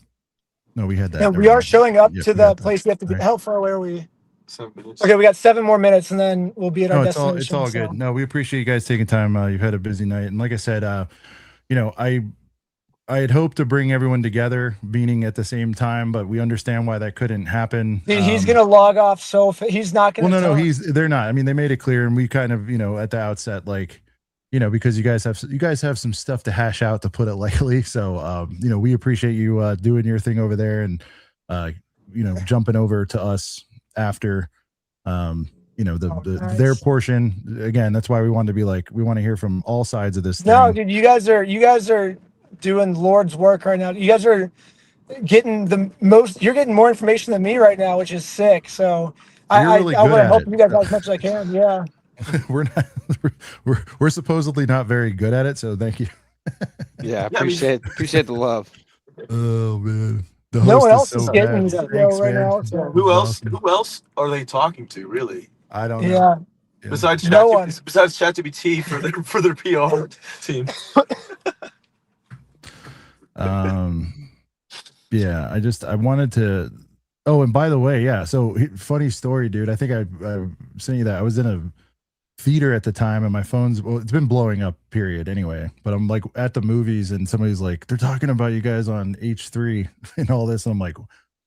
no, we had that. And Never we are mind. showing up Yep, to we the got that. place we have to be. Right. How far away are we? 7 minutes. Okay, we got 7 more minutes, and then we'll be at our No, destination. it's all so. good. No, we appreciate you guys taking time. You've had a busy night, and like I said, you know, I had hoped to bring everyone together, meeting at the same time, but we understand why that couldn't happen. He's gonna log off, so he's not gonna. Well, no, they're not. I mean, they made it clear, and we kind of, you know, at the outset, like, you know, because you guys have some stuff to hash out, to put it lightly. So, you know, we appreciate you doing your thing over there, and you know, jumping over to us after, you know, nice. their portion. Again, that's why we wanted to be like, we want to hear from all sides of this No, thing. dude, you guys are doing Lord's work right now. You guys are getting you're getting more information than me right now, which is sick. So I really want good to at help it. you guys out as much as I can. Yeah. We're not, we're supposedly not very good at it, so thank you. Yeah, appreciate the love. Oh man, the No host one else so is getting bad. this Thanks, video right man. now. So. Who else? Awesome. Who else are they talking to? Really? I don't know. Yeah. Yeah. Besides No one. besides ChatGPT for their PR team. Yeah, I wanted to. Oh, and by the way, yeah. So funny story, dude. I think I sent you that. I was in a theater at the time, and my phone's, well, it's been blowing up. Period. Anyway, but I'm like at the movies, and somebody's like, they're talking about you guys on H3 and all this, and I'm like,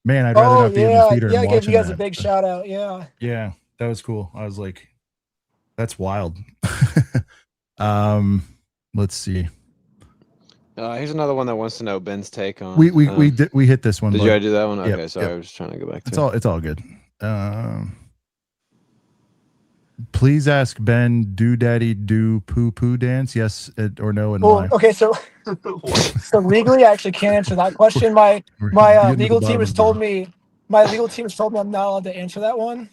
man, I'd rather not be in the theater. Yeah, and I gave you watching guys a that. big shout out. Yeah. Yeah, that was cool. I was like, that's wild. Let's see. Here's another one that wants to know Ben's take on. We hit this one. Did you already do that one? Yep, Okay, sorry, yep. I was just trying to go back to It's all good. Please ask Ben, do daddy do poo poo dance? Yes or no, and why? Okay, so legally I actually can't answer that question. My getting to legal the team bottom has of told it. me I'm not allowed to answer that one.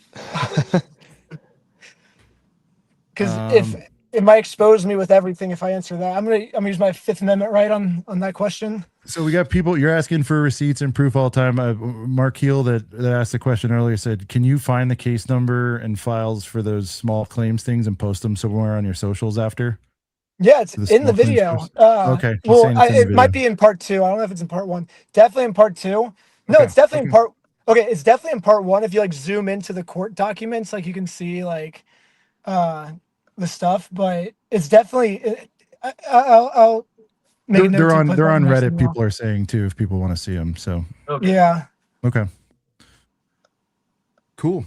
Because if it might expose me with everything if I answer that. I'm gonna use my Fifth Amendment right on that question. So we got people, you're asking for receipts and proof all the time. Mark Heel that asked the question earlier said, can you find the case number and files for those small claims things and post them somewhere on your socials after? Yeah, it's The in the small claims video. first. Okay. He's Well, saying it's in the it might video. be in part 2. I don't know if it's in part 1. Definitely in part 2. No, Okay, it's definitely in okay. part. Okay, it's definitely in part 1. If you like zoom into the court documents, like you can see like the stuff. But it's definitely. I'll make a note They're to on put that in the next Reddit. email. People are saying too if people want to see them. So Okay. Yeah. okay. Cool.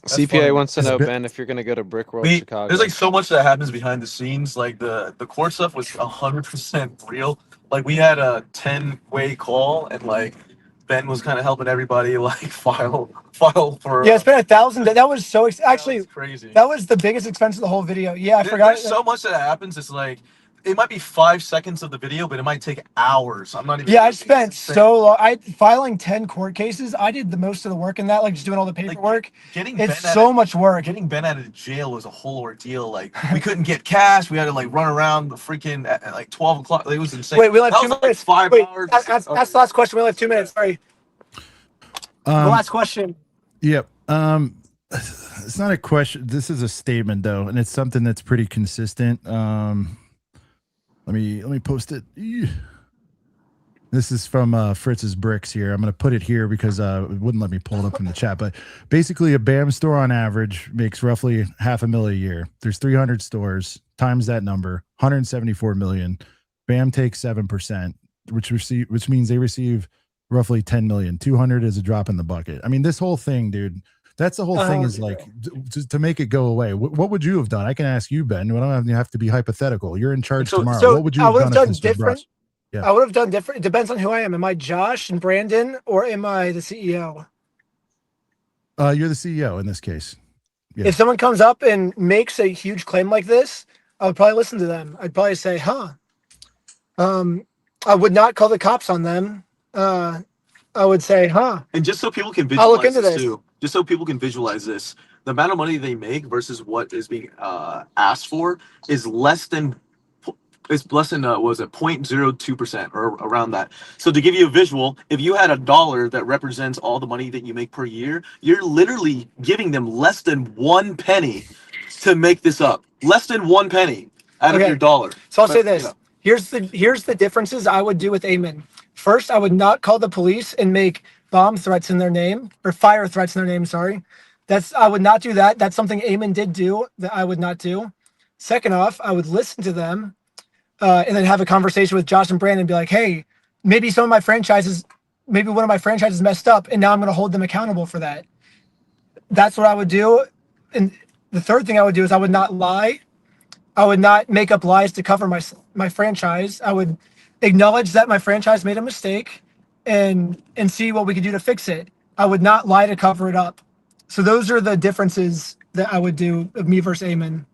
That's CPA funny. wants to know, It's Ben, if you're going to go to Brick World We, Chicago. there's like so much that happens behind the scenes. Like the court stuff was 100% real. Like we had a 10-way call, and like Ben was kind of helping everybody like file for. Yeah, it's been 1,000. That was so actually That's crazy. that was the biggest expense of the whole video. Yeah, I forgot. There's so much that happens. It's like it might be 5 seconds of the video, but it might take hours. I'm not even. Yeah, I joking. spent It's insane. so long. Filing 10 court cases. I did the most of the work in that, like just doing all the paperwork. Getting Ben It's so much work. Getting Ben out of jail was a whole ordeal. Like we couldn't get cash. We had to like run around the freaking at like 12 o'clock. It was insane. Wait, we only have That 2 was, like, minutes. 5 Wait, hours. that's the last question. We only have 2 minutes. Sorry. The last question. Yep. It's not a question. This is a statement though, and it's something that's pretty consistent. Let me post it. This is from Fritz's Bricks here. I'm going to put it here because it wouldn't let me pull it up from the chat. But basically, a BAM store on average makes roughly $500,000 a year. There's 300 stores times that number, 174 million. BAM takes 7%, which means they receive roughly 10 million. 200 is a drop in the bucket. I mean, this whole thing, dude. That's the whole thing. Is like to make it go away. What would you have done? I can ask you, Ben. We don't have to be hypothetical. You're in charge tomorrow. So what would you I have would have done done if this was brought? different. Yeah. I would have done different. It depends on who I am. Am I Josh and Brandon, or am I the CEO? You're the CEO in this case. Yeah. If someone comes up and makes a huge claim like this, I would probably listen to them. I'd probably say, "Huh." I would not call the cops on them. I would say, "Huh." And just so people can I'll look visualize into this this. too, just so people can visualize this, the amount of money they make versus what is being asked for is less than what was it 0.02% or around that. So to give you a visual, if you had $1 that represents all the money that you make per year, you're literally giving them less than 1 penny to make this up. Less than 1 penny out of your dollar. So I'll say this. Here's the differences I would do with Eamon. First, I would not call the police and make bomb threats in their name, or fire threats in their name. Sorry, I would not do that. That's something Eamon did do that I would not do. Second off, I would listen to them, and then have a conversation with Josh and Brandon and be like, hey, maybe one of my franchises messed up, and now I'm going to hold them accountable for that. That's what I would do. And the third thing I would do is I would not lie. I would not make up lies to cover my franchise. I would acknowledge that my franchise made a mistake and see what we could do to fix it. I would not lie to cover it up. So those are the differences that I would do of me versus Eamon.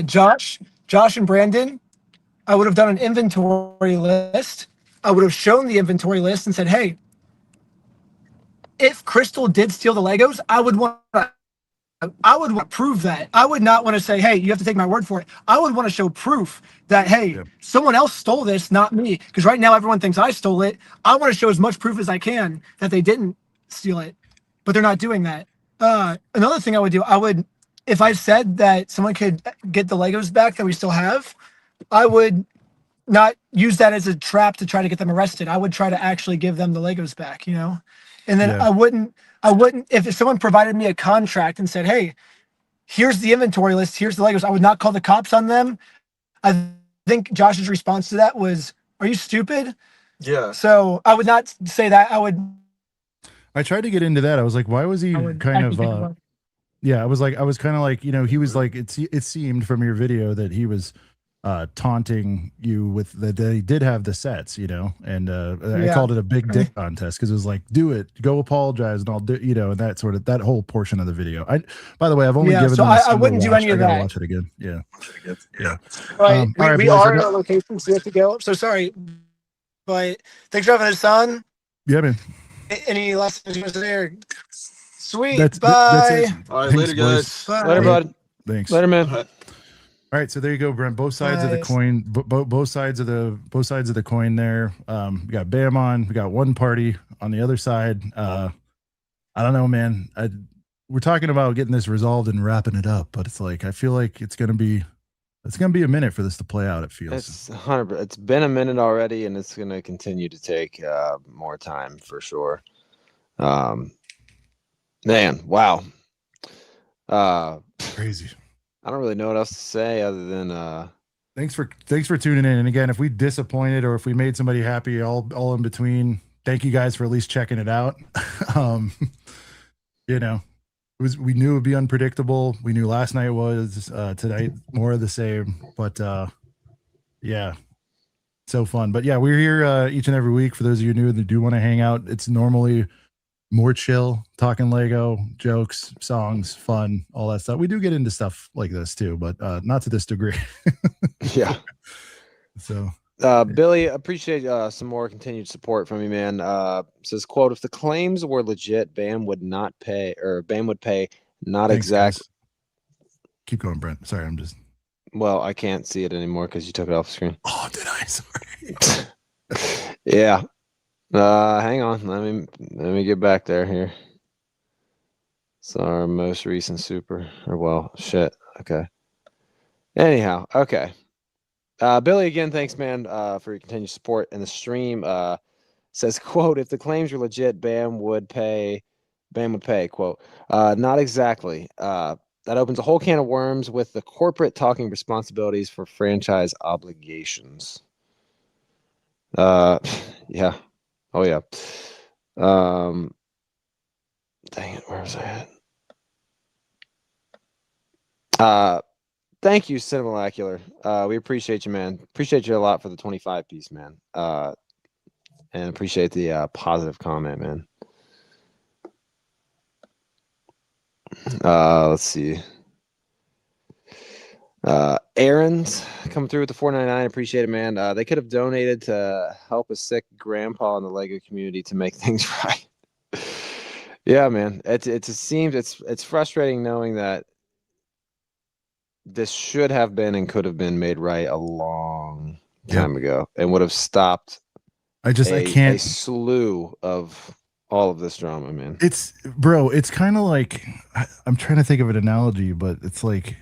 Josh and Brandon, I would have done an inventory list. I would have shown the inventory list and said, hey, if Crystal did steal the Legos, I would want to prove that. I would not want to say, hey, you have to take my word for it. I would want to show proof that, hey, someone else stole this, not me. Because right now everyone thinks I stole it. I want to show as much proof as I can that they didn't steal it, but they're not doing that. Another thing I would do, if I said that someone could get the Legos back that we still have, I would not use that as a trap to try to get them arrested. I would try to actually give them the Legos back, And then I wouldn't, if someone provided me a contract and said, hey, here's the inventory list, here's the Legos, I would not call the cops on them. I think Josh's response to that was, are you stupid? Yeah. So I would not say that. I tried to get into that. I was like, why was he kind of, yeah, I was kind of like, he was like, it seemed from your video that he was taunting you with that he did have the sets, and I called it a big dick contest because it was like, do it, go apologize, and I'll do, and that whole portion of the video. By the way, I've only given them I wouldn't do any of that. Watch it again. Yeah. Right. All right, we are in our location, so we have to go. So sorry, but thanks for having us on. Yeah, man. Any last things you want to say? Or... Sweet. That's bye. All right, later, guys. Later, bud. Thanks. Later, man. All right, so there you go, Brent. Both sides of the coin. Both sides of the coin. There, we got Bam on. We got one party on the other side. I don't know, man. We're talking about getting this resolved and wrapping it up, but it's like I feel like it's gonna be a minute for this to play out. It feels. It's 100. It's been a minute already, and it's gonna continue to take more time for sure. Man, wow. Crazy. I don't really know what else to say other than thanks for tuning in. And again, if we disappointed or if we made somebody happy, all in between, thank you guys for at least checking it out. We knew it would be unpredictable. We knew last night was tonight more of the same. But yeah, so fun. But yeah, we're here each and every week. For those of you new that do want to hang out, it's normally more chill, talking Lego, jokes, songs, fun, all that stuff. We do get into stuff like this too, but not to this degree. Yeah. So Billy, appreciate some more continued support from you, man. Says, quote, if the claims were legit, BAM would pay not exact. Keep going, Brent. Sorry, I'm just. Well, I can't see it anymore because you took it off the screen. Oh, did I? Sorry. Yeah. Hang on. Let me get back here. It's our most recent super. Okay. Anyhow, okay. Billy, again, thanks, man, for your continued support in the stream. Says, quote, if the claims are legit, Bam would pay, quote. Not exactly. That opens a whole can of worms with the corporate talking responsibilities for franchise obligations. Yeah. Oh, yeah. Dang it, where was I at? Thank you, Cinemacular. We appreciate you, man. Appreciate you a lot for the 25 piece, man. And appreciate the positive comment, man. Let's see. Aaron's coming through with the 4.99. Appreciate it, man. They could have donated to help a sick grandpa in the Lego community to make things right. Yeah, man. It seems it's frustrating knowing that this should have been and could have been made right a long time ago and would have stopped I can't a slew of all of this drama, man. It's kind of like, I'm trying to think of an analogy, but it's like,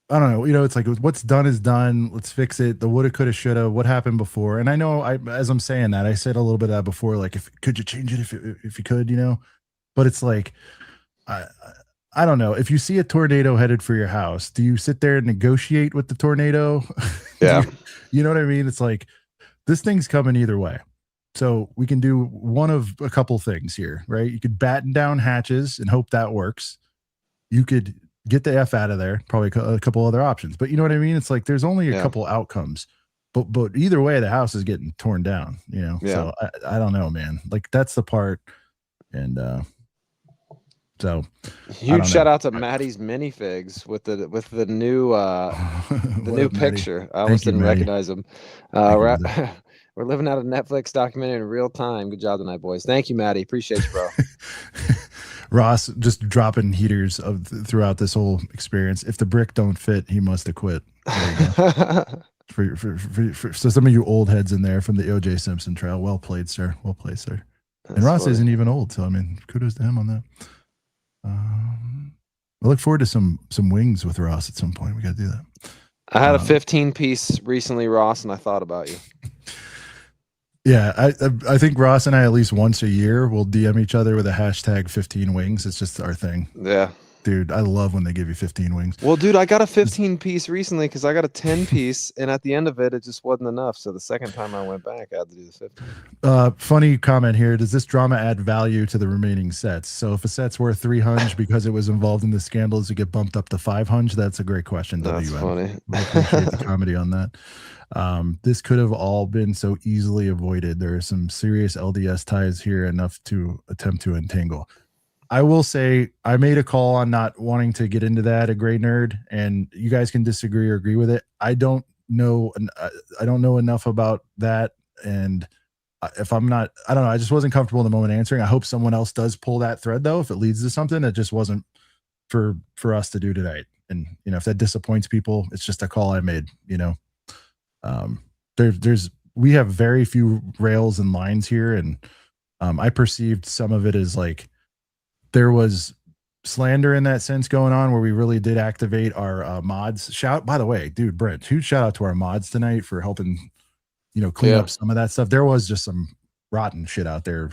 I don't know, it's like what's done is done. Let's fix it. The woulda, coulda, shoulda, what happened before. And I know as I'm saying that, I said a little bit of that before, like, could you change it if you could, but it's like, I don't know. If you see a tornado headed for your house, do you sit there and negotiate with the tornado? Yeah. You know what I mean? It's like, this thing's coming either way. So we can do one of a couple things here, right? You could batten down hatches and hope that works. You could get the F out of there, probably a couple other options. But you know what I mean? It's like there's only a couple outcomes. But either way, the house is getting torn down, Yeah. So I don't know, man. Like, that's the part. And so huge shout out to Maddie's Minifigs with the new new picture. I almost didn't recognize him. We're living out a Netflix documentary in real time. Good job tonight, boys. Thank you, Maddie. Appreciate you, bro. Ross just dropping heaters throughout this whole experience. If the brick don't fit, he must have quit. So some of you old heads in there from the OJ Simpson trial, well played, sir. Well played, sir. That's and Ross funny. Isn't even old, so I mean, kudos to him on that. I look forward to some wings with Ross at some point. We got to do that. I had a 15 piece recently, Ross, and I thought about you. Yeah, I think Ross and I at least once a year will DM each other with a hashtag 15 wings. It's just our thing. Yeah. Dude, I love when they give you 15 wings. Well, dude, I got a 15 piece recently because I got a 10 piece, and at the end of it, it just wasn't enough. So the second time I went back, I had to do the 15. Funny comment here. Does this drama add value to the remaining sets? So if a set's worth 300 because it was involved in the scandals, to get bumped up to 500? That's a great question. That's funny. I appreciate the comedy on that. This could have all been so easily avoided. There are some serious LDS ties here, enough to attempt to entangle. I will say I made a call on not wanting to get into that, a gray nerd, and you guys can disagree or agree with it. I don't know enough about that. And if I'm not, I don't know. I just wasn't comfortable in the moment answering. I hope someone else does pull that thread though, if it leads to something that just wasn't for us to do tonight. And if that disappoints people, it's just a call I made, we have very few rails and lines here. And I perceived some of it as like, there was slander in that sense going on where we really did activate our mods. By the way, dude, Brent, huge shout out to our mods tonight for helping, clean up some of that stuff. There was just some rotten shit out there,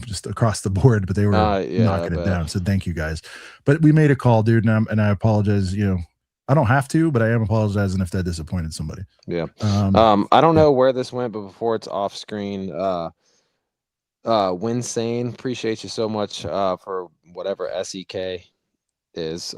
just across the board, but they were knocking it down. So thank you guys. But we made a call, dude, and I apologize. I don't have to, but I am apologizing if that disappointed somebody. Yeah. I don't know where this went, but before it's off screen, Winsane, appreciate you so much for whatever SEK is,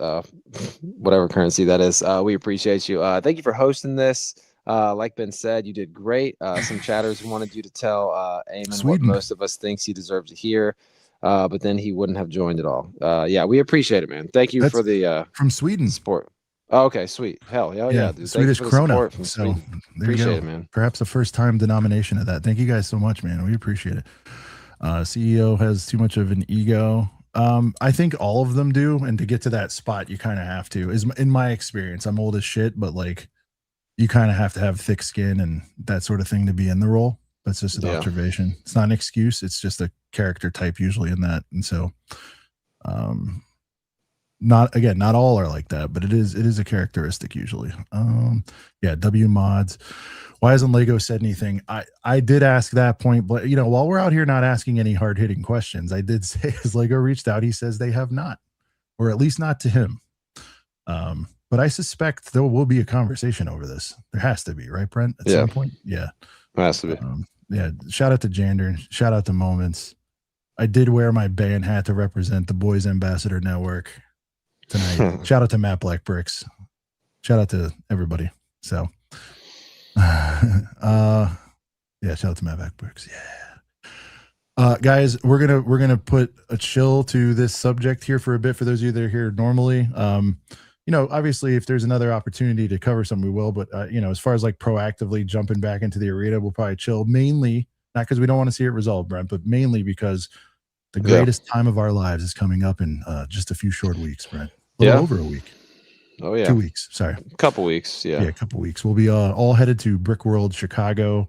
whatever currency that is. We appreciate you. Thank you for hosting this. Like Ben said, you did great. Some chatters wanted you to tell Eamon what most of us thinks he deserves to hear, but then he wouldn't have joined at all. Yeah, we appreciate it, man. Thank you for the from Sweden support. Oh, okay, sweet. Hell yeah, dude. Swedish krona. From Sweden. Appreciate it, man. Perhaps the first time denomination of that. Thank you guys so much, man. We appreciate it. CEO has too much of an ego. I think all of them do, and to get to that spot, you kind of have to. Is in my experience, I'm old as shit, but like, you kind of have to have thick skin and that sort of thing to be in the role. That's just an observation. It's not an excuse. It's just a character type usually in that, and so, not all are like that, but it is a characteristic usually. Yeah, W mods. Why hasn't Lego said anything? I did ask that point, but while we're out here not asking any hard hitting questions, I did say, has Lego reached out? He says they have not, or at least not to him. But I suspect there will be a conversation over this. There has to be, right, Brent? At some point, yeah, it has to be. Yeah. Shout out to Jander. Shout out to Moments. I did wear my band hat to represent the Boys Ambassador Network tonight. Shout out to Matt Black Bricks. Shout out to everybody. So, yeah, shout out to Matt Black Bricks. Yeah. Guys, we're gonna put a chill to this subject here for a bit for those of you that are here normally. Obviously, if there's another opportunity to cover something, we will. But as far as like proactively jumping back into the arena, we'll probably chill. Mainly not because we don't want to see it resolved, Brent, but mainly because the greatest time of our lives is coming up in just a few short weeks, Brent. A little over a week. Oh yeah, 2 weeks. Sorry, a couple weeks. Yeah, a couple weeks. We'll be all headed to Brick World, Chicago.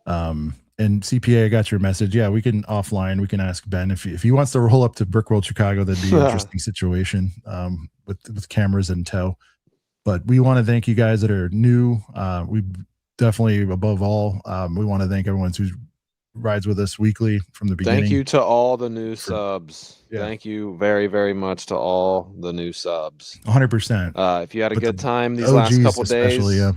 And CPA, I got your message. Yeah, we can offline. We can ask Ben if he wants to roll up to Brick World, Chicago. That'd be an interesting situation with cameras in tow. But we want to thank you guys that are new. We definitely, above all, we want to thank everyone who rides with us weekly from the beginning. Thank you to all the new subs. Thank you very, very much to all the new subs. 100%. If you had a good time these last couple days,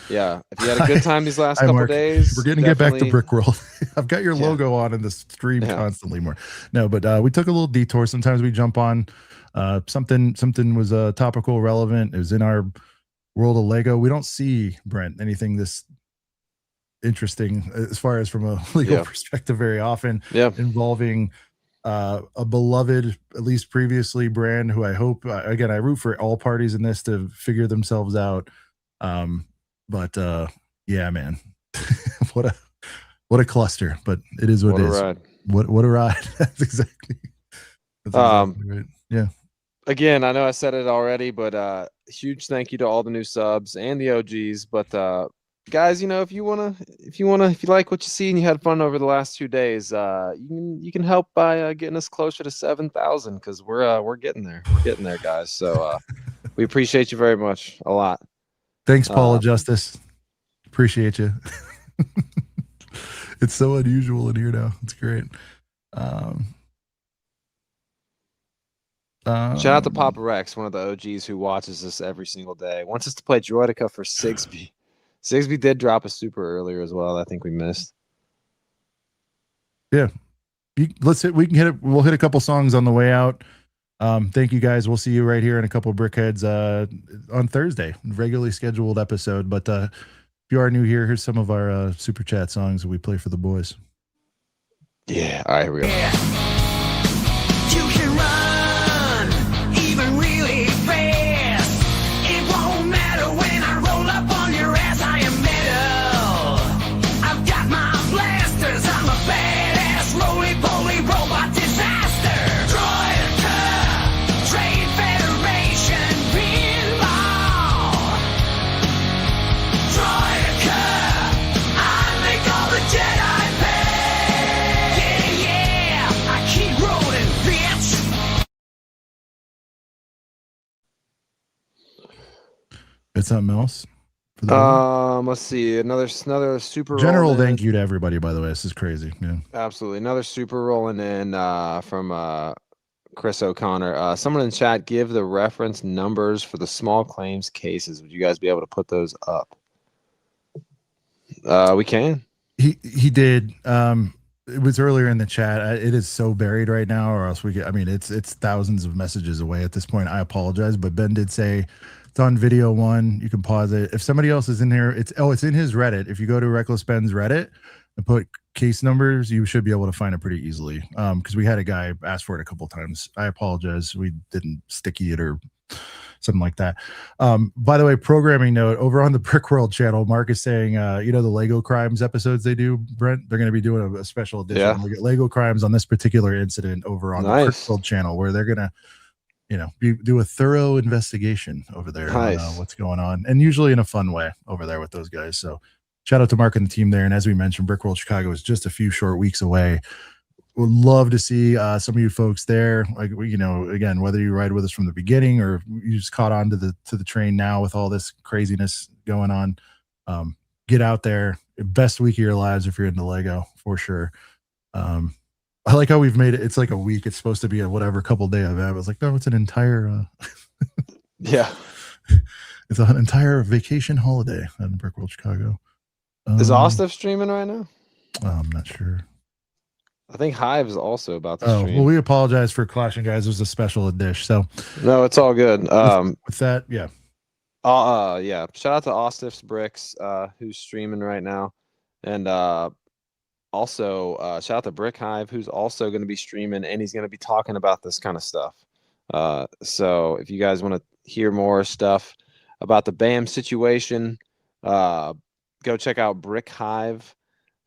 yeah. If you had a good time these last couple days, we're going to get back to Brick World. I've got your logo on in the stream constantly more. No, but we took a little detour. Sometimes we jump on something was topical, relevant. It was in our world of Lego. We don't see, Brent, anything this interesting as far as from a legal perspective very often involving a beloved, at least previously, brand who I hope again I root for all parties in this to figure themselves out. But yeah, man, what a cluster, but it is what it is. Ride. What a ride. That's exactly right. Yeah. Again, I know I said it already, but huge thank you to all the new subs and the OGs. But guys, if you like what you see and you had fun over the last 2 days, you can help by getting us closer to 7,000 because we're getting there. We're getting there, guys. So we appreciate you very much, a lot. Thanks, Paula Justice. Appreciate you. It's so unusual in here now. It's great. Shout out to Papa Rex, one of the OGs who watches us every single day. Wants us to play Droidica for Sigsby. Sigsby did drop a super earlier as well. I think we missed. Yeah, we'll hit a couple songs on the way out. Thank you guys. We'll see you right here in a couple of Brickheads on Thursday, regularly scheduled episode. But if you are new here, here's some of our super chat songs that we play for the boys. Yeah, all right, here we go. You can run even really fast. It won't matter when I roll up on your ass. I am metal. I've got my blasters. I'm a badass roly-poly robot disaster. Droidica, Trade Federation pinball. Droidica, I make all the Jedi pay. Yeah, I keep rolling, bitch. It's something else. For the Let's see. Another super general rolling thank you to everybody, by the way. This is crazy. Yeah. Absolutely. Another super rolling in from Chris O'Connor. Someone in chat, give the reference numbers for the small claims cases. Would you guys be able to put those up? We can. He did. It was earlier in the chat. It is so buried right now, or else we get. I mean, it's thousands of messages away at this point. I apologize, but Ben did say it's on video one. You can pause it. If somebody else is in here, it's in his Reddit. If you go to Reckless Ben's Reddit and put case numbers, you should be able to find it pretty easily. Because we had a guy ask for it a couple times. I apologize. We didn't sticky it or something like that. By the way, programming note over on the Brick World channel, Mark is saying, the Lego Crimes episodes they do, Brent, they're going to be doing a special edition. Yeah. We get Lego Crimes on this particular incident over on the Brick World channel, where they're going to, do a thorough investigation over there on what's going on, and usually in a fun way over there with those guys. So shout out to Mark and the team there. And as we mentioned, Brick World Chicago is just a few short weeks away. would love to see some of you folks there. Like, you know, again, whether you ride with us from the beginning or you just caught on to the train now with all this craziness going on, get out there. Best week of your lives if you're into Lego, for sure. I like how we've made it. It's like a week. It's supposed to be a whatever couple day event. I was like, no, it's an entire. Yeah. It's an entire vacation holiday in Brickworld, Chicago. Is Ostef streaming right now? I'm not sure. I think Hive's also about to stream. Well, we apologize for clashing, guys. It was a special dish. So no, it's all good. With that, yeah. Yeah. Shout out to Ostef's Bricks, who's streaming right now. And also shout out to Brick Hive, who's also going to be streaming, and he's going to be talking about this kind of stuff. So if you guys want to hear more stuff about the BAM situation, go check out Brick Hive.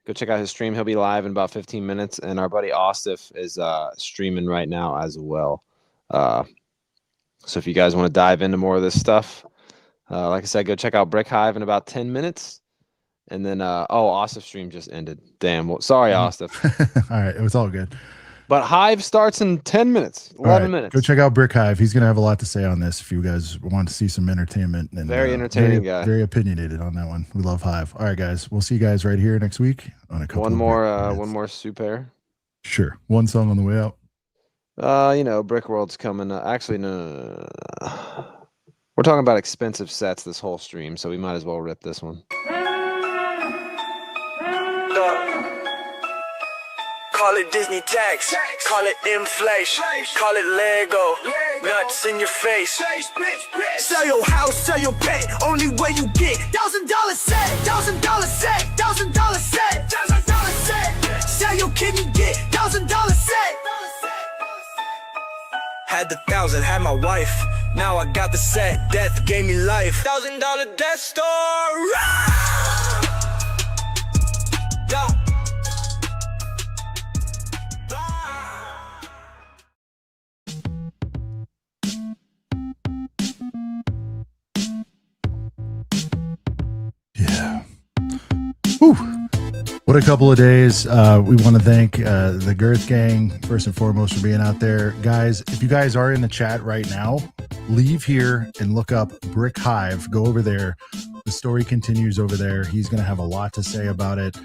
Go check out his stream. He'll be live in about 15 minutes. And our buddy Ostef is streaming right now as well. So if you guys want to dive into more of this stuff, like I said, go check out Brick Hive in about 10 minutes. And then, Ostef's stream just ended. Damn. Well, sorry, Ostef. All right. It was all good. But Hive starts in 10 minutes, 11 minutes. Go check out Brick Hive. He's going to have a lot to say on this if you guys want to see some entertainment. And very entertaining guy. Very opinionated on that one. We love Hive. All right, guys. We'll see you guys right here next week on a couple one more super. Sure. One song on the way out. You know, Brick World's coming. Actually, no. We're talking about expensive sets this whole stream, so we might as well rip this one. Call it Disney tax, call it inflation, call it Lego, nuts in your face. Sell your house, sell your pet, only way you get $1,000 set, $1,000 set, $1,000 set, $1,000 set. Sell your kidney, get $1,000 set. Had the 1,000, had my wife, now I got the set. Death gave me life. $1,000 death store. Yeah. Yeah. Whew. What a couple of days. We want to thank the Girth Gang, first and foremost, for being out there. Guys, if you guys are in the chat right now, leave here and look up Brick Hive. Go over there. The story continues over there. He's going to have a lot to say about it.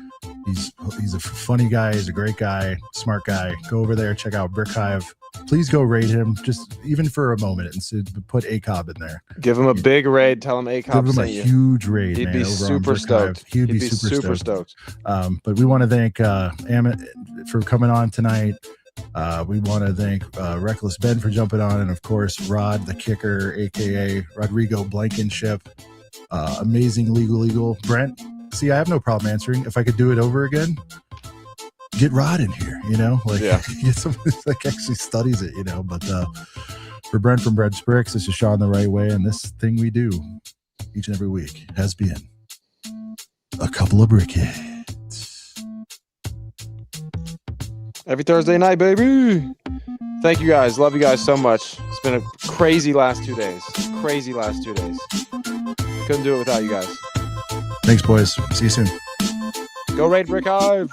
He's a funny guy. He's a great guy, smart guy. Go over there, check out Brick Hive. Please go raid him, just even for a moment, and put ACOB in there. Give him a big raid. Tell him ACOB Give him a huge raid. He'd man, be super stoked. He'd be super stoked. But we want to thank Amit for coming on tonight. We want to thank Reckless Ben for jumping on, and of course Rod the Kicker, aka Rodrigo Blankenship. Amazing legal Brent. See, I have no problem answering. If I could do it over again, get Rod in here, you know, like get someone who like actually studies it, you know. But for Brent from Bread's Bricks, this is Sean the Right Way, and this thing we do each and every week has been a couple of brickheads. Every Thursday night, baby. Thank you guys. Love you guys so much. It's been a crazy last 2 days. Couldn't do it without you guys. Thanks, boys. See you soon. Go raid Brick Hive.